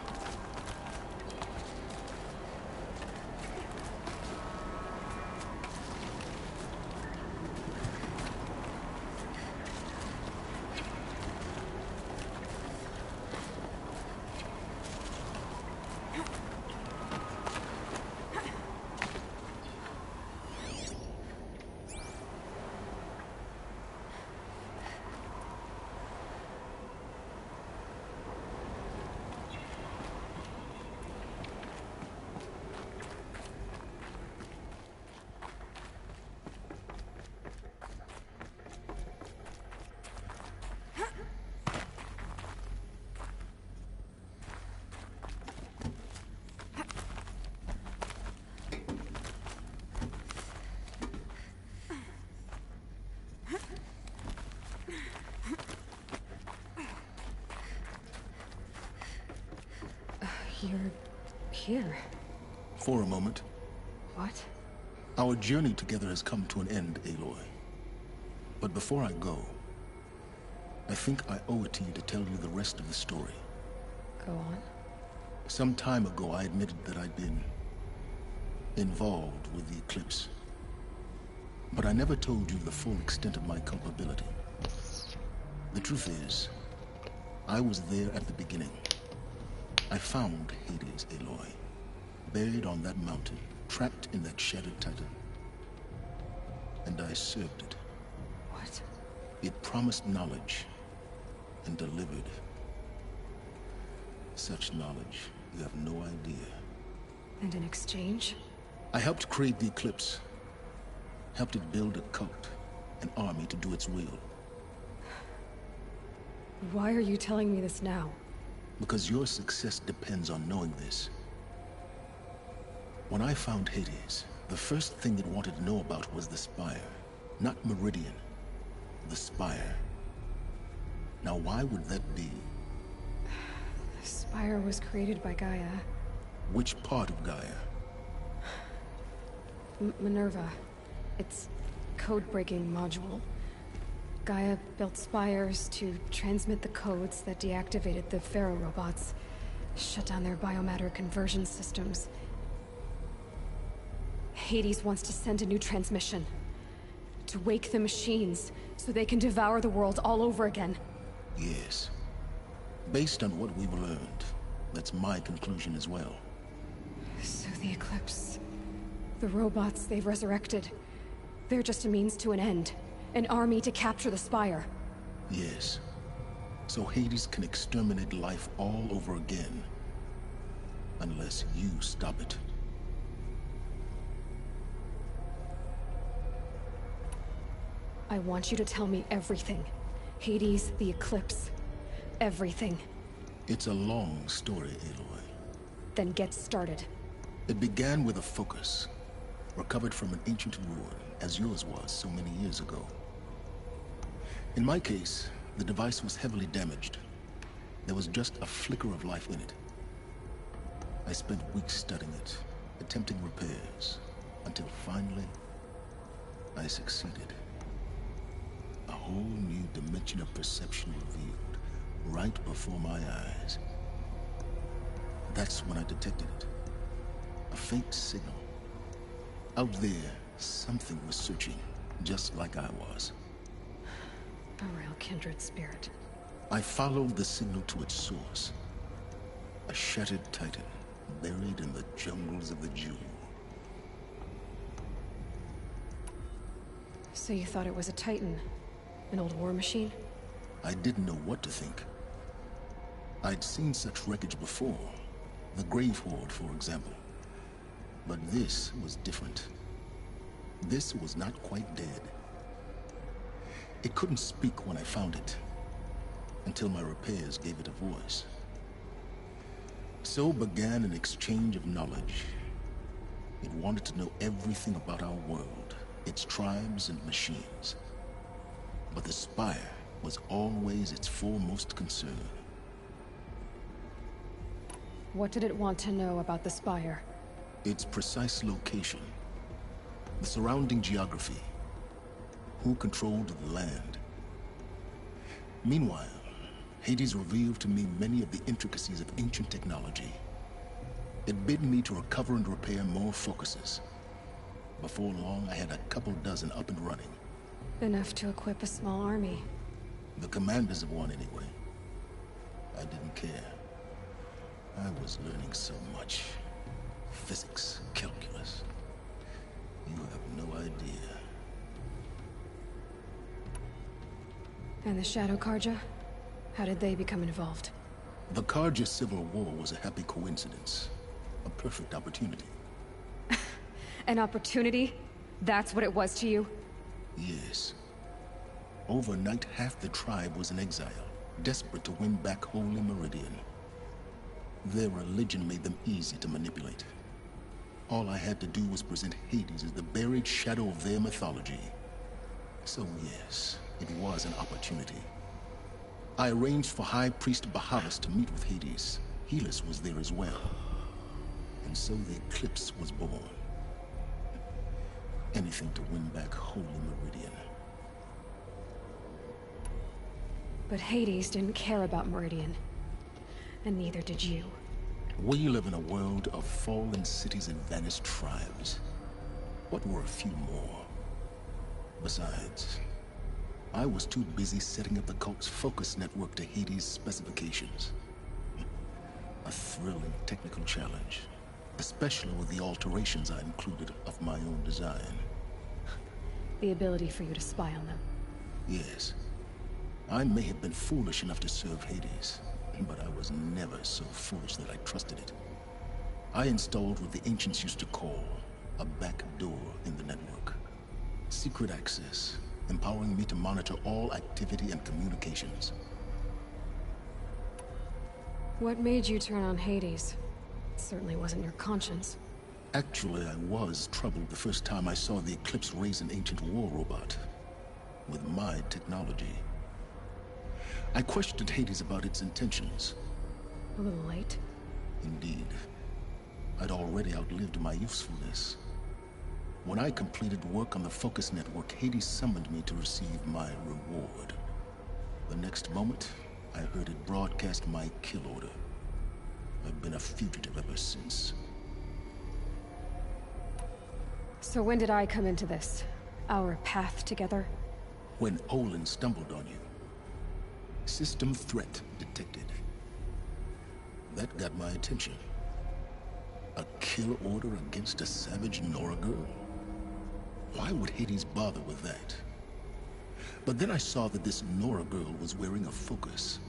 You're here. For a moment. What? Our journey together has come to an end, Aloy. But before I go, I think I owe it to you to tell you the rest of the story. Go on. Some time ago, I admitted that I'd been involved with the eclipse. But I never told you the full extent of my culpability. The truth is, I was there at the beginning. I found Hades, Aloy, buried on that mountain, trapped in that shattered titan. And I served it. What? It promised knowledge and delivered such knowledge you have no idea. And in exchange? I helped create the eclipse. Helped it build a cult, an army to do its will. Why are you telling me this now? Because your success depends on knowing this. When I found Hades, the first thing it wanted to know about was the Spire, not Meridian. The Spire. Now, why would that be? The Spire was created by Gaia. Which part of Gaia? Minerva. It's code-breaking module. Gaia built spires to transmit the codes that deactivated the Pharaoh robots, shut down their biomatter conversion systems. Hades wants to send a new transmission. To wake the machines, so they can devour the world all over again. Yes. Based on what we've learned, that's my conclusion as well. So the Eclipse... the robots they've resurrected... they're just a means to an end. An army to capture the Spire. Yes. So Hades can exterminate life all over again. Unless you stop it. I want you to tell me everything. Hades, the Eclipse, everything. It's a long story, Aloy. Then get started. It began with a focus, recovered from an ancient ruin, as yours was so many years ago. In my case, the device was heavily damaged. There was just a flicker of life in it. I spent weeks studying it, attempting repairs, until finally, I succeeded. A whole new dimension of perception revealed, right before my eyes. That's when I detected it. A faint signal. Out there, something was searching, just like I was. A real kindred spirit. I followed the signal to its source. A shattered titan, buried in the jungles of the Jewel. So you thought it was a titan? An old war machine? I didn't know what to think. I'd seen such wreckage before. The Grave Horde, for example. But this was different. This was not quite dead. It couldn't speak when I found it, until my repairs gave it a voice. So began an exchange of knowledge. It wanted to know everything about our world, its tribes and machines. But the Spire was always its foremost concern. What did it want to know about the Spire? Its precise location, the surrounding geography, who controlled the land. Meanwhile, Hades revealed to me many of the intricacies of ancient technology. It bid me to recover and repair more focuses. Before long, I had a couple dozen up and running. Enough to equip a small army. The commanders of one, anyway. I didn't care. I was learning so much. Physics, calculus. You have no idea. And the Shadow Karja? How did they become involved? The Karja Civil War was a happy coincidence. A perfect opportunity. An opportunity? That's what it was to you? Yes. Overnight, half the tribe was in exile, desperate to win back Holy Meridian. Their religion made them easy to manipulate. All I had to do was present Hades as the buried shadow of their mythology. So yes, it was an opportunity. I arranged for High Priest Bahavas to meet with Hades. Helis was there as well. And so the Eclipse was born. Anything to win back Holy Meridian. But Hades didn't care about Meridian. And neither did you. We live in a world of fallen cities and vanished tribes. What were a few more? Besides, I was too busy setting up the cult's focus network to Hades' specifications. A thrilling technical challenge, especially with the alterations I included of my own design. The ability for you to spy on them. Yes. I may have been foolish enough to serve Hades, but I was never so foolish that I trusted it. I installed what the ancients used to call a back door in the network. Secret access, empowering me to monitor all activity and communications. What made you turn on Hades? It certainly wasn't your conscience. Actually, I was troubled the first time I saw the Eclipse raise an ancient war robot. with my technology. I questioned Hades about its intentions. A little late. Indeed. I'd already outlived my usefulness. When I completed work on the Focus Network, Hades summoned me to receive my reward. The next moment, I heard it broadcast my kill order. I've been a fugitive ever since. So when did I come into this? Our path together? When Olin stumbled on you. System threat detected. That got my attention. A kill order against a savage Nora girl? Why would Hades bother with that? But then I saw that this Nora girl was wearing a focus,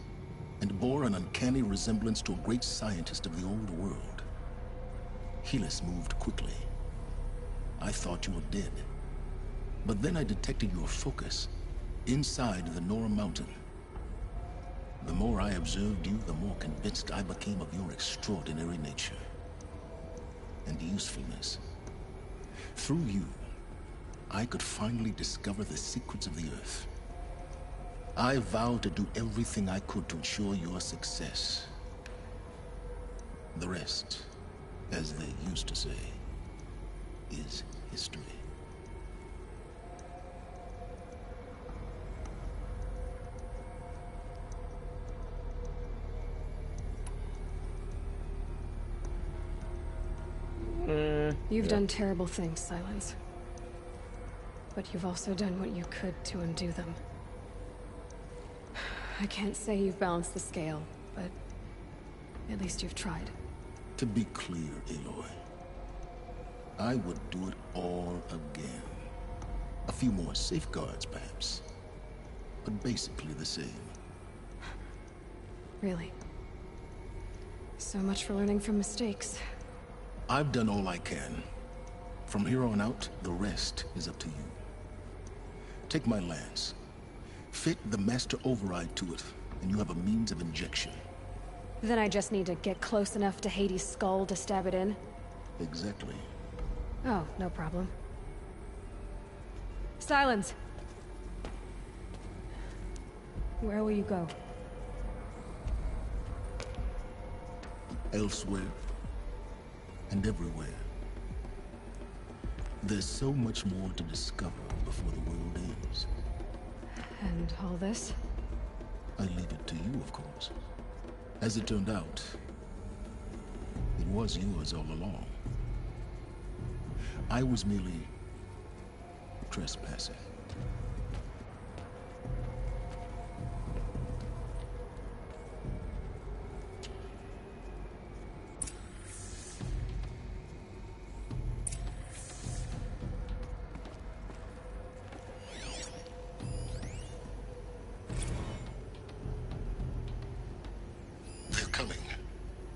and bore an uncanny resemblance to a great scientist of the old world. Helis moved quickly. I thought you were dead. But then I detected your focus inside the Nora mountain. The more I observed you, the more convinced I became of your extraordinary nature and usefulness. Through you, I could finally discover the secrets of the Earth. I vowed to do everything I could to ensure your success. The rest, as they used to say, is history. You've done terrible things, Silence. But you've also done what you could to undo them. I can't say you've balanced the scale, but at least you've tried. To be clear, Aloy, I would do it all again. A few more safeguards, perhaps, but basically the same. Really? So much for learning from mistakes. I've done all I can. From here on out, the rest is up to you. Take my lance. Fit the master override to it, and you have a means of injection. Then I just need to get close enough to Hades' skull to stab it in? Exactly. Oh, no problem. Silence! Where will you go? Elsewhere. And everywhere. There's so much more to discover before the world ends. And all this? I leave it to you, of course. As it turned out, it was yours all along. I was merely trespassing.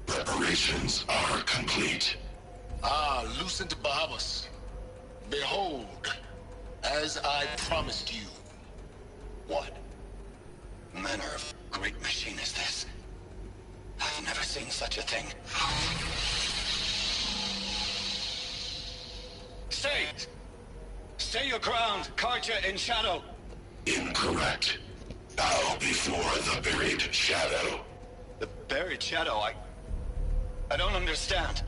Preparations are complete. Ah, Lucent Bahabas. Behold, as I promised you. What manner of great machine is this? I've never seen such a thing. Stay! Stay your ground, Karja in shadow! Incorrect. Bow before the buried shadow. The buried shadow, I don't understand.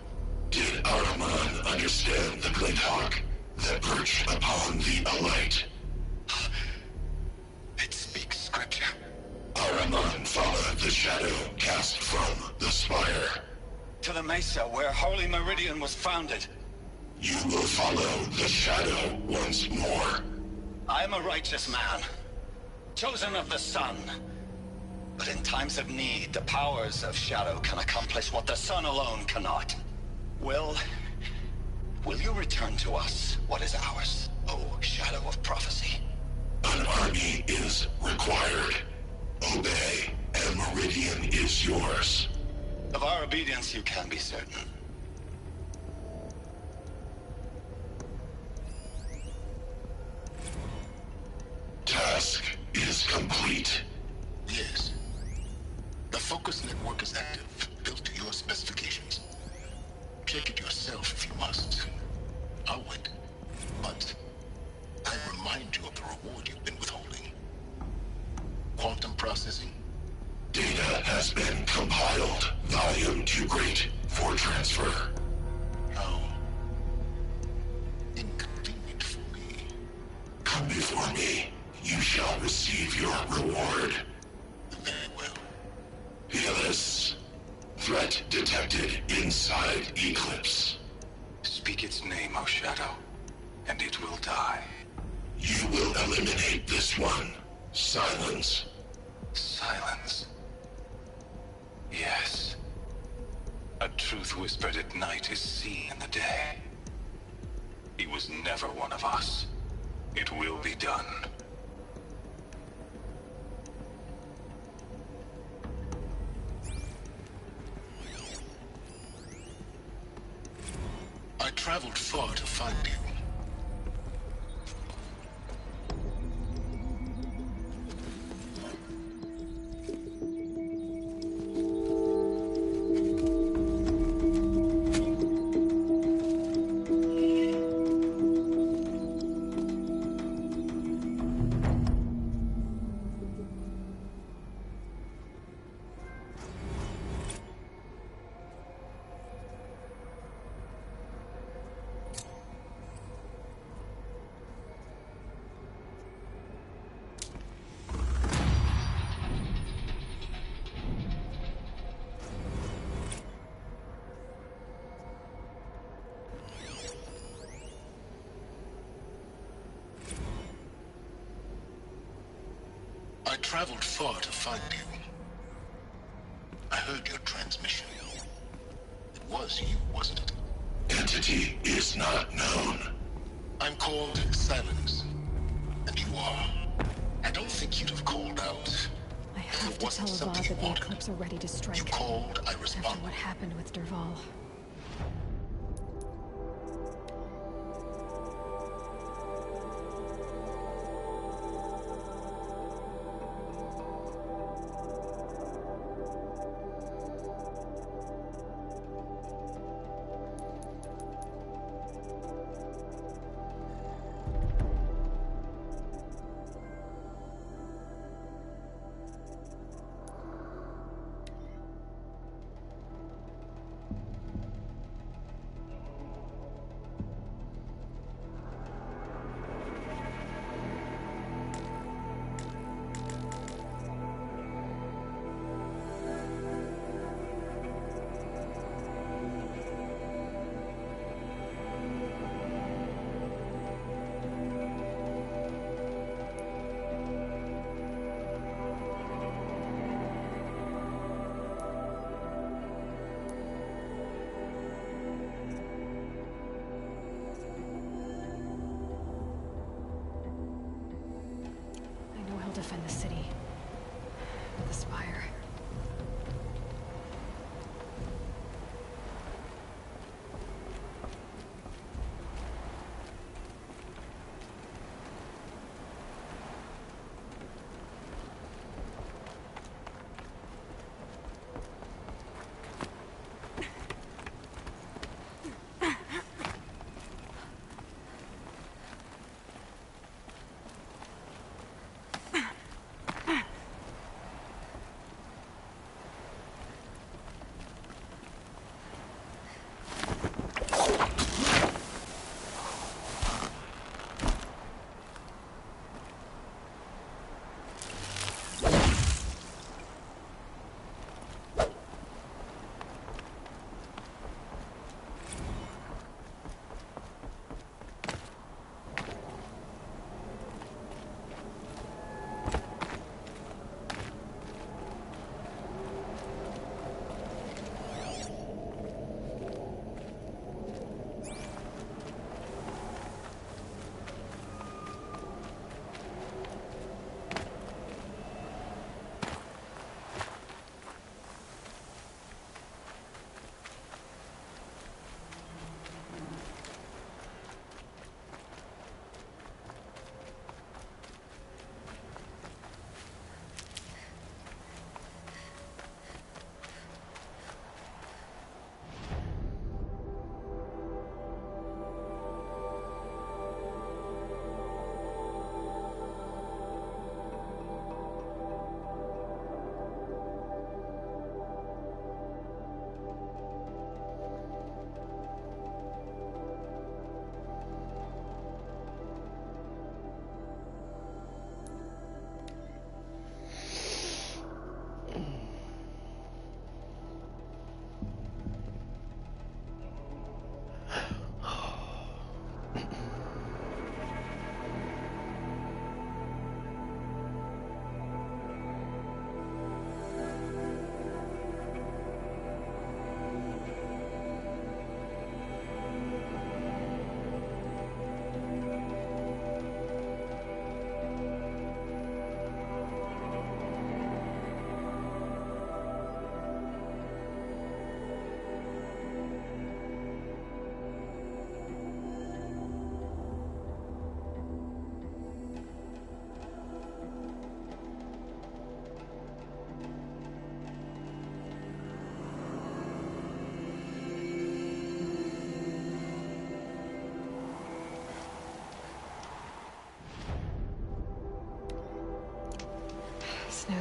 Did Ahriman understand the glint hawk that perched upon the alight? It speaks scripture. Ahriman followed the shadow cast from the spire. To the mesa where Holy Meridian was founded. You will follow the shadow once more. I am a righteous man, chosen of the sun. But in times of need, the powers of shadow can accomplish what the sun alone cannot. Will you return to us what is ours, O Shadow of Prophecy? An army is required. Obey, and Meridian is yours. Of our obedience you can be certain. Task is complete. Yes. The Focus Network is active, built to your specifications. Check it yourself if you must. I'll wait. But I remind you of the reward you've been withholding. Lucifer. How inconvenient for me. Come before me. You shall receive your reward. Very well. Peerless. Threat detected inside Eclipse. Speak its name, O Shadow, and it will die. You will eliminate this one. Silence. Silence. Yes. A truth whispered at night is seen in the day. He was never one of us. It will be done. I traveled far to find you. I traveled far to find you. I heard your transmission. It was you, wasn't it? Entity is not known. I'm called Silence. And you are. I don't think you'd have called out. I have to tell Avad that the Eclipse are ready to strike. You called, I responded. After what happened with Derval. Defend the city. The Spire.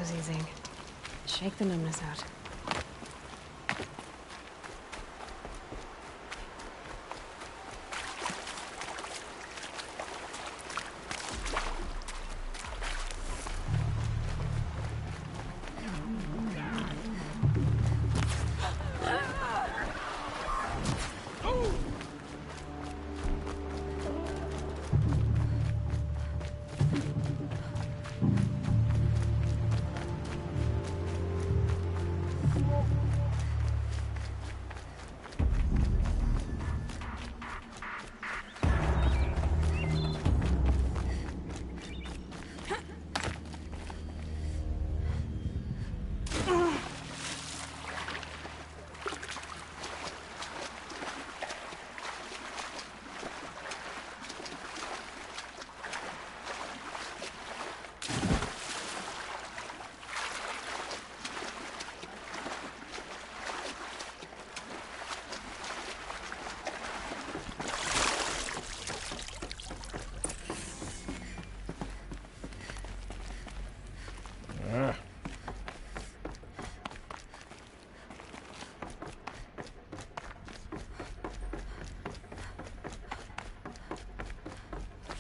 was easing. Shake the numbness out.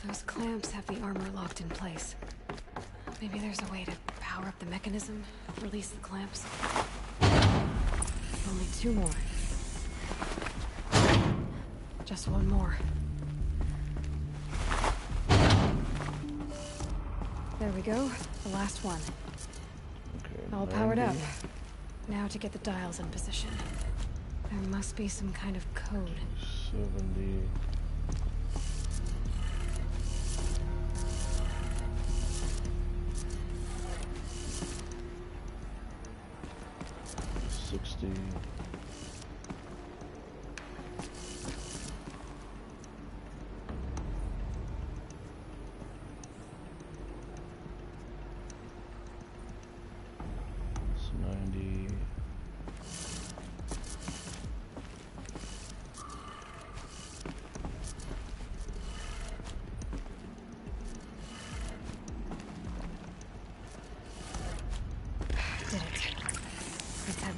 Those clamps have the armor locked in place. Maybe there's a way to power up the mechanism, release the clamps. Only 2 more. Just 1 more. There we go. The last one. Okay, All powered up. Now to get the dials in position. There must be some kind of code. 70.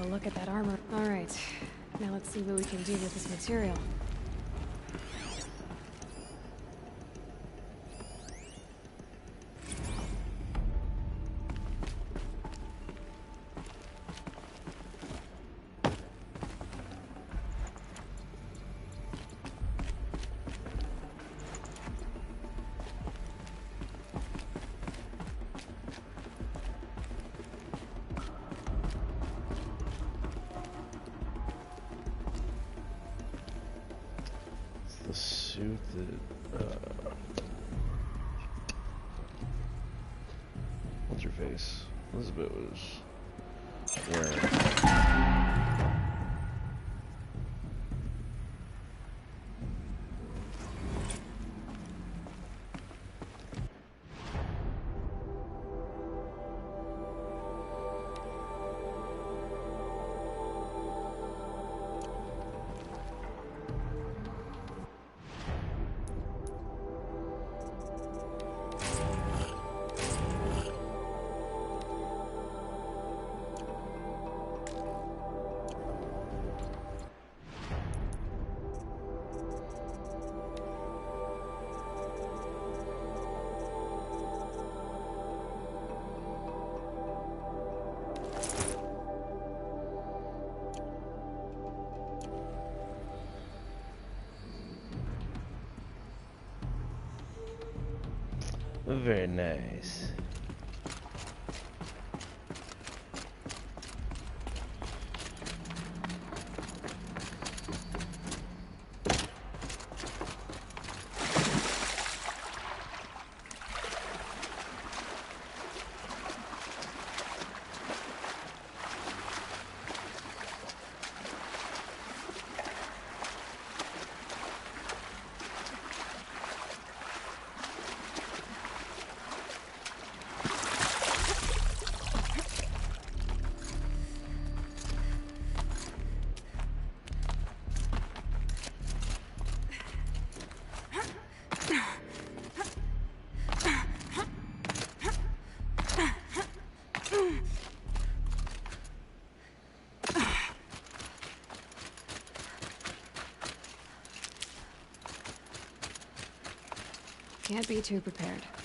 Look at that armor. All right. Now let's see what we can do with this material. The suit that, what's her face? Elizabeth was wearing. Very nice. Can't be too prepared.